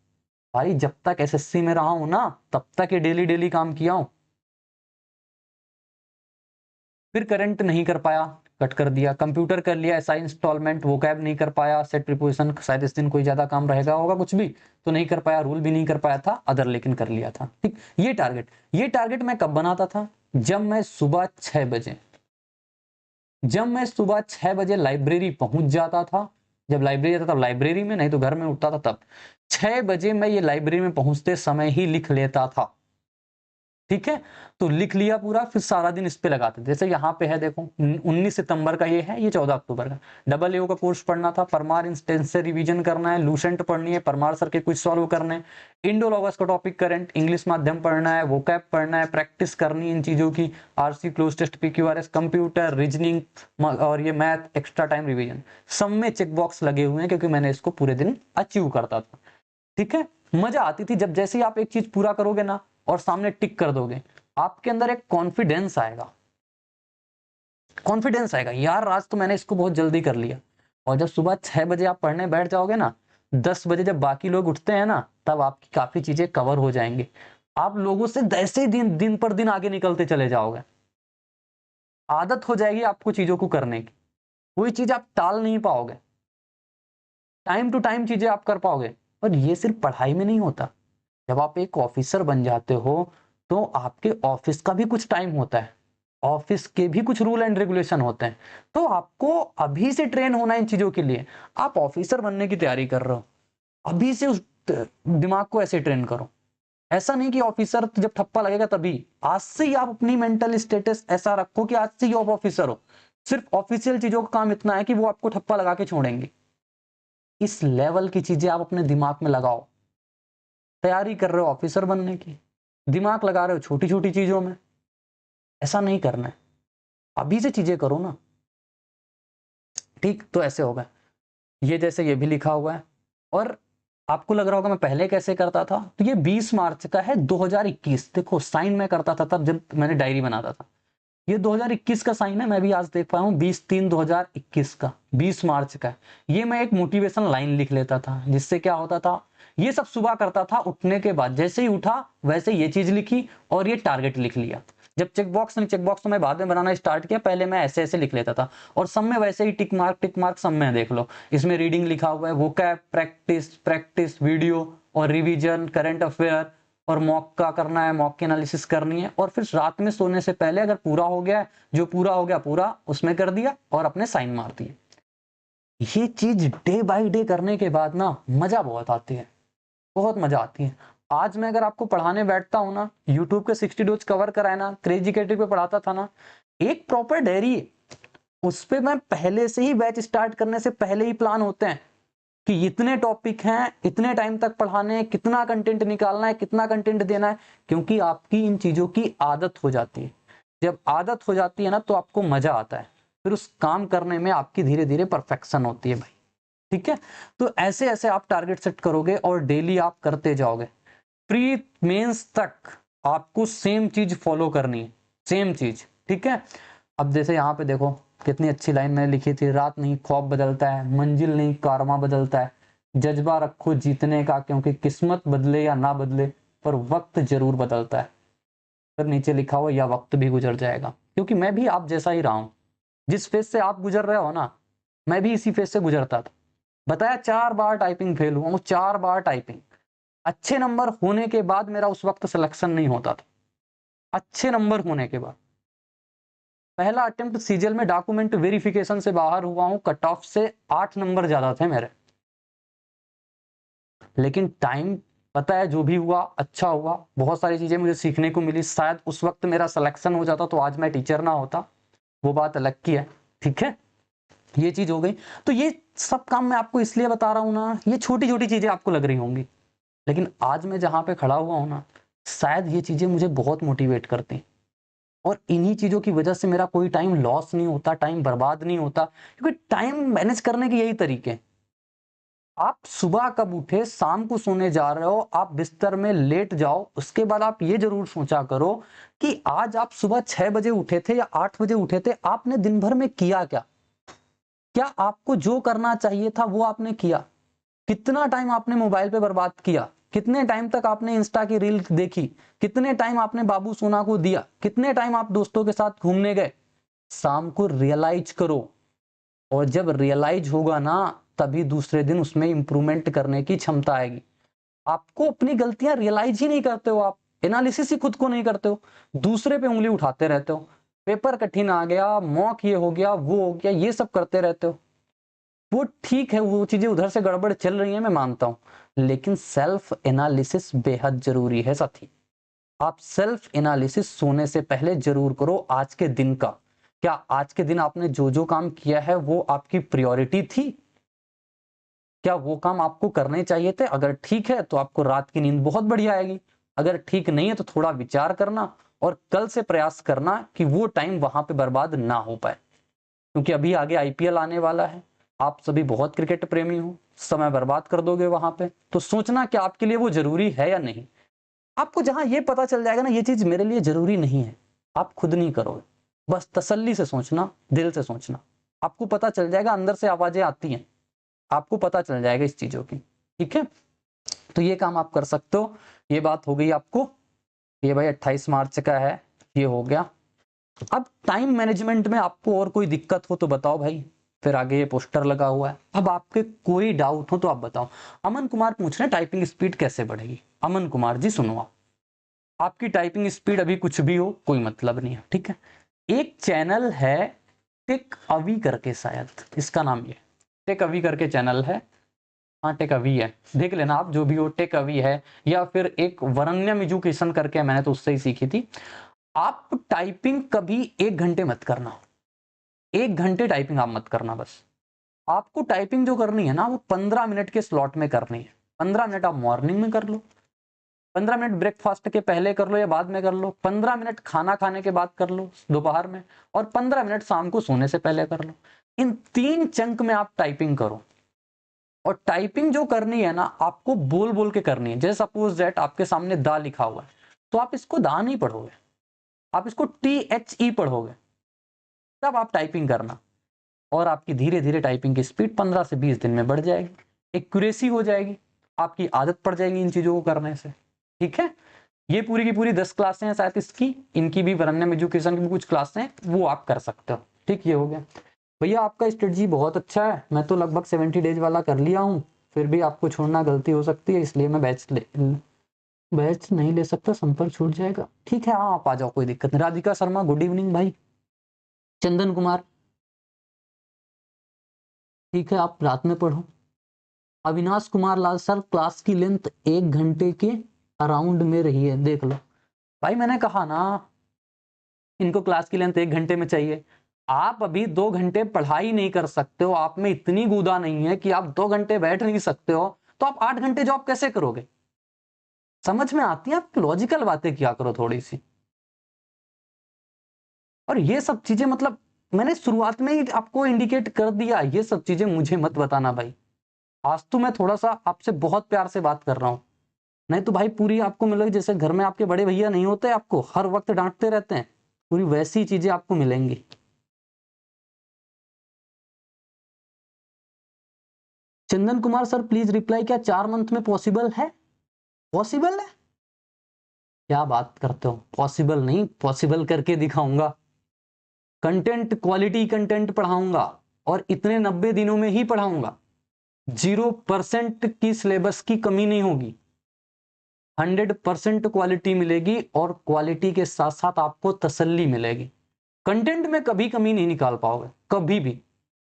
भाई जब तक एसएससी में रहा हूं ना, तब तक ये डेली डेली काम किया हूं। फिर करंट नहीं कर पाया, कट कर दिया। कंप्यूटर कर लिया, एसआई इंस्टॉलमेंट, वो कैब नहीं कर पाया, सेट प्रीपोजिशन शायद इस दिन कोई ज्यादा काम रहेगा होगा कुछ भी, तो नहीं कर पाया, रूल भी नहीं कर पाया था, अदर लेकिन कर लिया था, ठीक। ये टारगेट मैं कब बनाता था? जब मैं सुबह 6 बजे, लाइब्रेरी पहुंच जाता था। जब लाइब्रेरी जाता था लाइब्रेरी में, नहीं तो घर में उठता था तब। 6 बजे मैं ये लाइब्रेरी में पहुंचते समय ही लिख लेता था। ठीक है, तो लिख लिया पूरा, फिर सारा दिन इस पे लगाते। जैसे यहाँ पे है देखो 19 सितंबर का ये है, ये 14 अक्टूबर का। डबल एओ का कोर्स पढ़ना था, परमार इंस्टेंस से रिवीजन करना है, लूसेंट पढ़नी है, परमार सर के क्विज सॉल्व करने हैं, इंडोलॉगस का टॉपिक करंट, इंग्लिश माध्यम पढ़ना है, वोकैब पढ़ना है, प्रैक्टिस करनी है इन चीजों की, RC cloze test, PQRS, computer, reasoning और ये मैथ, एक्स्ट्रा टाइम रिविजन। सब में चेक बॉक्स लगे हुए हैं क्योंकि मैंने इसको पूरे दिन अचीव करता था। ठीक है, मजा आती थी जब जैसे ही आप एक चीज पूरा करोगे ना और सामने टिक कर दोगे, आपके अंदर एक कॉन्फिडेंस आएगा, कॉन्फिडेंस आएगा यार आज तो मैंने इसको बहुत जल्दी कर लिया। और जब सुबह 6 बजे आप पढ़ने बैठ जाओगे ना, 10 बजे जब बाकी लोग उठते हैं ना, तब आपकी काफी चीजें कवर हो जाएंगी। आप लोगों से ऐसे ही दिन पर दिन आगे निकलते चले जाओगे, आदत हो जाएगी आपको चीजों को करने की, कोई चीज आप टाल नहीं पाओगे, टाइम टू टाइम चीजें आप कर पाओगे। और ये सिर्फ पढ़ाई में नहीं होता, जब आप एक ऑफिसर बन जाते हो तो आपके ऑफिस का भी कुछ टाइम होता है, ऑफिस के भी कुछ रूल एंड रेगुलेशन होते हैं, तो आपको अभी से ट्रेन होना इन चीजों के लिए। आप ऑफिसर बनने की तैयारी कर रहे हो, अभी से उस दिमाग को ऐसे ट्रेन करो। ऐसा नहीं कि ऑफिसर जब ठप्पा लगेगा तभी, आज से ही आप अपनी मेंटल स्टेटस ऐसा रखो कि आज से ही आप ऑफिसर हो। सिर्फ ऑफिशियल चीजों का काम इतना है कि वो आपको ठप्पा लगा के छोड़ेंगे। इस लेवल की चीजें आप अपने दिमाग में लगाओ। तैयारी कर रहे हो ऑफिसर बनने की, दिमाग लगा रहे हो छोटी छोटी चीजों में, ऐसा नहीं करना है, अभी से चीजें करो ना। ठीक, तो ऐसे होगा। ये जैसे ये भी लिखा हुआ है, और आपको लग रहा होगा मैं पहले कैसे करता था, तो ये 20 मार्च का है 2021। देखो साइन मैं करता था तब जब मैंने डायरी बनाता था, ये 2021 का साइन है, मैं भी आज देख पाया हूँ 20/3/2021 का, 20 मार्च का। ये मैं एक मोटिवेशन लाइन लिख लेता था, जिससे क्या होता था, ये सब सुबह करता था उठने के बाद, जैसे ही उठा वैसे ये चीज लिखी और ये टारगेट लिख लिया। जब चेक बॉक्स तो मैं बाद में बनाना स्टार्ट किया, पहले मैं ऐसे ऐसे लिख लेता था, और सब में वैसे ही टिक मार्क सब में देख लो। इसमें रीडिंग लिखा हुआ है, वोकैब, प्रैक्टिस वीडियो और रिवीजन, करंट अफेयर, और मॉक का करना है, मॉक की एनालिसिस करनी है। और फिर रात में सोने से पहले अगर पूरा हो गया, जो पूरा हो गया पूरा उसमें कर दिया और अपने साइन मार दिए। ये चीज डे बाय डे करने के बाद ना मजा बहुत आती है, बहुत मजा आती है। आज मैं अगर आपको पढ़ाने बैठता हूँ ना, यूट्यूब के 60 डोज कवर कराए ना, क्रेजी क्रिएटिव पे पढ़ाता था ना, एक प्रॉपर डायरी, उस पे मैं पहले से ही बैच स्टार्ट करने से पहले ही प्लान होते हैं कि इतने टॉपिक हैं, इतने टाइम तक पढ़ाने हैं, कितना कंटेंट निकालना है, कितना कंटेंट देना है, क्योंकि आपकी इन चीजों की आदत हो जाती है। जब आदत हो जाती है ना तो आपको मजा आता है, फिर उस काम करने में आपकी धीरे धीरे परफेक्शन होती है भाई। ठीक है, तो ऐसे ऐसे आप टारगेट सेट करोगे और डेली आप करते जाओगे, प्री मेंस तक आपको सेम चीज फॉलो करनी है, सेम चीज। ठीक है, अब जैसे यहाँ पे देखो कितनी अच्छी लाइन मैंने लिखी थी, रात नहीं ख्वाब बदलता है, मंजिल नहीं कारमा बदलता है, जज्बा रखो जीतने का, क्योंकि किस्मत बदले या ना बदले पर वक्त जरूर बदलता है। फिर नीचे लिखा हुआ या वक्त भी गुजर जाएगा, क्योंकि मैं भी आप जैसा ही रहा हूं, जिस फेज से आप गुजर रहे हो ना, मैं भी इसी फेज से गुजरता था। बताया 4 बार टाइपिंग फेल हुआ हूँ, 4 बार टाइपिंग। अच्छे नंबर होने के बाद मेरा उस वक्त सिलेक्शन नहीं होता था, अच्छे नंबर होने के बाद। पहला अटेम्प्ट सीजीएल में डॉक्यूमेंट वेरिफिकेशन से बाहर हुआ हूं, कट ऑफ से 8 नंबर ज्यादा थे मेरे। लेकिन टाइम, पता है जो भी हुआ अच्छा हुआ, बहुत सारी चीजें मुझे सीखने को मिली। शायद उस वक्त मेरा सिलेक्शन हो जाता तो आज मैं टीचर ना होता, वो बात अलग की है। ठीक है, ये चीज हो गई। तो ये सब काम मैं आपको इसलिए बता रहा हूं ना, ये छोटी छोटी चीजें आपको लग रही होंगी, लेकिन आज मैं जहां पे खड़ा हुआ हूं ना, शायद ये चीजें मुझे बहुत मोटिवेट करती, और इन्हीं चीजों की वजह से मेरा कोई टाइम लॉस नहीं होता, टाइम बर्बाद नहीं होता, क्योंकि टाइम मैनेज करने के यही तरीके हैं। आप सुबह कब उठे, शाम को सोने जा रहे हो, आप बिस्तर में लेट जाओ, उसके बाद आप ये जरूर सोचा करो कि आज आप सुबह 6 बजे उठे थे या 8 बजे उठे थे, आपने दिन भर में किया क्या, क्या आपको जो करना चाहिए था वो आपने किया, कितना टाइम आपने मोबाइल पे बर्बाद किया, कितने टाइम तक आपने इंस्टा की रील देखी, कितने टाइम आपने बाबू सोना को दिया, कितने टाइम आप दोस्तों के साथ घूमने गए। शाम को रियलाइज करो, और जब रियलाइज होगा ना, तभी दूसरे दिन उसमें इंप्रूवमेंट करने की क्षमता आएगी। आपको अपनी गलतियां रियलाइज ही नहीं करते हो, आप एनालिसिस ही खुद को नहीं करते हो, दूसरे पे उंगली उठाते रहते हो, पेपर कठिन आ गया, मॉक ये हो गया, वो हो गया, ये सब करते रहते हो। वो ठीक है, वो चीजें उधर से गड़बड़ चल रही है, मैं मानता हूं, लेकिन सेल्फ एनालिसिस बेहद जरूरी है साथी। आप सेल्फ एनालिसिस सोने से पहले जरूर करो आज के दिन का। क्या आज के दिन आपने जो जो काम किया है वो आपकी प्रायोरिटी थी? क्या वो काम आपको करने चाहिए थे? अगर ठीक है तो आपको रात की नींद बहुत बढ़िया आएगी। अगर ठीक नहीं है तो थोड़ा विचार करना और कल से प्रयास करना कि वो टाइम वहां पे बर्बाद ना हो पाए, क्योंकि अभी आगे आईपीएल आने वाला है। आप सभी बहुत क्रिकेट प्रेमी हो, समय बर्बाद कर दोगे वहां पे, तो सोचना कि आपके लिए वो जरूरी है या नहीं। आपको जहां ये पता चल जाएगा ना ये चीज मेरे लिए जरूरी नहीं है, आप खुद नहीं करोगे। बस तसल्ली से सोचना, दिल से सोचना, आपको पता चल जाएगा। अंदर से आवाजें आती हैं, आपको पता चल जाएगा इस चीजों की। ठीक है, तो ये काम आप कर सकते हो। ये बात हो गई आपको। ये भाई 28 मार्च का है, ये हो गया। अब टाइम मैनेजमेंट में आपको और कोई दिक्कत हो तो बताओ भाई, फिर आगे ये पोस्टर लगा हुआ है। अब आपके कोई डाउट हो तो आप बताओ। अमन कुमार पूछ रहे हैं टाइपिंग स्पीड कैसे बढ़ेगी। अमन कुमार जी सुनो, आपकी टाइपिंग स्पीड अभी कुछ भी हो कोई मतलब नहीं है, ठीक है। एक चैनल है टेक अवी करके, शायद इसका नाम ये टेक अवी करके चैनल है। हाँ टेक अवी है, देख लेना आप, जो भी हो टेक अवी है। या फिर एक वरण्यम एजुकेशन करके, मैंने तो उससे ही सीखी थी। आप टाइपिंग कभी 1 घंटे मत करना, 1 घंटे टाइपिंग आप मत करना। बस आपको टाइपिंग जो करनी है ना वो 15 मिनट के स्लॉट में करनी है। 15 मिनट आप मॉर्निंग में कर लो, 15 मिनट ब्रेकफास्ट के पहले कर लो या बाद में कर लो, 15 मिनट खाना खाने के बाद कर लो दोपहर में, और 15 मिनट शाम को सोने से पहले कर लो। इन 3 चंक में आप टाइपिंग करो। और टाइपिंग जो करनी है ना आपको बोल बोल के करनी है। जैसे सपोज दैट आपके सामने दा लिखा हुआ है तो आप इसको दा नहीं पढ़ोगे, आप इसको THE पढ़ोगे, तब आप टाइपिंग करना। और आपकी धीरे धीरे टाइपिंग की स्पीड 15 से 20 दिन में बढ़ जाएगी, एक्यूरेसी हो जाएगी, आपकी आदत पड़ जाएगी इन चीजों को करने से। ठीक है, ये पूरी की पूरी 10 क्लासें हैं शायद इसकी, इनकी भी वरण्यम एजुकेशन की भी कुछ क्लासें हैं, वो आप कर सकते हो। ठीक, ये हो गया भैया। आपका स्ट्रेटजी बहुत अच्छा है, मैं तो लगभग 70 डेज वाला कर लिया हूँ, फिर भी आपको छोड़ना गलती हो सकती है, इसलिए मैं बैच नहीं ले सकता, संपर्क छूट जाएगा। ठीक है, हाँ आप आ जाओ, कोई दिक्कत नहीं। राधिका शर्मा गुड इवनिंग भाई। चंदन कुमार ठीक है, आप रात में पढ़ो। अविनाश कुमार लाल सर क्लास की लेंथ 1 घंटे के अराउंड में रही है, देख लो भाई, मैंने कहा ना इनको क्लास की लेंथ 1 घंटे में चाहिए। आप अभी 2 घंटे पढ़ाई नहीं कर सकते हो, आप में इतनी गुदा नहीं है कि आप 2 घंटे बैठ नहीं सकते हो, तो आप 8 घंटे जॉब कैसे करोगे? समझ में आती है? आप लॉजिकल बातें किया करो थोड़ी सी। और ये सब चीजें मतलब मैंने शुरुआत में ही आपको इंडिकेट कर दिया, ये सब चीजें मुझे मत बताना भाई। आज तो मैं थोड़ा सा आपसे बहुत प्यार से बात कर रहा हूं, नहीं तो भाई पूरी आपको मिलेगी जैसे घर में आपके बड़े भैया नहीं होते, आपको हर वक्त डांटते रहते हैं, पूरी वैसी चीजें आपको मिलेंगी। Chandan Kumar sir please reply, क्या 4 मंथ में पॉसिबल है? पॉसिबल है? क्या बात करते हो, पॉसिबल नहीं, पॉसिबल करके दिखाऊंगा। कंटेंट क्वालिटी कंटेंट पढ़ाऊंगा, और इतने 90 दिनों में ही पढ़ाऊंगा। 0% की सिलेबस की कमी नहीं होगी, 100% क्वालिटी मिलेगी, और क्वालिटी के साथ साथ आपको तसल्ली मिलेगी। कंटेंट में कभी कमी नहीं निकाल पाओगे, कभी भी।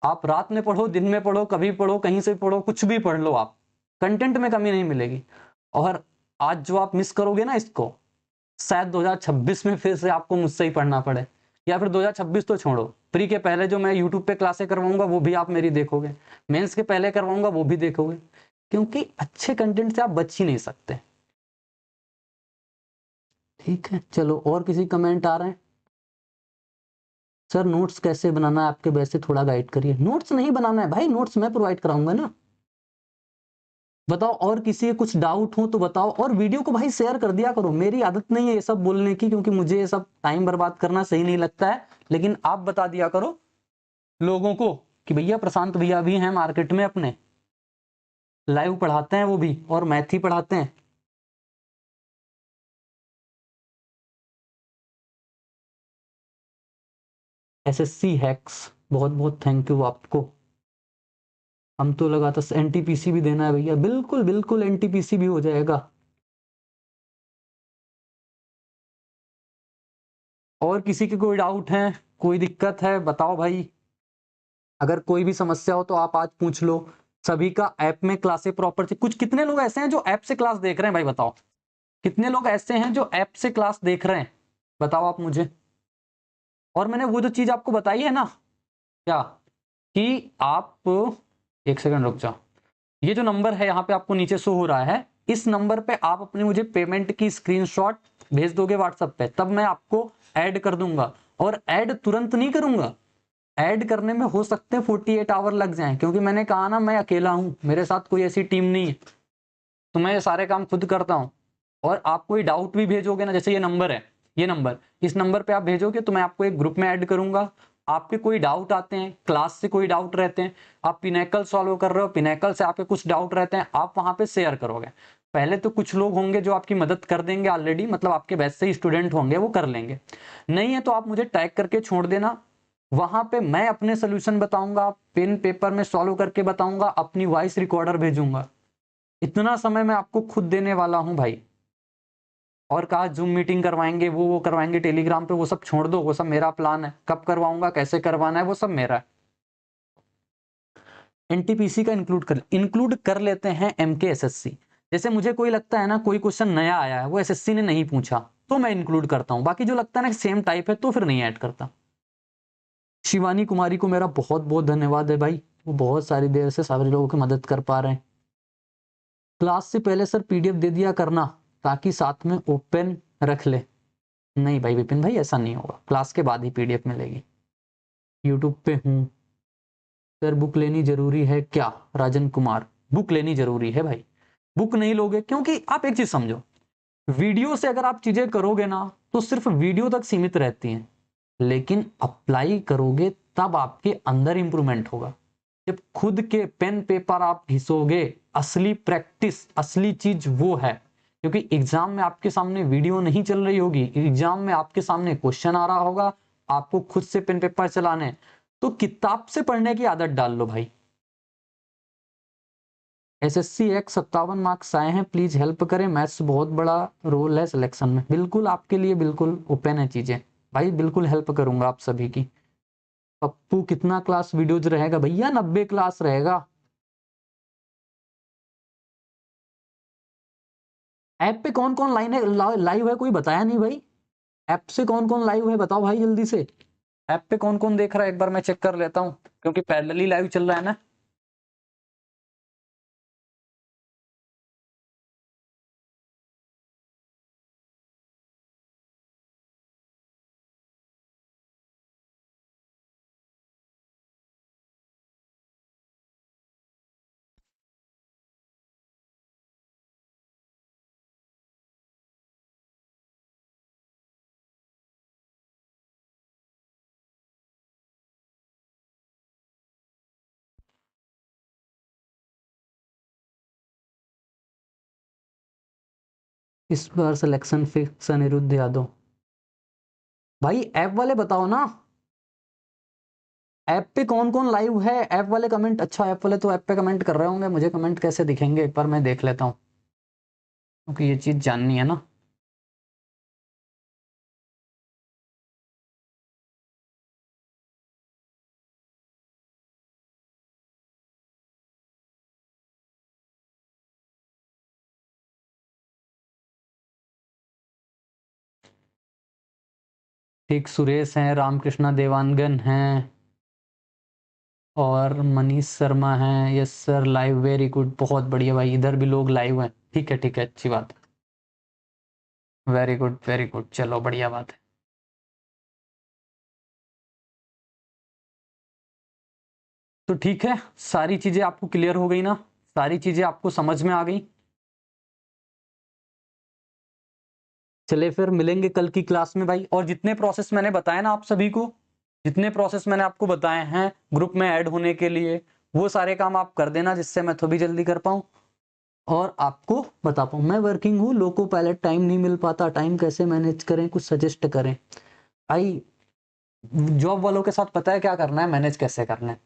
आप रात में पढ़ो, दिन में पढ़ो, कभी पढ़ो, कहीं से पढ़ो, कुछ भी पढ़ लो आप, कंटेंट में कमी नहीं मिलेगी। और आज जो आप मिस करोगे ना इसको, शायद 2026 में फिर से आपको मुझसे ही पढ़ना पड़े, या फिर 2026 तो छोड़ो, प्री के पहले जो मैं यूट्यूब पे क्लासें करवाऊंगा वो भी आप मेरी देखोगे, मेंस के पहले करवाऊंगा वो भी देखोगे, क्योंकि अच्छे कंटेंट से आप बच ही नहीं सकते। ठीक है, चलो और किसी कमेंट आ रहे हैं? सर नोट्स कैसे बनाना है आपके, वैसे थोड़ा गाइड करिए। नोट्स नहीं बनाना है भाई, नोट्स मैं प्रोवाइड कराऊंगा ना। बताओ, और किसी के कुछ डाउट हो तो बताओ, और वीडियो को भाई शेयर कर दिया करो। मेरी आदत नहीं है ये सब बोलने की, क्योंकि मुझे ये सब टाइम बर्बाद करना सही नहीं लगता है, लेकिन आप बता दिया करो लोगों को कि भैया प्रशांत भैया भी हैं मार्केट में, अपने लाइव पढ़ाते हैं वो भी, और मैथ ही पढ़ाते हैं। SSC हैक्स, बहुत बहुत थैंक यू आपको। हम तो लगा था NTPC भी देना है भैया, बिल्कुल बिल्कुल NTPC भी हो जाएगा। और किसी के कोई डाउट है, कोई दिक्कत है बताओ भाई। अगर कोई भी समस्या हो तो आप आज पूछ लो। सभी का ऐप में क्लासे प्रॉपर, कुछ कितने लोग ऐसे हैं जो ऐप से क्लास देख रहे हैं भाई बताओ। कितने लोग ऐसे हैं जो ऐप से क्लास देख रहे हैं, बताओ आप मुझे। और मैंने वो जो चीज आपको बताई है ना, क्या, कि आप एक सेकंड रुक जाओ, ये जो नंबर है यहाँ पे आपको नीचे शो हो रहा है, इस नंबर पे आप अपने मुझे पेमेंट की स्क्रीनशॉट भेज दोगे व्हाट्सएप पे, तब मैं आपको ऐड कर दूंगा। और ऐड तुरंत नहीं करूंगा, ऐड करने में हो सकते हैं 48 आवर लग जाएं, क्योंकि मैंने कहा ना मैं अकेला हूं, मेरे साथ कोई ऐसी टीम नहीं है, तो मैं ये सारे काम खुद करता हूं। और आप कोई डाउट भी भेजोगे ना, जैसे ये नंबर है, ये नंबर, इस नंबर पे आप भेजोगे तो मैं आपको एक ग्रुप में ऐड करूंगा। आपके कोई डाउट आते हैं, क्लास से कोई डाउट रहते हैं, आप पिनैकल सॉल्व कर रहे हो, पिनैकल से आपके कुछ डाउट रहते हैं, आप वहां पे शेयर करोगे। पहले तो कुछ लोग होंगे जो आपकी मदद कर देंगे ऑलरेडी, मतलब आपके बैच से ही स्टूडेंट होंगे, वो कर लेंगे। नहीं है तो आप मुझे टैग करके छोड़ देना, वहां पे मैं अपने सोल्यूशन बताऊंगा, पेन पेपर में सॉल्व करके बताऊंगा, अपनी वॉइस रिकॉर्डर भेजूंगा। इतना समय मैं आपको खुद देने वाला हूं भाई। और कहा जूम मीटिंग करवाएंगे, वो करवाएंगे टेलीग्राम पे, वो सब छोड़ दो, वो सब मेरा प्लान है, कब करवाऊंगा, कैसे करवाना है, वो सब मेरा है। एनटीपीसी का इंक्लूड कर लेते हैं एमके एसएससी। जैसे मुझे कोई लगता है ना कोई क्वेश्चन नया आया है, वो एसएससी ने नहीं पूछा, तो मैं इंक्लूड करता हूं, बाकी जो लगता है ना सेम टाइप है तो फिर नहीं ऐड करता। शिवानी कुमारी को मेरा बहुत बहुत धन्यवाद है भाई, वो बहुत सारी देर से सारे लोगों की मदद कर पा रहे हैं। क्लास से पहले सर पीडीएफ दे दिया करना, ताकि साथ में ओपन रख ले। नहीं भाई विपिन भाई, ऐसा नहीं होगा, क्लास के बाद ही पीडीएफ मिलेगी। यूट्यूब पे हूँ सर, बुक लेनी जरूरी है क्या? राजन कुमार, बुक लेनी जरूरी है भाई। बुक नहीं लोगे, क्योंकि आप एक चीज समझो, वीडियो से अगर आप चीजें करोगे ना तो सिर्फ वीडियो तक सीमित रहती हैं, लेकिन अप्लाई करोगे तब आपके अंदर इंप्रूवमेंट होगा। जब खुद के पेन पेपर आप घिसोगे, असली प्रैक्टिस, असली चीज वो है। क्योंकि एग्जाम में आपके सामने वीडियो नहीं चल रही होगी, एग्जाम में आपके सामने क्वेश्चन आ रहा होगा, आपको खुद से पेन पेपर चलाने, तो किताब से पढ़ने की आदत डाल लो भाई। एसएससी एक 57 मार्क्स आए हैं, प्लीज हेल्प करें, मैथ्स बहुत बड़ा रोल है सिलेक्शन में। बिल्कुल आपके लिए बिल्कुल ओपन है चीजें भाई, बिल्कुल हेल्प करूंगा आप सभी की। पप्पू कितना क्लास वीडियोज रहेगा भैया? 90 क्लास रहेगा। ऐप पे कौन कौन लाइव है, कोई बताया नहीं भाई। ऐप से कौन कौन लाइव है बताओ भाई जल्दी से। ऐप पे कौन कौन देख रहा है एक बार मैं चेक कर लेता हूँ, क्योंकि पैरेलली लाइव चल रहा है ना। इस बार सिलेक्शन फिक्स अनिरुद्ध यादव। भाई ऐप वाले बताओ ना, ऐप पे कौन कौन लाइव है? ऐप वाले कमेंट, अच्छा ऐप वाले तो ऐप पे कमेंट कर रहे होंगे, मुझे कमेंट कैसे दिखेंगे एक बार मैं देख लेता हूँ, क्योंकि ये चीज जाननी है ना। ठीक, सुरेश हैं, रामकृष्णा देवानगन हैं, और मनीष शर्मा हैं। Yes sir, live, very good, बहुत बढ़िया भाई, इधर भी लोग लाइव हैं। ठीक है, अच्छी बात है, वेरी गुड, चलो बढ़िया बात है। तो ठीक है, सारी चीजें आपको क्लियर हो गई ना, सारी चीजें आपको समझ में आ गई। चले फिर मिलेंगे कल की क्लास में भाई, और जितने प्रोसेस मैंने बताए ना आप सभी को, जितने प्रोसेस मैंने आपको बताए हैं ग्रुप में ऐड होने के लिए, वो सारे काम आप कर देना, जिससे मैं थोड़ी जल्दी कर पाऊँ और आपको बता पाऊँ। मैं वर्किंग हूँ, लोको पायलट, टाइम नहीं मिल पाता, टाइम कैसे मैनेज करें, कुछ सजेस्ट करें। आई जॉब वालों के साथ पता है क्या करना है, मैनेज कैसे करना है।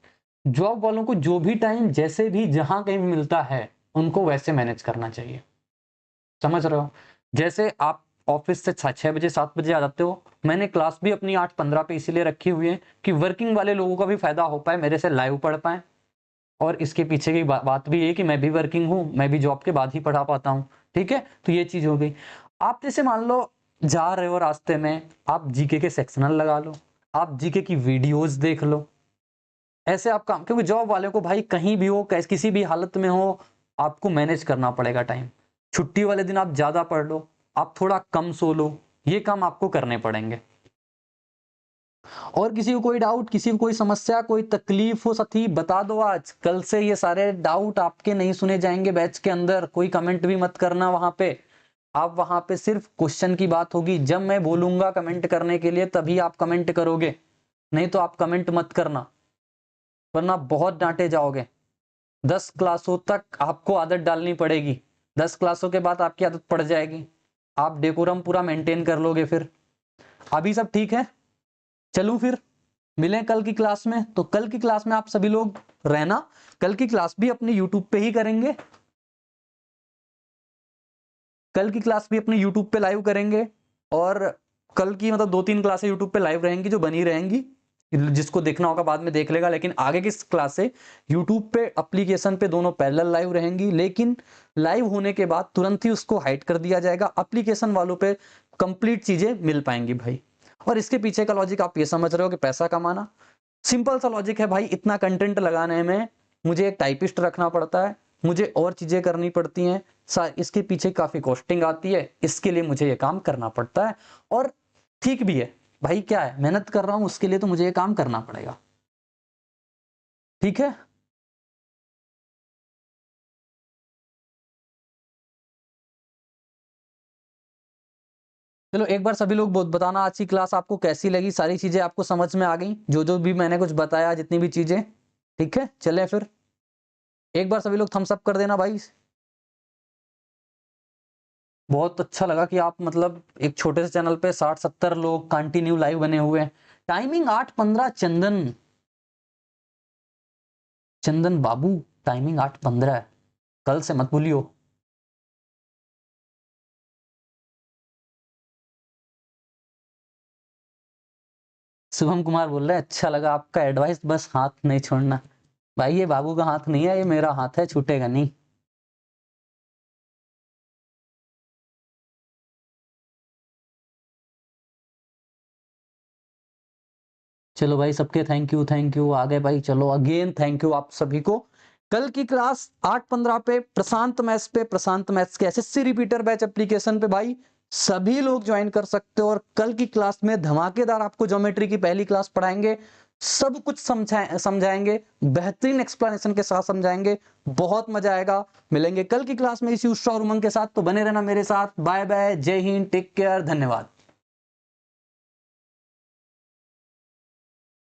जॉब वालों को जो भी टाइम जैसे भी जहां कहीं भी मिलता है, उनको वैसे मैनेज करना चाहिए, समझ रहे हो। जैसे आप ऑफिस से 6 बजे 7 बजे आ जाते हो, मैंने क्लास भी अपनी 8:15 पे इसीलिए रखी हुई है कि वर्किंग वाले लोगों का भी फायदा हो पाए, मेरे से लाइव पढ़ पाए। और इसके पीछे की बात भी है कि मैं भी वर्किंग हूँ, मैं भी जॉब के बाद ही पढ़ा पाता हूँ। ठीक है, तो ये चीज हो गई। आप जैसे मान लो जा रहे हो रास्ते में, आप जीके के सेक्शनल लगा लो, आप जीके की वीडियोस देख लो, ऐसे आप काम, क्योंकि जॉब वाले को भाई कहीं भी हो, किसी भी हालत में हो, आपको मैनेज करना पड़ेगा टाइम। छुट्टी वाले दिन आप ज्यादा पढ़ लो, आप थोड़ा कम सो लो, ये काम आपको करने पड़ेंगे। और किसी को कोई डाउट, किसी को कोई समस्या, कोई तकलीफ हो साथी, बता दो आज। कल से ये सारे डाउट आपके नहीं सुने जाएंगे बैच के अंदर। कोई कमेंट भी मत करना वहां पे, आप वहां पे सिर्फ क्वेश्चन की बात होगी। जब मैं बोलूंगा कमेंट करने के लिए तभी आप कमेंट करोगे, नहीं तो आप कमेंट मत करना, वरना बहुत डांटे जाओगे। 10 क्लासों तक आपको आदत डालनी पड़ेगी, 10 क्लासों के बाद आपकी आदत पड़ जाएगी, आप डेकोरम पूरा मेंटेन कर लोगे। फिर अभी सब ठीक है, चलूं फिर मिलें कल की क्लास में। तो कल की क्लास में आप सभी लोग रहना, कल की क्लास भी अपने यूट्यूब पे ही करेंगे, कल की क्लास भी अपने यूट्यूब पे लाइव करेंगे। और कल की मतलब 2-3 क्लासें यूट्यूब पे लाइव रहेंगी जो बनी रहेंगी, जिसको देखना होगा बाद में देख लेगा। लेकिन आगे की क्लासें यूट्यूब पे एप्लीकेशन पे दोनों पैरेलल लाइव रहेंगी, लेकिन लाइव होने के बाद तुरंत ही उसको हाइड कर दिया जाएगा। एप्लीकेशन वालों पे कंप्लीट चीजें मिल पाएंगी भाई। और इसके पीछे का लॉजिक आप ये समझ रहे हो कि पैसा कमाना। सिंपल सा लॉजिक है भाई, इतना कंटेंट लगाने में मुझे एक टाइपिस्ट रखना पड़ता है, मुझे और चीजें करनी पड़ती हैं, इसके पीछे काफी कॉस्टिंग आती है, इसके लिए मुझे ये काम करना पड़ता है। और ठीक भी है भाई, क्या है, मेहनत कर रहा हूं उसके लिए तो मुझे ये काम करना पड़ेगा। ठीक है, चलो एक बार सभी लोग बताना आज की क्लास आपको कैसी लगी, सारी चीजें आपको समझ में आ गई, जो जो भी मैंने कुछ बताया, जितनी भी चीजें। ठीक है, चले फिर एक बार सभी लोग थम्स अप कर देना भाई। बहुत अच्छा लगा कि आप मतलब एक छोटे से चैनल पे 60-70 लोग कंटिन्यू लाइव बने हुए हैं। टाइमिंग 8:15, चंदन चंदन बाबू, टाइमिंग 8:15 है, कल से मत भूलियो। शुभम कुमार बोल रहे हैं अच्छा लगा आपका एडवाइस, बस हाथ नहीं छोड़ना। भाई ये बाबू का हाथ नहीं है, ये मेरा हाथ है, छूटेगा नहीं। चलो भाई सबके थैंक यू, थैंक यू, आ गए भाई। चलो अगेन थैंक यू आप सभी को। कल की क्लास 8:15 पे प्रशांत मैथ्स पे, प्रशांत मैथ्स के एसएससी रिपीटर बैच एप्लीकेशन पे भाई सभी लोग ज्वाइन कर सकते हो। और कल की क्लास में धमाकेदार आपको ज्योमेट्री की पहली क्लास पढ़ाएंगे, सब कुछ समझाएंगे, बेहतरीन एक्सप्लेनेशन के साथ समझाएंगे, बहुत मजा आएगा। मिलेंगे कल की क्लास में इसी उत्साह और उमंग के साथ, तो बने रहना मेरे साथ। बाय बाय, जय हिंद, टेक केयर, धन्यवाद।